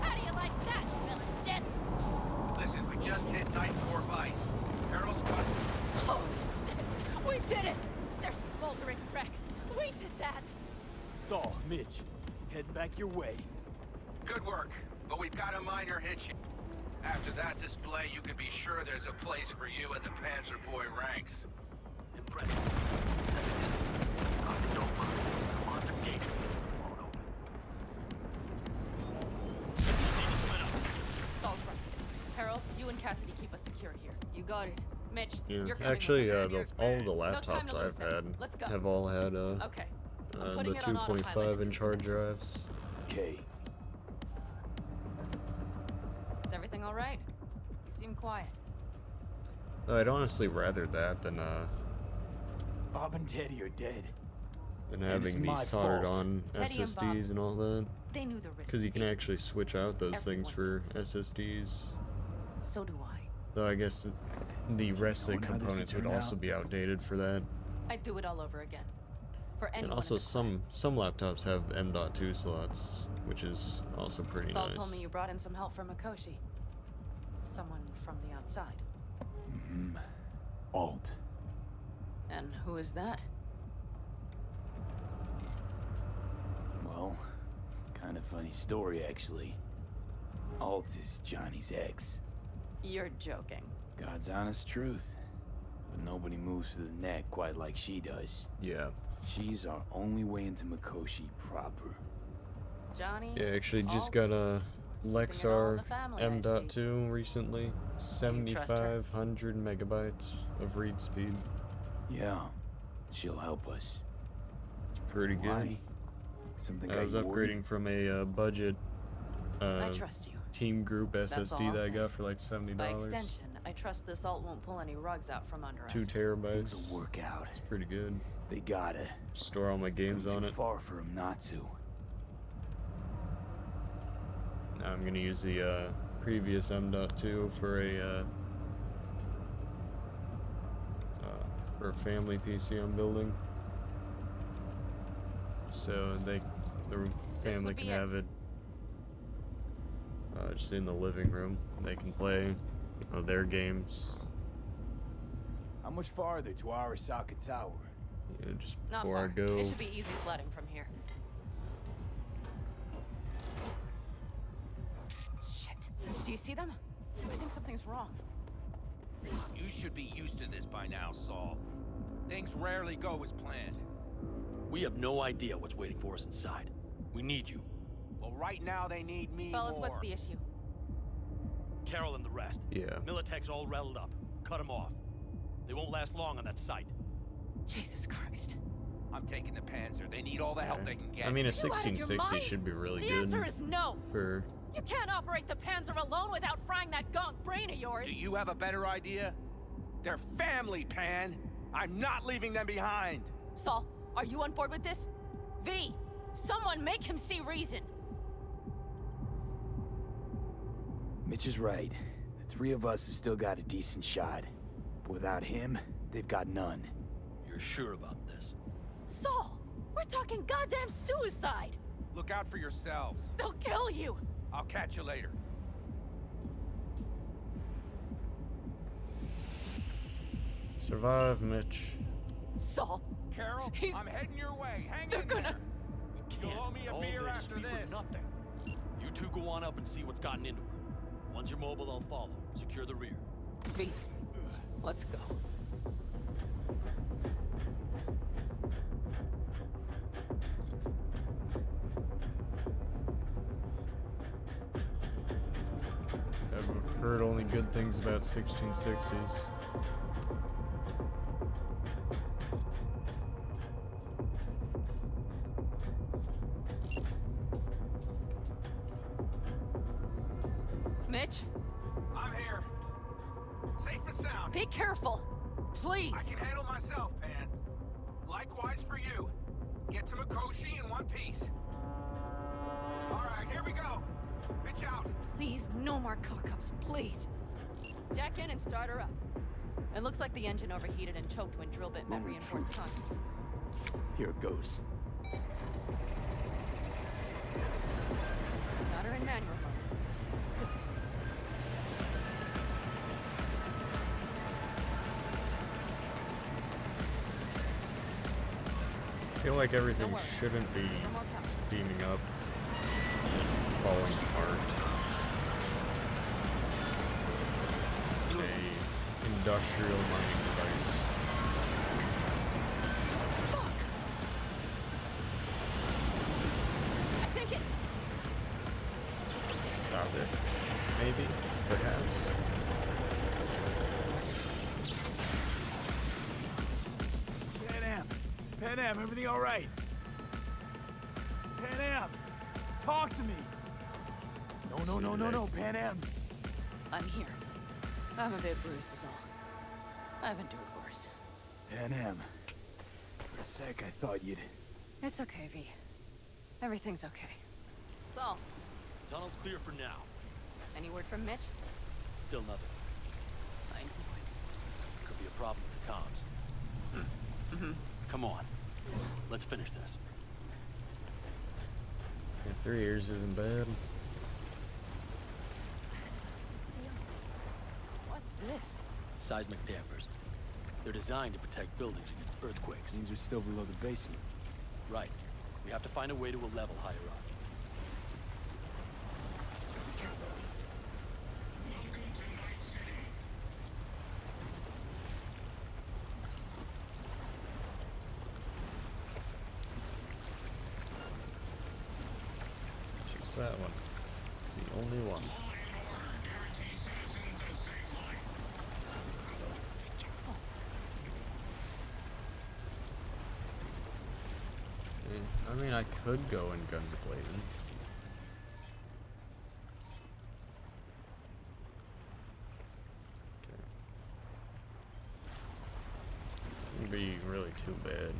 How do you like that, shits? Listen, we just hit Night 4 Vice. Carol's got Holy shit! We did it! They're smoldering wrecks. We did that! Saul, Mitch, heading back your way. good work, but we've got a minor hitch. After that display, you can be sure there's a place for you in the Panzer Boy ranks. Impressive. Thanks. Don't mind. Come on, the gate won't open. Saul's right. Harold, you and Cassidy keep us secure here. You got it. Mitch, Yeah, you're coming actually, with us. all the No time laptops to lose I've then. had Let's go. have all had Okay. I'm the putting it on autopilot 2.5 inch hard drives. Okay. Is everything all right? You seem quiet. I'd honestly rather that than Bob and Teddy are dead. than And it's having me my soldered fault. on Teddy and Bob, SSDs and all that. They knew the risks. Because you can actually switch out those things for SSDs. So do I. Though I guess the rest of the Knowing how this components would turned also out. be outdated for that. I'd do it all over again. For anyone. And also some laptops have M.2 slots, which is also pretty Saul nice. told me you brought in some help from Mikoshi. Someone from the outside. Mm-hmm. Alt. And who is that? Well, kind of funny story, actually. Alt is Johnny's ex. You're joking. God's honest truth. But nobody moves to the neck quite like she does. Yeah. She's our only way into Mikoshi proper. Johnny. Yeah, actually just Alt, got a Lexar the family, I M.2 recently. trust her? 7,500 megabytes of read speed. Yeah, she'll help us. It's pretty good. Why? Something I was got you worried? upgrading from a budget I trust you. team group That's all SSD I'll that I say. got for like $70. By extension, I trust this alt won't pull any rugs out from under us. 2 terabytes. Things will work out. It's pretty good. They gotta. Store all my games Come on too it. far for him not to. Now I'm gonna use the previous M.2 for a family PC I'm building, so the family would can be have it just in the living room. They can play their games. How much farther to Arasaka Tower? Yeah, just Not before far. I go. It should be easy sledding from here. Shit. Do you see them? I think something's wrong. You should be used to this by now, Saul. Things rarely go as planned. We have no idea what's waiting for us inside. We need you. Well, right now they need me Fellas, more. what's the issue? Carol and the rest. Yeah. Militech's all rattled up. Cut them off. They won't last long on that site. Jesus Christ. I'm taking the Panzer. They need all the help they can get. I mean, a Are you out of your 1660 mind? should be really The good answer is no. for. You can't operate the Panzer alone without frying that gonk brain of yours. Do you have a better idea? They're family, Pan. I'm not leaving them behind. Saul, are you on board with this? V, someone make him see reason. Mitch is right. The three of us have still got a decent shot. But without him, they've got none. You're sure about this? Saul, we're talking goddamn suicide. Look out for yourselves. They'll kill you. I'll catch you later. Survive, Mitch. Saul. Carol, I'm heading your way. Hang They're in gonna. there. You'll owe me a All beer this after be for this. nothing. You two go on up and see what's gotten into her. Once you're mobile, I'll follow. Secure the rear. V, let's go. heard only good things about 1660s. Mitch, I'm here. Safe and sound. be careful. Please. I can handle myself, Pan. Likewise for you. Get to Mikoshi in one piece. Alright, here we go. Pitch out. Please, no more cock-ups, please. Jack in and start her up. It looks like the engine overheated and choked when drill bit met Moment of reinforced truth. concrete. Here it goes. Got her in manual mode. I feel like everything shouldn't be steaming up, falling apart. It's a industrial mining device. I think it... Stop it. Maybe. Perhaps. Pan Am, everything all right? Pan Am, talk to me. No, Pan Am. I'm here. I'm a bit bruised is all. I've endured worse. Pan Am, for a sec I thought you'd... It's okay, V. Everything's okay. Saul, Tunnel's clear for now. any word from Mitch? Still nothing. I knew it. Could be a problem with the comms. Mm-hmm. Come on. Let's finish this. Yeah, 3 years isn't bad. What's this? Seismic dampers. They're designed to protect buildings against earthquakes. These are still below the basement. Right. We have to find a way to a level higher up. Choose that one. It's the only one. I mean, I could go in guns blazing. Okay. Wouldn't be really too bad.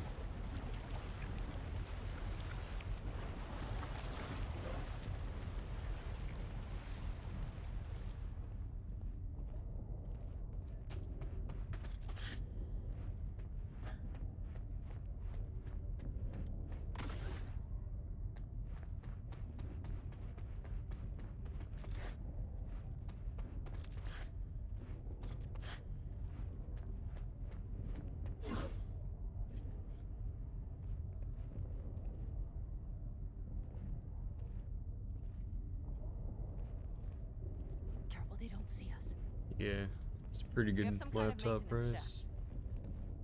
Careful they don't see us. Yeah, it's a pretty good some kind of laptop maintenance price.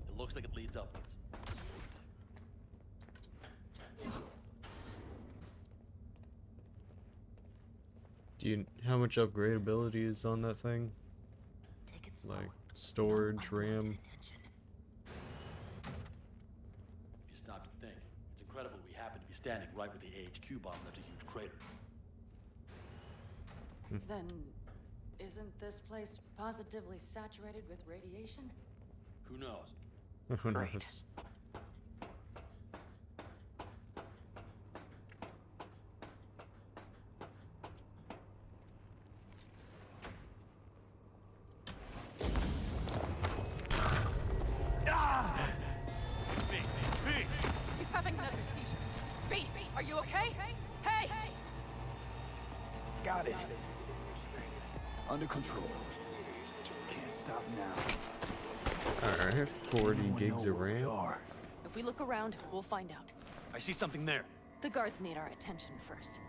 It looks like it leads upwards. How much upgradability is on that thing? Take it slow. Like storage, RAM. If you stop to think, it's incredible we happen to be standing right where the AHQ bomb left a huge crater. Then, isn't this place positively saturated with radiation? Who knows? Who Great. knows? He's having another seizure. B, are you okay? Hey! Got it. Under control. Can't stop now. Alright, 40 gigs of RAM. If we look around, we'll find out. I see something there. The guards need our attention first.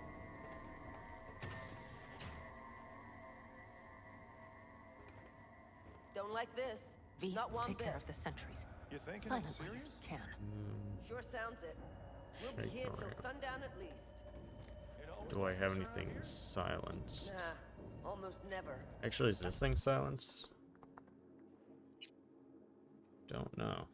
Don't like this. V, Not one take bit. care of the sentries. You thinking Silently I'm serious? if you can. Sure sounds it. We'll be Shake here my till hand. sundown at least. Do I have anything silenced? Nah. Almost never. Actually, is this thing silenced? Don't know.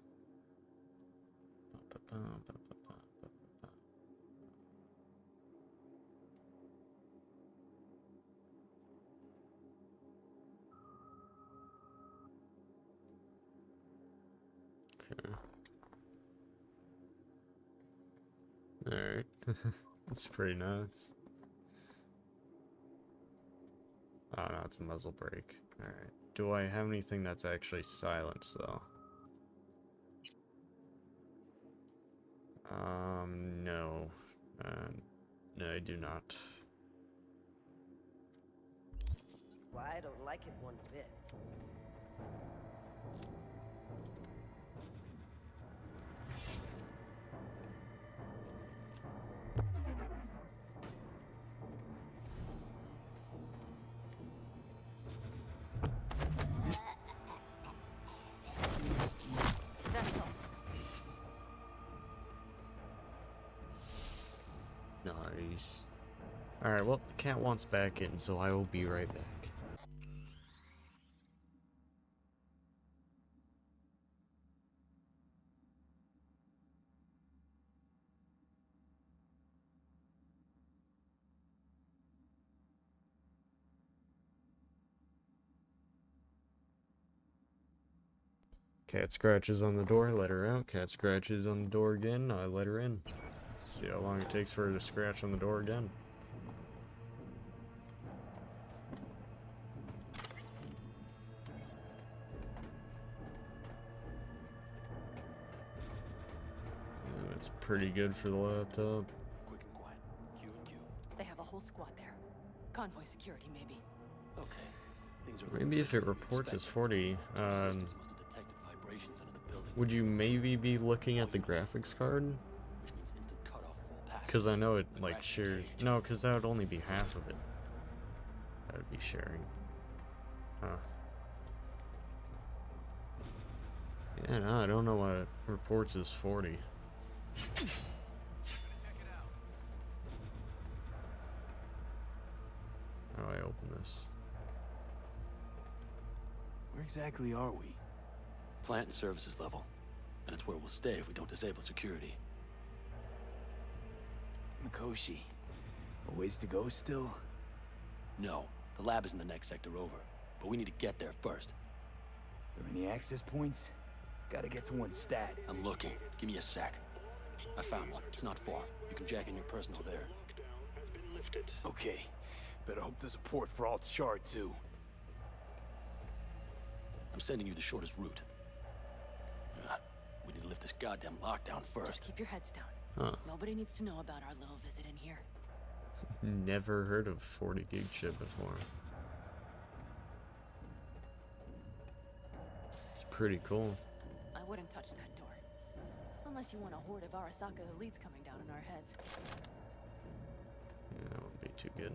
Okay. Alright. That's pretty nice. Oh no, it's a muzzle brake. Alright. Do I have anything that's actually silenced though? No. No, I do not. Why, I don't like it one bit. That's all. Nice. Alright, well, the cat wants back in, so I will be right back. Cat scratches on the door, let her out. Cat scratches on the door again, I let her in. See how long it takes for her to scratch on the door again. It's pretty good for the laptop. Quick and quiet. Q and Q. They have a whole squad there. Convoy security, maybe. Okay. Things are Maybe if it reports as 40, systems must have detected vibrations under the building. would you maybe be looking at the graphics card? Which means instant cutoff of all passengers. Because I know it, like, shares... No, because that would only be half of it. That would be sharing. Huh. Yeah, no, I don't know why it reports as 40. How do I open this? Where exactly are we? Plant and services level. And it's where we'll stay if we don't disable security. Mikoshi. A ways to go still? No, the lab is in the next sector over. But we need to get there first. Are there any access points? Gotta get to one stat. I'm looking. Give me a sec. I found one. It's not far. You can jack in your personal there. Okay. Better hope there's a port for Alt Shard, too. I'm sending you the shortest route. We need to lift this goddamn lockdown first. Just keep your heads down. Huh. Nobody needs to know about our little visit in here. Never heard of 40 gig ship before. It's pretty cool. I wouldn't touch that door. Unless you want a horde of Arasaka elites coming down on our heads. Yeah, that wouldn't be too good.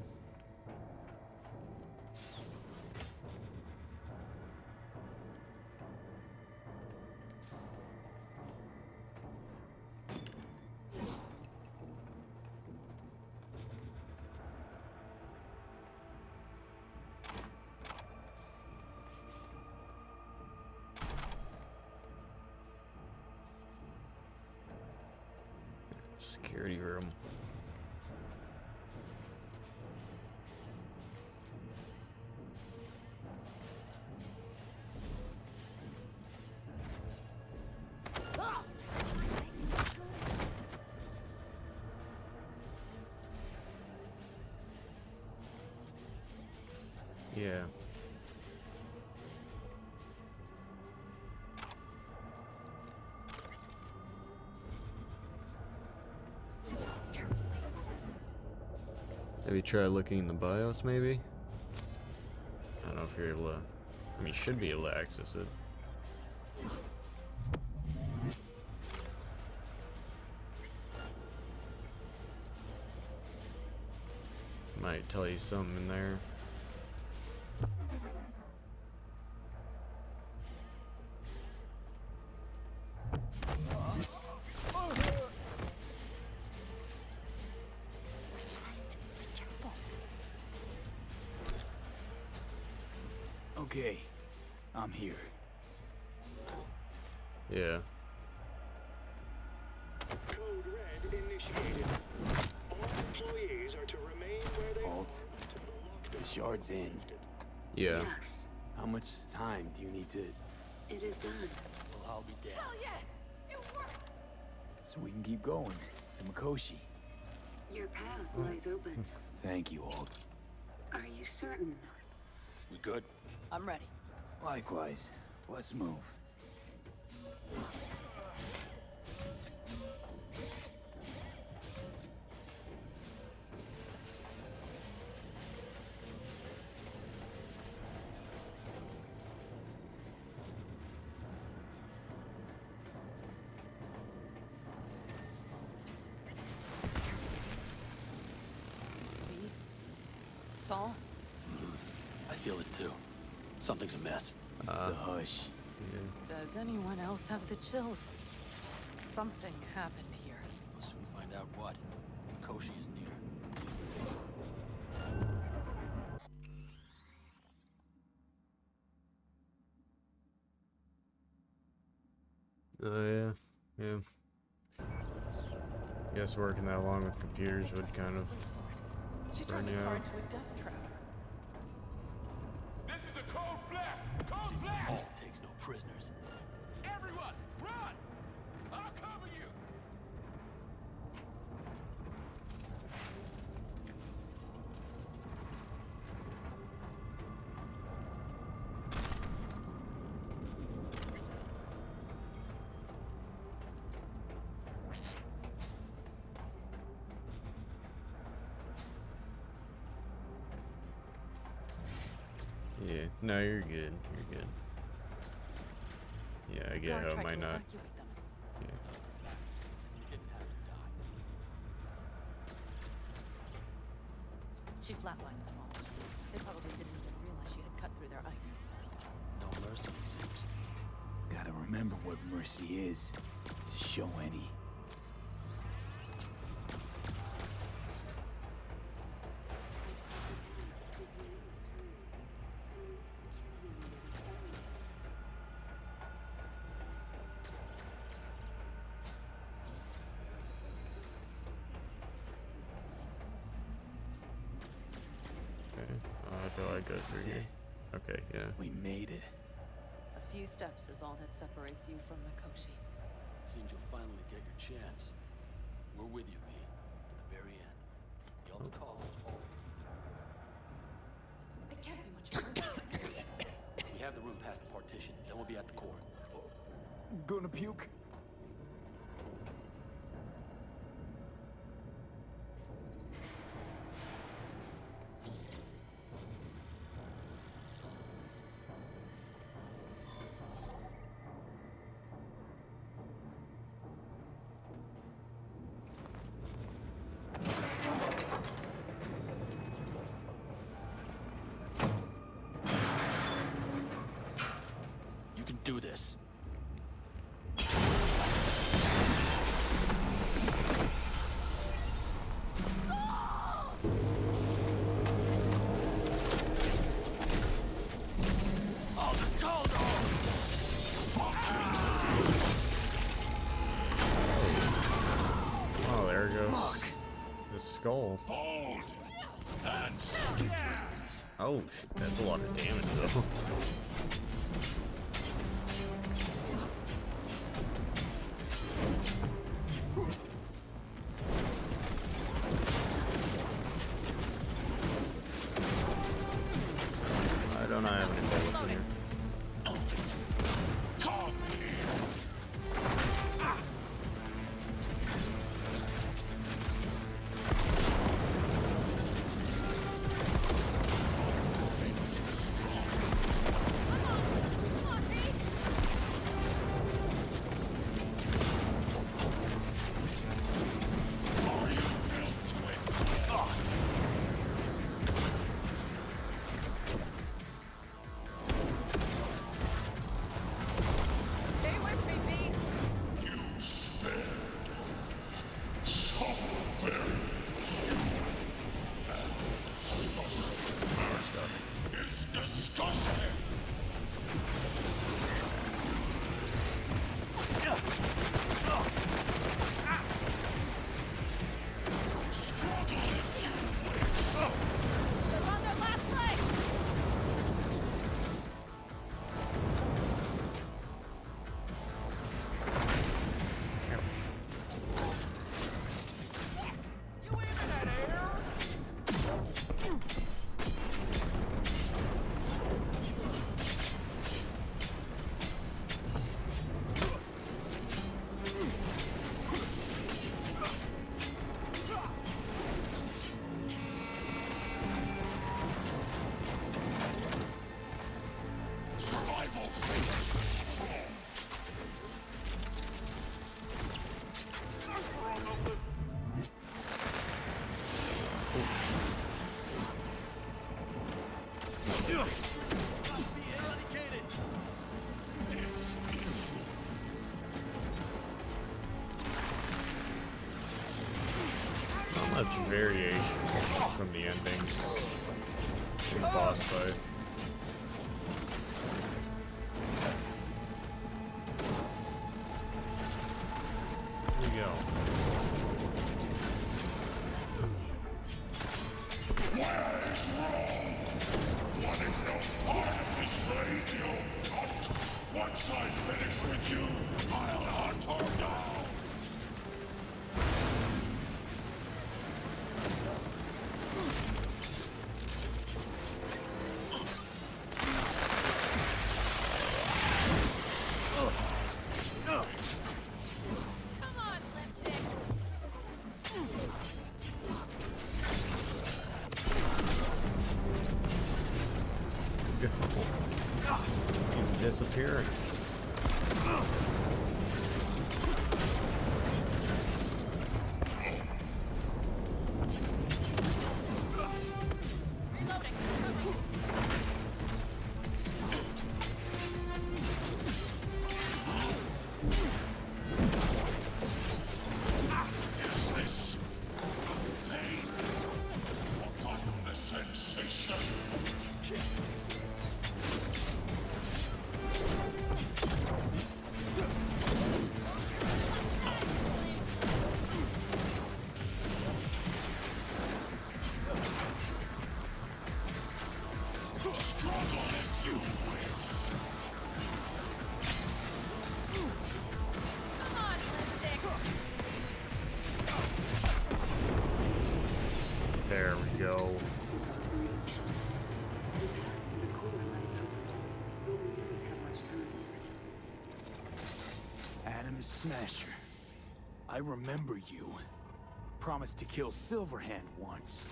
Security room. Yeah. Maybe try looking in the BIOS, maybe? I don't know if you're able to... I mean, you should be able to access it. Might tell you something in there. Okay, I'm here. Yeah. Code Red initiated. All employees are to remain where they Alt, the shard's in. Yeah. Yes, How much time do you need to... it is done. Well, I'll be damned. Hell yes! It worked! So we can keep going to Mikoshi. Your path lies open. Thank you, Alt. Are you certain? We good? I'm ready. Likewise. Let's move. Saul? I feel it too. Something's amiss. It's the hush. Does anyone else have the chills? Something happened here. We'll soon find out what. Koshi is near. Oh, yeah. Guess working that long with computers would kind of She burn turned the you car out. into a death trap. This is a code black! Code black! All takes no prisoners. Everyone, run! I'll cover you! Yeah, no, you're good. You're good. Yeah, I get Guard how it tried might to not. evacuate them. Yeah. She flatlined them all. They probably didn't even realize she had cut through their ice. No mercy, it seems. Gotta remember what mercy is, to show any. Okay. Do I go through here? Okay, yeah. We made it. A few steps is all that separates you from Mikoshi. It seems you'll finally get your chance. We're with you, V, to the very end. The altar call is always It can't be much further. We have the room past the partition, then we'll be at the core. Gonna puke? You can do this. Oh, the cold! Oh, there it goes. The skull. Oh shit, that's a lot of damage though. I don't have any bullets in here. Not much variation from the endings in the boss fight. Here we go. Once I finish with you, I'll hunt her down. Even disappearing. There we go. Adam Smasher. I remember you. Promised to kill Silverhand once.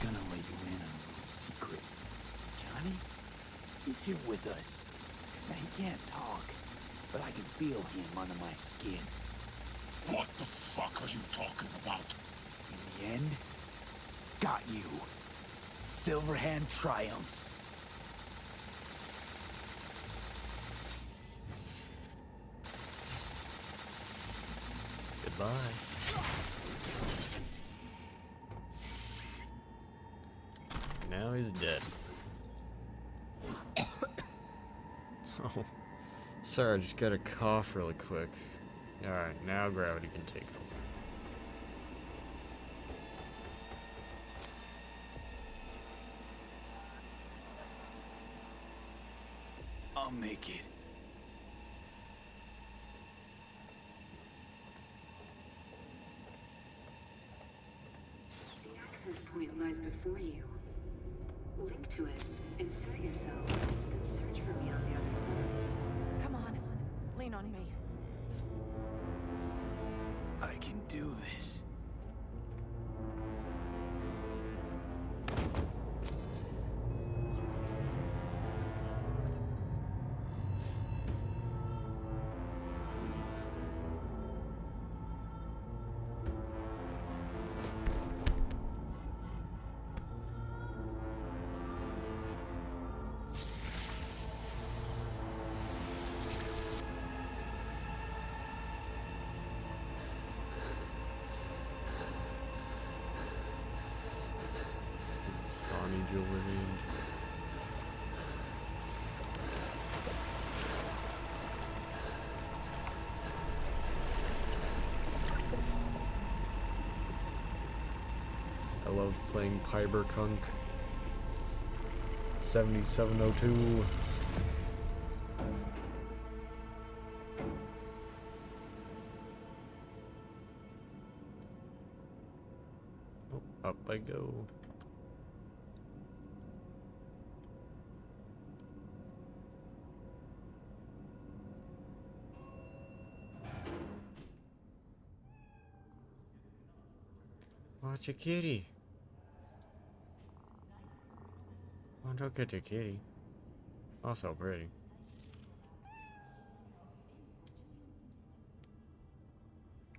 Gonna let you in on a little secret. Johnny? He's here with us. Now, he can't talk, but I can feel him under my skin. What the fuck are you talking about? In the end, got you. Silverhand triumphs. Goodbye. Now he's dead. Oh, sorry, I just got a cough really quick. Alright, now gravity can take over. I'll make it. The access point lies before you. Link to it, insert yourself, and search for me on the other side. Come on, lean on me. I can do this. Sonny Gilverhand. I love playing Cyberpunk 7702. Oh, up I go. Oh, it's a kitty. Oh, don't get the kitty. Oh, so pretty.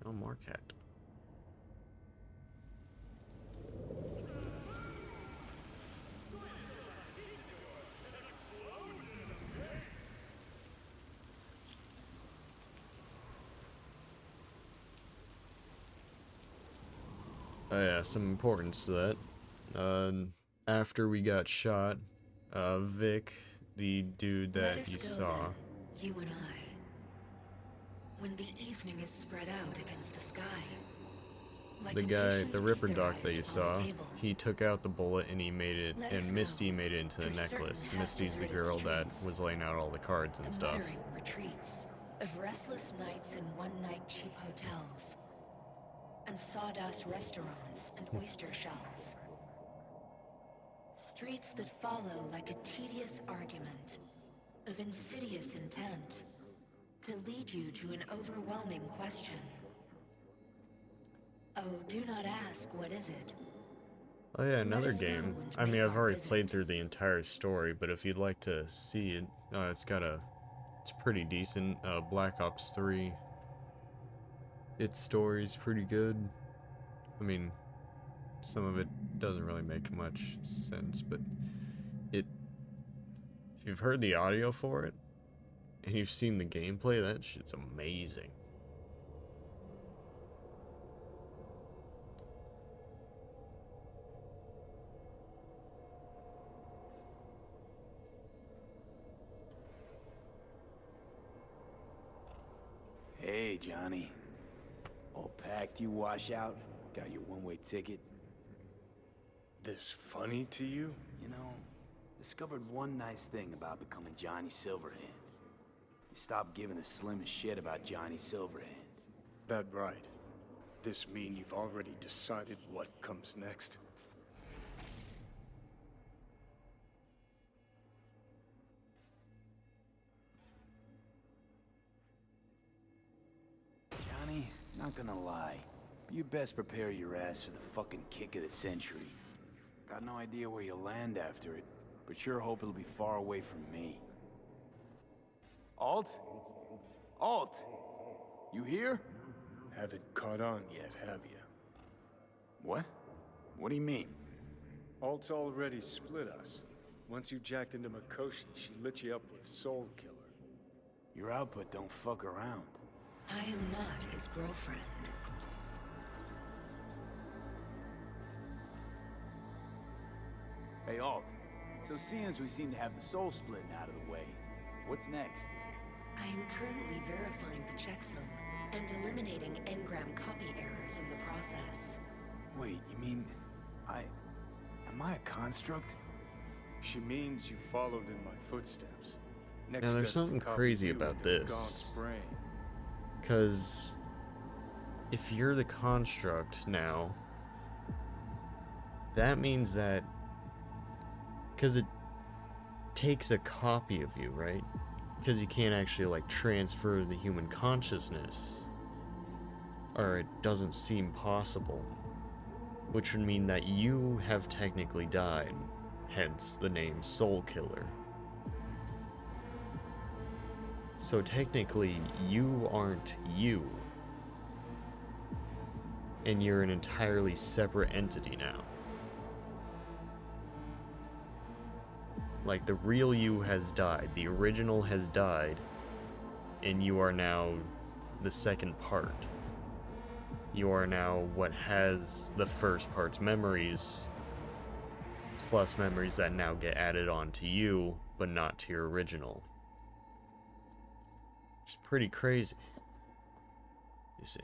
Oh, more cat. Oh yeah, some importance to that. After we got shot, Vic, the dude Let that us you go saw, then, you and I. When the evening is spread out against the sky. Like the a guy, patient the Ripper Doc that you etherized upon a saw, table. he took out the bullet and he made it, Let and us Misty go made it into the through necklace. certain Misty's the half-deserted girl that streets. was laying out all the cards and The stuff. muttering retreats of restless nights in one-night cheap hotels. And sawdust restaurants and oyster shells. Streets that follow like a tedious argument of insidious intent to lead you to an overwhelming question. Oh, do not ask, what is it? Oh yeah, another us go game. and I mean, make I've our already visit. played through the entire story, but if you'd like to see it, it's pretty decent. Black Ops 3. Its story's pretty good. I mean, some of it doesn't really make much sense, but if you've heard the audio for it, and you've seen the gameplay, that shit's amazing. Hey, Johnny. All packed, you wash out? Got your one-way ticket? This funny to you? You know, discovered one nice thing about becoming Johnny Silverhand. You stopped giving the slimmest shit about Johnny Silverhand. That right. This mean you've already decided what comes next? Johnny, not gonna lie. You best prepare your ass for the fucking kick of the century. Got no idea where you'll land after it, but sure hope it'll be far away from me. Alt? Alt! You here? Haven't caught on yet, have you? What? What do you mean? Alt's already split us. Once you jacked into Mikoshi, she lit you up with Soul Killer. Your output don't fuck around. I am not his girlfriend. Hey, Alt. So seeing as we seem to have the soul splitting out of the way, what's next? I am currently verifying the checksum and eliminating engram copy errors in the process. Wait, you mean... Am I a construct? She means you followed in my footsteps. Next Now, there's step's to something copy crazy you about into this. Gaunt's brain. Because if you're the construct now, that means that... Because it takes a copy of you, right? Because you can't actually, like, transfer the human consciousness. Or it doesn't seem possible. Which would mean that you have technically died. Hence the name Soul Killer. So technically, you aren't you. And you're an entirely separate entity now. Like, the real you has died. The original has died. And you are now the second part. You are now what has the first part's memories, plus memories that now get added on to you, but not to your original. It's pretty crazy, you see.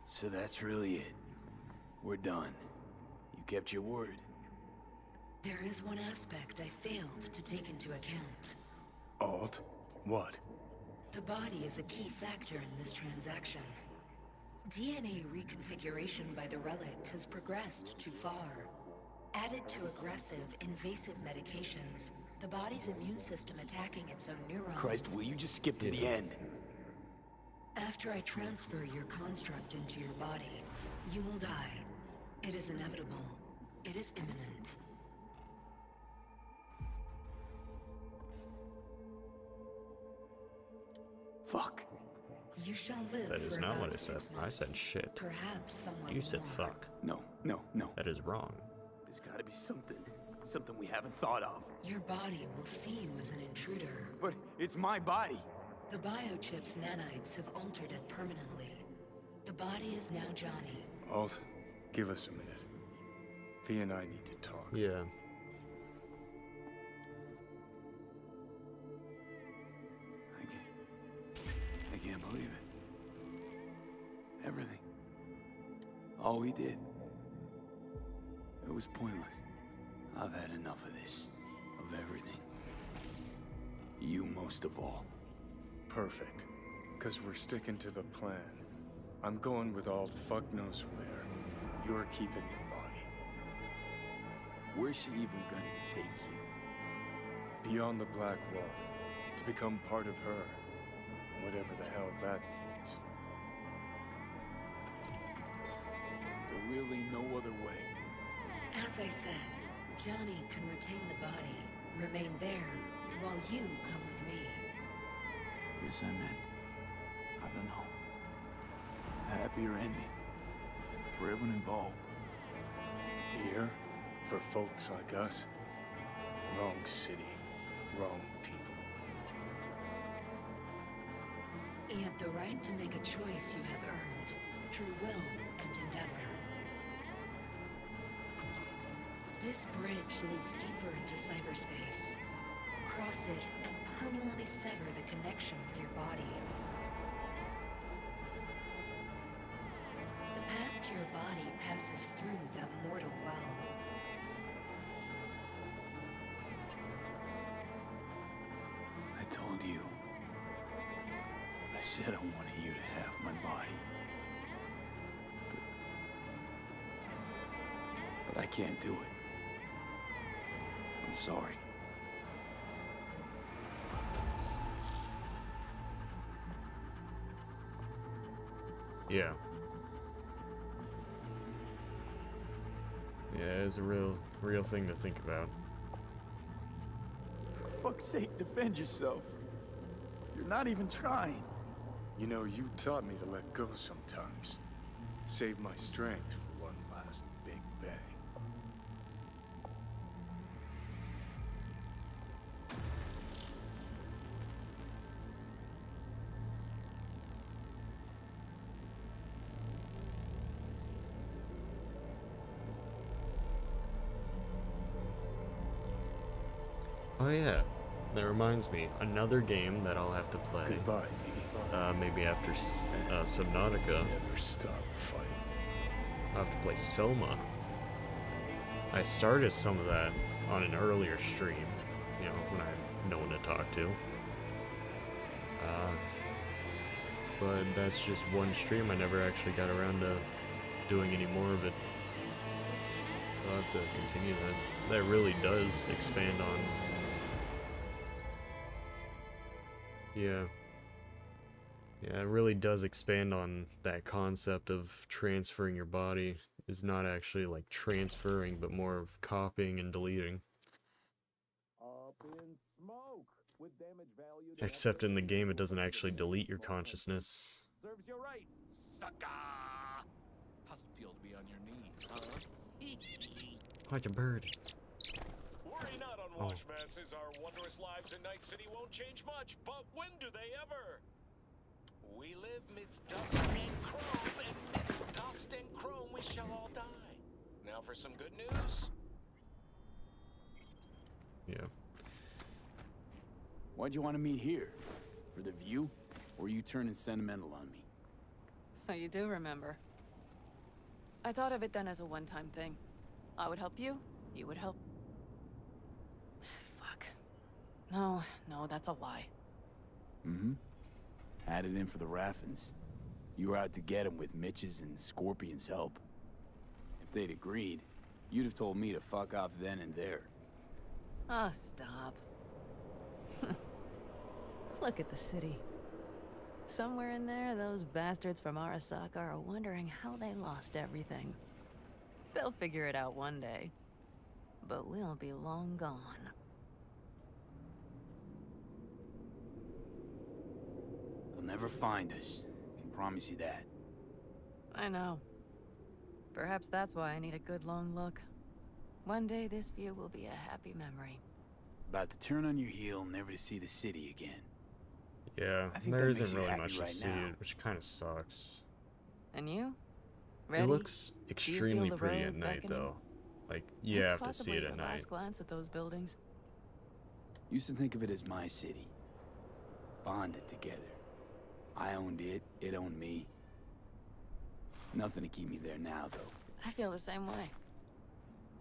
So that's really it. We're done. You kept your word. There is one aspect I failed to take into account. Alt? What? The body is a key factor in this transaction. DNA reconfiguration by the relic has progressed too far. Added to aggressive, invasive medications, the body's immune system attacking its own neurons. Christ, will you just skip to the end? After I transfer your construct into your body, you will die. It is inevitable. It is imminent. Fuck. You shall live That is for not about what I said. 6 I said months. shit. Perhaps somewhat You said more. fuck. No. That is wrong. There's gotta be something. Something we haven't thought of. Your body will see you as an intruder. But it's my body. The biochip's nanites have altered it permanently. The body is now Johnny. Alt, give us a minute. V and I need to talk. Yeah. I can't believe it. Everything. All we did. It was pointless. I've had enough of this. Of everything. You most of all. Perfect. Because we're sticking to the plan. I'm going with Alt fuck knows where. You're keeping your body. Where's she even gonna take you? Beyond the Black Wall. To become part of her. Whatever the hell that means. So really no other way. As I said, Johnny can retain the body, remain there, while you come with me. Guess I meant, I don't know, a happier ending for everyone involved. Here, for folks like us, wrong city, wrong people. Yet the right to make a choice you have earned, through will and endeavor. This bridge leads deeper into cyberspace. Cross it and permanently sever the connection with your body. The path to your body passes through that mortal well. I told you. I said I wanted you to have my body. But I can't do it. I'm sorry. Yeah. Yeah, it's a real thing to think about. For fuck's sake, defend yourself. You're not even trying. You know, you taught me to let go sometimes. Save my strength for one last big bang. Oh yeah, that reminds me, another game that I'll have to play. Goodbye, maybe after Subnautica. Never stop fighting. I'll have to play Soma. I started some of that on an earlier stream, you know, when I had no one to talk to. But that's just one stream. I never actually got around to doing any more of it. So I'll have to continue that. That really does expand on... Yeah. Yeah, it really does expand on that concept of transferring your body is not actually like transferring, but more of copying and deleting. Up in smoke. With damage value Except in the game, it doesn't actually delete your consciousness. serves you right, sucker. How's it feel to be on your knees, huh? Like a bird. Worry not, unwashed masses. Our wondrous lives in Night City won't change much, but when do they ever? We live midst dust and chrome, and midst dust and chrome we shall all die. Now for some good news. Yeah. Why'd you want to meet here? For the view? Or are you turning sentimental on me? So you do remember. I thought of it then as a one-time thing. I would help you, you would help... Fuck. No, that's a lie. Mm-hmm. Had it in for the Raffins. You were out to get him with Mitch's and Scorpion's help. If they'd agreed, you'd have told me to fuck off then and there. Oh, stop. Look at the city. Somewhere in there, those bastards from Arasaka are wondering how they lost everything. They'll figure it out one day. But we'll be long gone. They'll never find us. Can promise you that. I know. Perhaps that's why I need a good long look. One day this view will be a happy memory. About to turn on your heel, never to see the city again. Yeah, I think there that isn't makes you really happy much to right see, now. which kind of sucks. And you? Ready? It looks Do you feel extremely the pretty road at night, beckoning? though. Like, you It's have to see possibly it your at night. last glance at those buildings. Used to think of it as my city. Bonded together. I owned it, it owned me. Nothing to keep me there now, though. I feel the same way.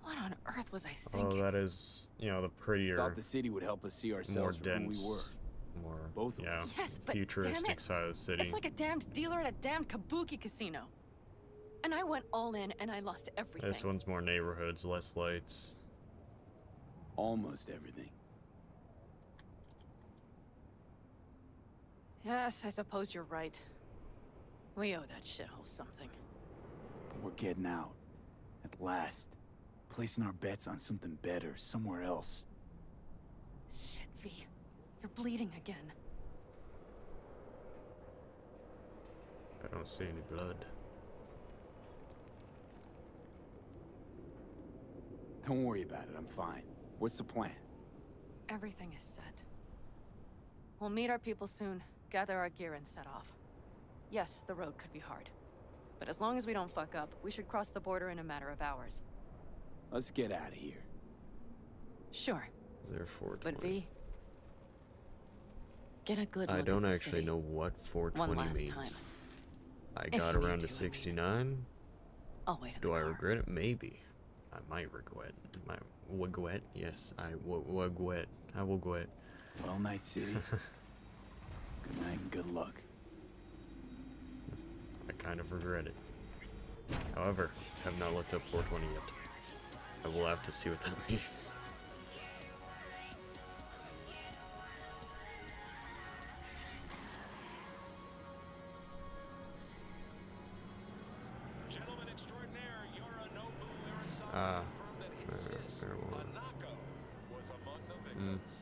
What on earth was I thinking? Oh, that is, you know, the prettier, Thought the city would help us see more ourselves for who we dense, were. more, Both of yeah, us. Yes, but damn futuristic it, side of the city. it's like a damned dealer at a damned kabuki casino. And I went all in and I lost everything. This one's more neighborhoods, less lights. Almost everything. Yes, I suppose you're right. We owe that shithole something. But we're getting out. At last. Placing our bets on something better, somewhere else. Shit, V. You're bleeding again. I don't see any blood. Don't worry about it, I'm fine. What's the plan? Everything is set. We'll meet our people soon, gather our gear and set off. Yes, the road could be hard. But as long as we don't fuck up, we should cross the border in a matter of hours. Let's get out of here. Sure. Is there 420? But V, get a good look I at don't the actually city. know what 420 One last means. time. I If got you need around to to, I mean. 69. I'll wait in Do the I car. regret it? Maybe. I might regret. Regret? Yes, I regret. I will regret. Well, Night City. Good night and good luck. I kind of regret it. However, have not looked up 420 yet. I will have to see what that means. Gentlemen extraordinaire, Yorinobu Arasaka confirmed that his sis, Hanako, was among the victims.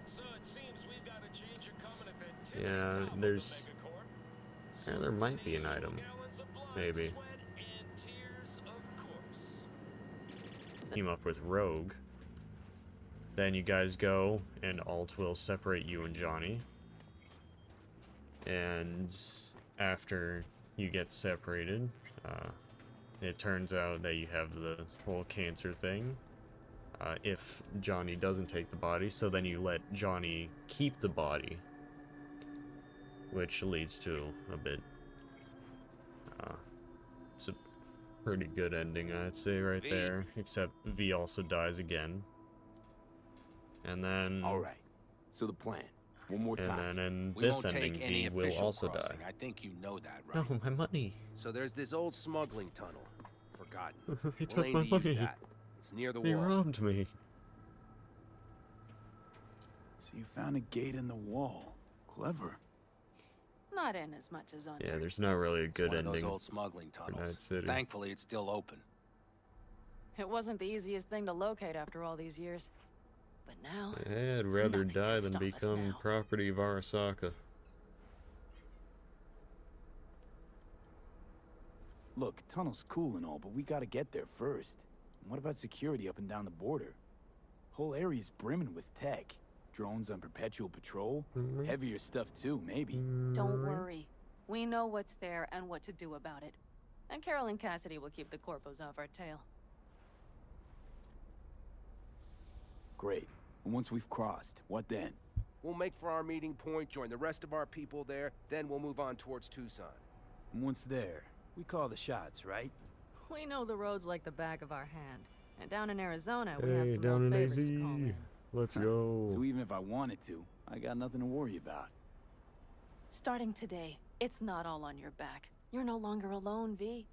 So it seems we've got to change your covenant then too. Yeah, there's... Yeah, there might be an item. Maybe. Team up with Rogue. Then you guys go, and Alt will separate you and Johnny. And after you get separated, it turns out that you have the whole cancer thing. If Johnny doesn't take the body, so then you let Johnny keep the body. Which leads to a bit... it's a pretty good ending, I'd say, right V. there. Except V also dies again. And then... Alright, so the plan. One more time. And then in We this won't ending, take any V will official also crossing. die. I think you know that, right? No, my money. So there's this old smuggling tunnel. Forgotten. They We'll took aim my to use money. that. It's near the They wall. robbed me. So you found a gate in the wall. Clever. Not in as much as under. Yeah, there's not really a good One of ending those old smuggling for Night tunnels. City. Thankfully, it's still open. It wasn't the easiest thing to locate after all these years. But now, Yeah, I'd rather nothing die can than stop us become now. property of Arasaka. Look, tunnel's cool and all, but we gotta get there first. And what about security up and down the border? Whole area's brimming with tech. Drones on perpetual patrol. Heavier stuff too, maybe. don't worry. We know what's there and what to do about it. And Carol and Cassidy will keep the corpos off our tail. Great. And once we've crossed, what then? We'll make for our meeting point, join the rest of our people there, then we'll move on towards Tucson. And once there, we call the shots, right? We know the roads like the back of our hand. And down in Arizona, we have Hey, some down old in favorites AZ. to call in. Let's go. So even if I wanted to, I got nothing to worry about. Starting today, it's not all on your back. You're no longer alone, V.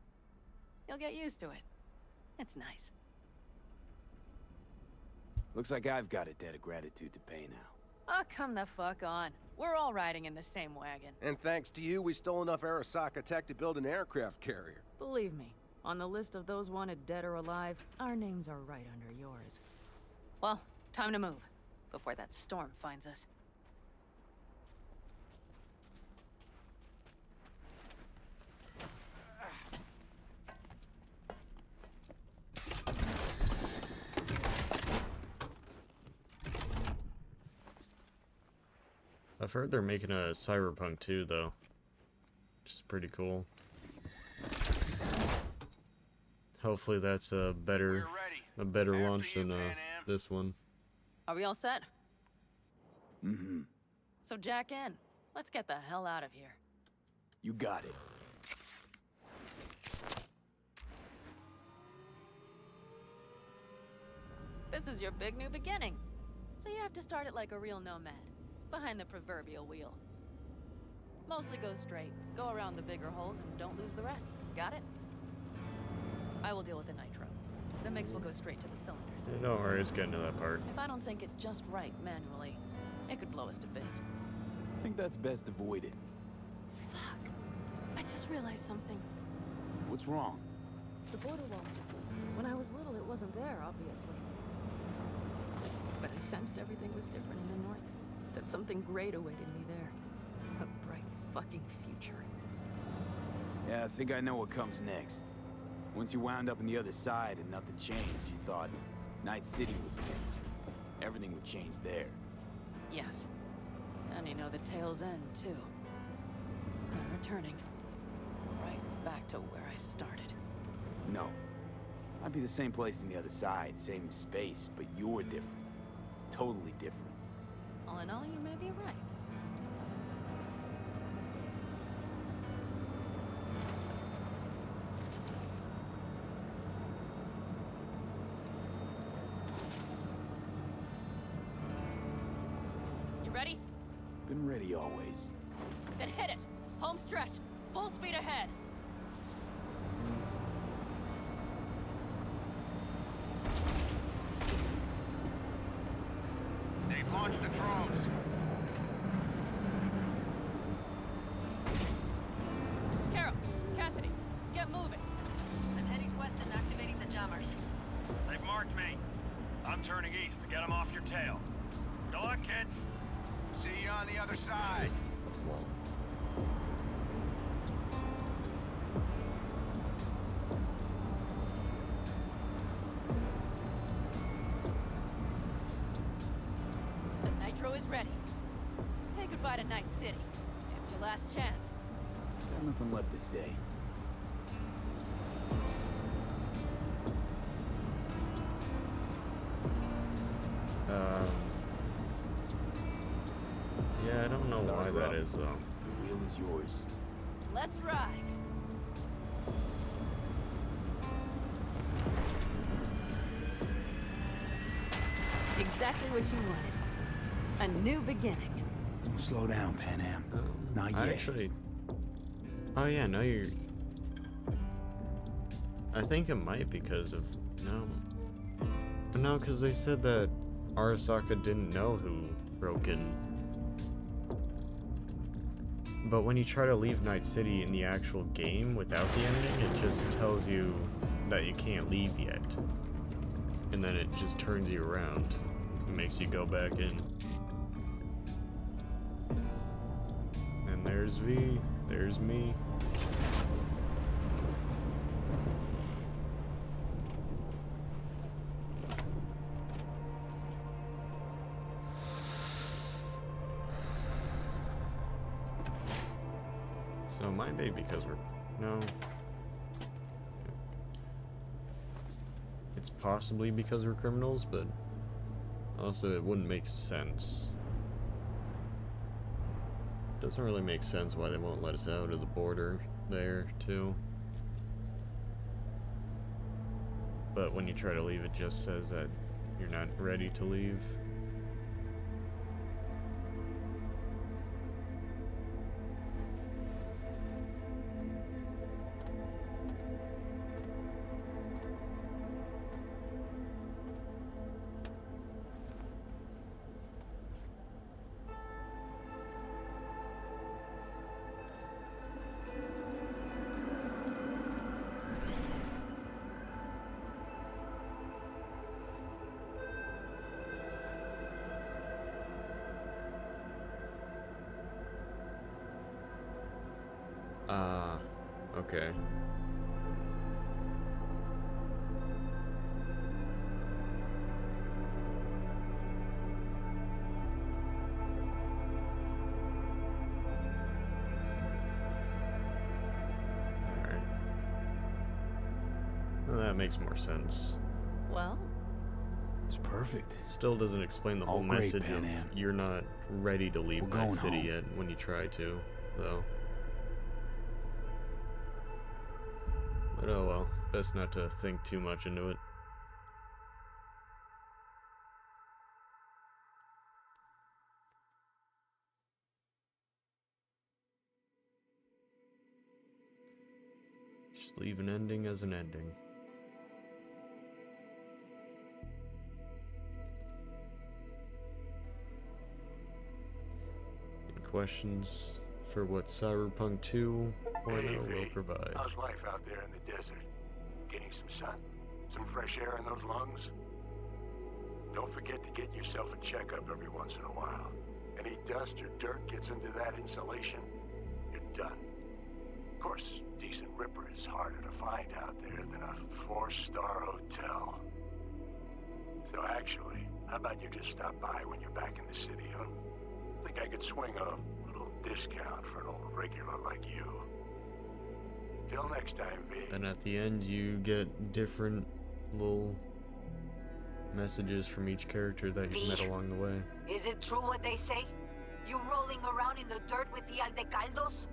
You'll get used to it. It's nice. Looks like I've got a debt of gratitude to pay now. Oh, come the fuck on. We're all riding in the same wagon. And thanks to you, we stole enough Arasaka tech to build an aircraft carrier. Believe me, on the list of those wanted dead or alive, our names are right under yours. Well, time to move, before that storm finds us. I've heard they're making a Cyberpunk too, though. Which is pretty cool. Hopefully that's a better launch than this one. Are we all set? Mm-hmm. So jack in. Let's get the hell out of here. You got it. This is your big new beginning. So you have to start it like a real nomad, behind the proverbial wheel. Mostly go straight, go around the bigger holes, and don't lose the rest. Got it? I will deal with the nitro. The mix will go straight to the cylinders. Don't worry, it's getting to that part. If I don't sink it just right manually, it could blow us to bits. I think that's best avoided. Fuck. I just realized something. What's wrong? The border wall. When I was little, it wasn't there, obviously. But I sensed everything was different in the north. That something great awaited me there. A bright fucking future. Yeah, I think I know what comes next. Once you wound up on the other side and nothing changed, you thought Night City was against you. Everything would change there. Yes. And you know the tale's end, too. I'm returning. Right back to where I started. No. I'd be the same place on the other side, same space, but you're different. Totally different. All in all, you may be right. You ready? Been ready always. Then hit it! Home stretch! Full speed ahead! They've launched the drones. Carol! Cassidy! Get moving! I'm heading west and activating the jammers. They've marked me. I'm turning east to get them off your tail. Good luck, kids. See you on the other side. The nitro is ready. Say goodbye to Night City. It's your last chance. Got nothing left to say. Yeah, I don't know why that is, though. The wheel is yours. Let's ride. Exactly what you wanted. A new beginning. Don't slow down, Pan Am. Not yet. Actually... Oh yeah, no, you're... I think it might because of... No. No, because they said that Arasaka didn't know who broke in. But when you try to leave Night City in the actual game without the ending, it just tells you that you can't leave yet. And then it just turns you around. It makes you go back in. And there's V. There's me. So it might be because we're... No. It's possibly because we're criminals, but also it wouldn't make sense. Doesn't really make sense why they won't let us out of the border there, too. But when you try to leave, it just says that you're not ready to leave. Okay. Alright. Well, That makes more sense. Well, it's perfect. Still doesn't explain the All whole great, message Pan of Am. you're not ready to leave We're Night going City home. yet when you try to, though. But oh well, best not to think too much into it. Just leave an ending as an ending. Any questions for what Cyberpunk 2.0 will provide? How's life out there in the desert? Getting some sun? Some fresh air in those lungs? Don't forget to get yourself a checkup every once in a while. Any dust or dirt gets into that insulation, you're done. Of course, decent ripper is harder to find out there than a 4-star hotel. So actually, how about you just stop by when you're back in the city, huh? Think I could swing a little discount for an old regular like you. Till next time, V. And at the end, you get different little messages from each character that you've met along the way. Is it true what they say? You rolling around in the dirt with the Aldecaldos?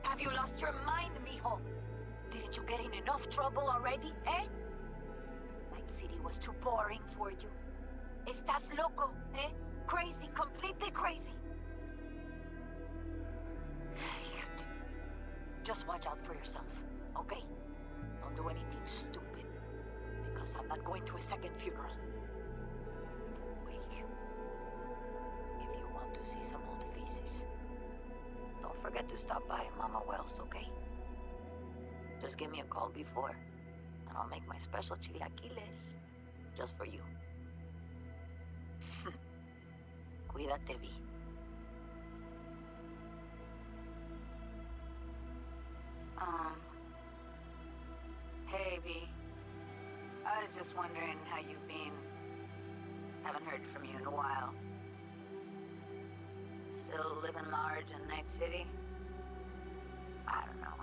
Have you lost your mind, mijo? Didn't you get in enough trouble already, eh? Night City was too boring for you. Estás loco, eh? Crazy, completely crazy. Just watch out for yourself, okay? Don't do anything stupid, because I'm not going to a second funeral. Wait. If you want to see some old faces, don't forget to stop by Mama Wells, okay? Just give me a call before, and I'll make my special chilaquiles just for you. Cuídate, Vi. Hey, V. I was just wondering how you've been. Haven't heard from you in a while. Still living large in Night City? I don't know.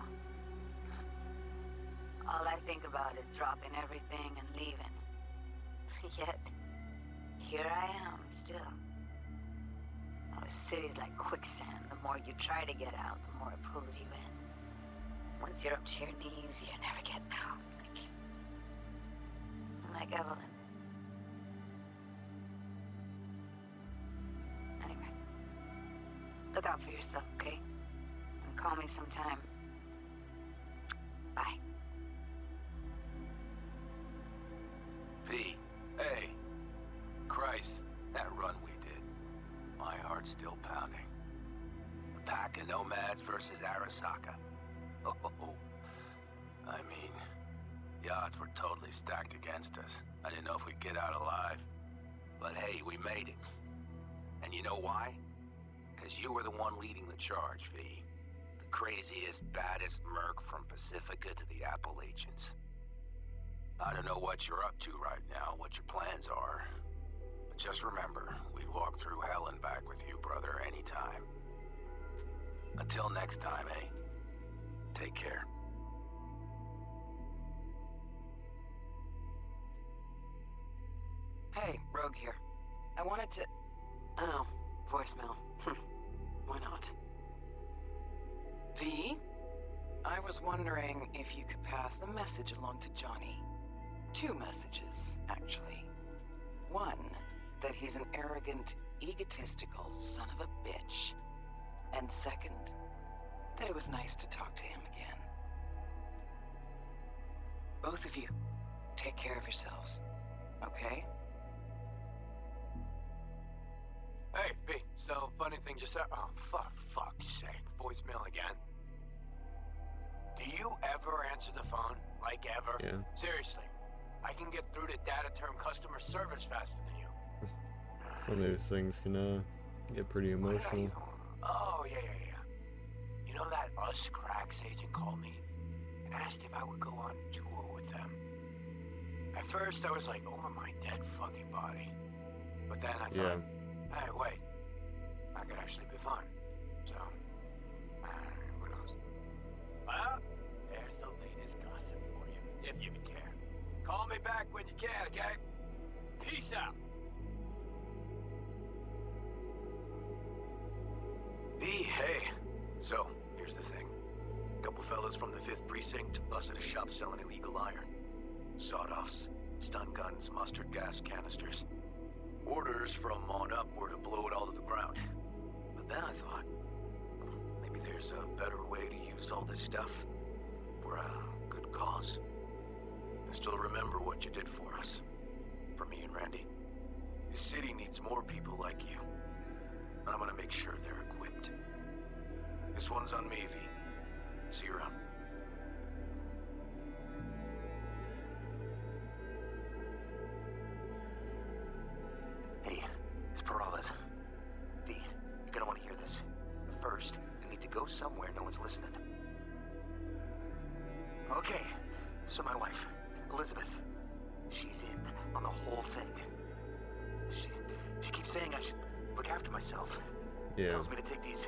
All I think about is dropping everything and leaving. Yet, here I am, still. Oh, the city's like quicksand. The more you try to get out, the more it pulls you in. Once you're up to your knees, you're never getting out. Like Evelyn. Anyway, look out for yourself, okay? And call me sometime. Bye. V, hey. Christ, that run we did. My heart's still pounding. A pack of nomads versus Arasaka. Oh, I mean, the odds were totally stacked against us. I didn't know if we'd get out alive. But hey, we made it. And you know why? Because you were the one leading the charge, V. The craziest, baddest merc from Pacifica to the Appalachians. I don't know what you're up to right now, what your plans are. But just remember, we'd walk through hell and back with you, brother, anytime. Until next time, eh? Take care. Hey, Rogue here. I wanted to... Oh, voicemail. Why not? V? I was wondering if you could pass the message along to Johnny. 2 messages, actually. One, that he's an arrogant, egotistical son of a bitch. And second, that it was nice to talk to him again. Both of you, take care of yourselves, okay? Hey, V, so funny thing just said. Oh, fuck's sake. Voicemail again. Do you ever answer the phone? Like ever? Yeah. Seriously. I can get through to data term customer service faster than you. Some of these things can get pretty emotional. Oh, yeah. You know that Us Cracks agent called me and asked if I would go on tour with them. At first, I was like, over my dead fucking body. But then I thought, hey, wait, I could actually be fun. So, who knows? Well, there's the latest gossip for you, if you even care. Call me back when you can, okay? Peace out. B, hey. So, here's the thing. A couple fellas from the 5th Precinct busted a shop selling illegal iron. Sawed-offs, stun guns, mustard gas canisters. Orders from on up were to blow it all to the ground. But then I thought, maybe there's a better way to use all this stuff for a good cause. I still remember what you did for us. For me and Randy. This city needs more people like you. I'm gonna make sure they're equipped. This one's on me, V. See you around. Hey, it's Peralez. V, you're gonna want to hear this. But first, you need to go somewhere no one's listening. Okay, so my wife, Elizabeth, she's in on the whole thing. She keeps saying I should look after myself. Yeah. Tells me to take these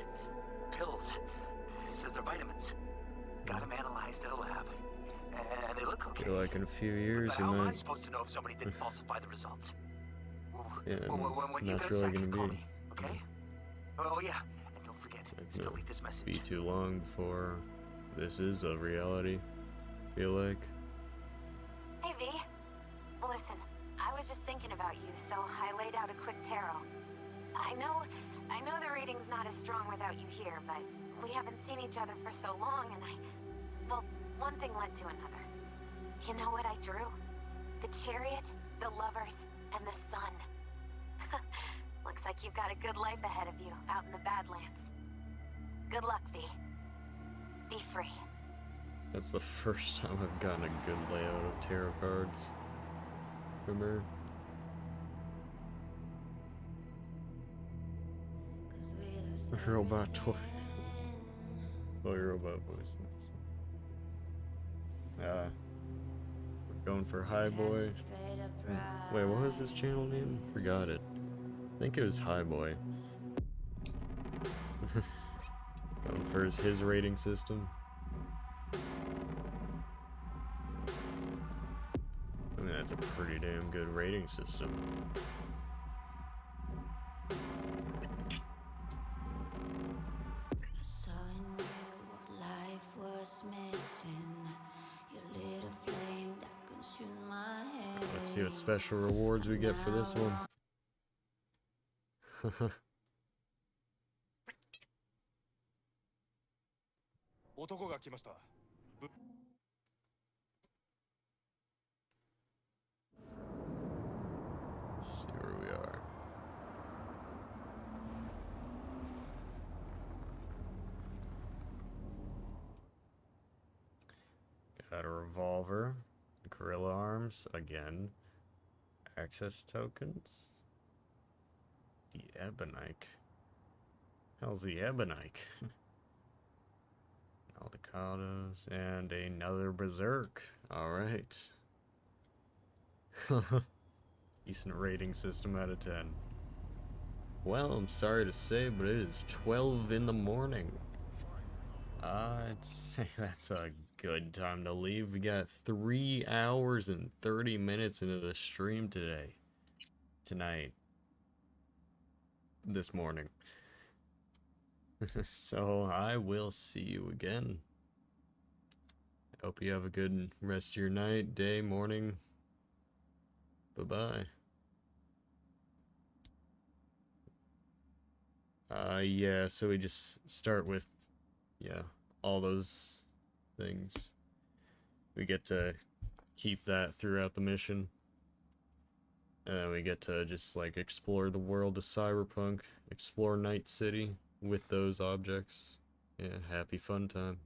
pills. Says they're vitamins. Got them analyzed at a lab. And they look okay. Feel like in a few years But you how am I might. supposed to know if somebody didn't falsify the results? Yeah, When you that's get a really sec, gonna call be. me, okay? Oh yeah, and don't forget to delete this message. Be too long before this is a reality. I feel like. Hey, V. Listen, I was just thinking about you, so I laid out a quick tarot. I know the reading's not as strong without you here, but we haven't seen each other for so long, and well, one thing led to another. You know what I drew? The chariot, the lovers, and the sun. Looks like you've got a good life ahead of you out in the Badlands. Good luck, V. Be free. That's the first time I've gotten a good layout of tarot cards from her. Robot toy. Toy robot voices. We're going for High Boy. Wait, what was his channel name? Forgot it. I think it was High Boy. Going for his rating system. I mean, that's a pretty damn good rating system. Let's see what special rewards we get for this one. Let's see where we are. Got a revolver, gorilla arms again, access tokens, the Ebonite. Hell's the Ebonite? Aldecados, and another Berserk. Alright. Decent rating system out of 10. Well, I'm sorry to say, but it is 12 in the morning. I'd say that's a good time to leave. We got 3 hours and 30 minutes into the stream today. Tonight. This morning. So I will see you again. I hope you have a good rest of your night, day, morning. Bye-bye. Yeah, so we just start with, yeah, all those things. We get to keep that throughout the mission. And then we get to just, like, explore the world of Cyberpunk, explore Night City with those objects. Yeah, happy fun time.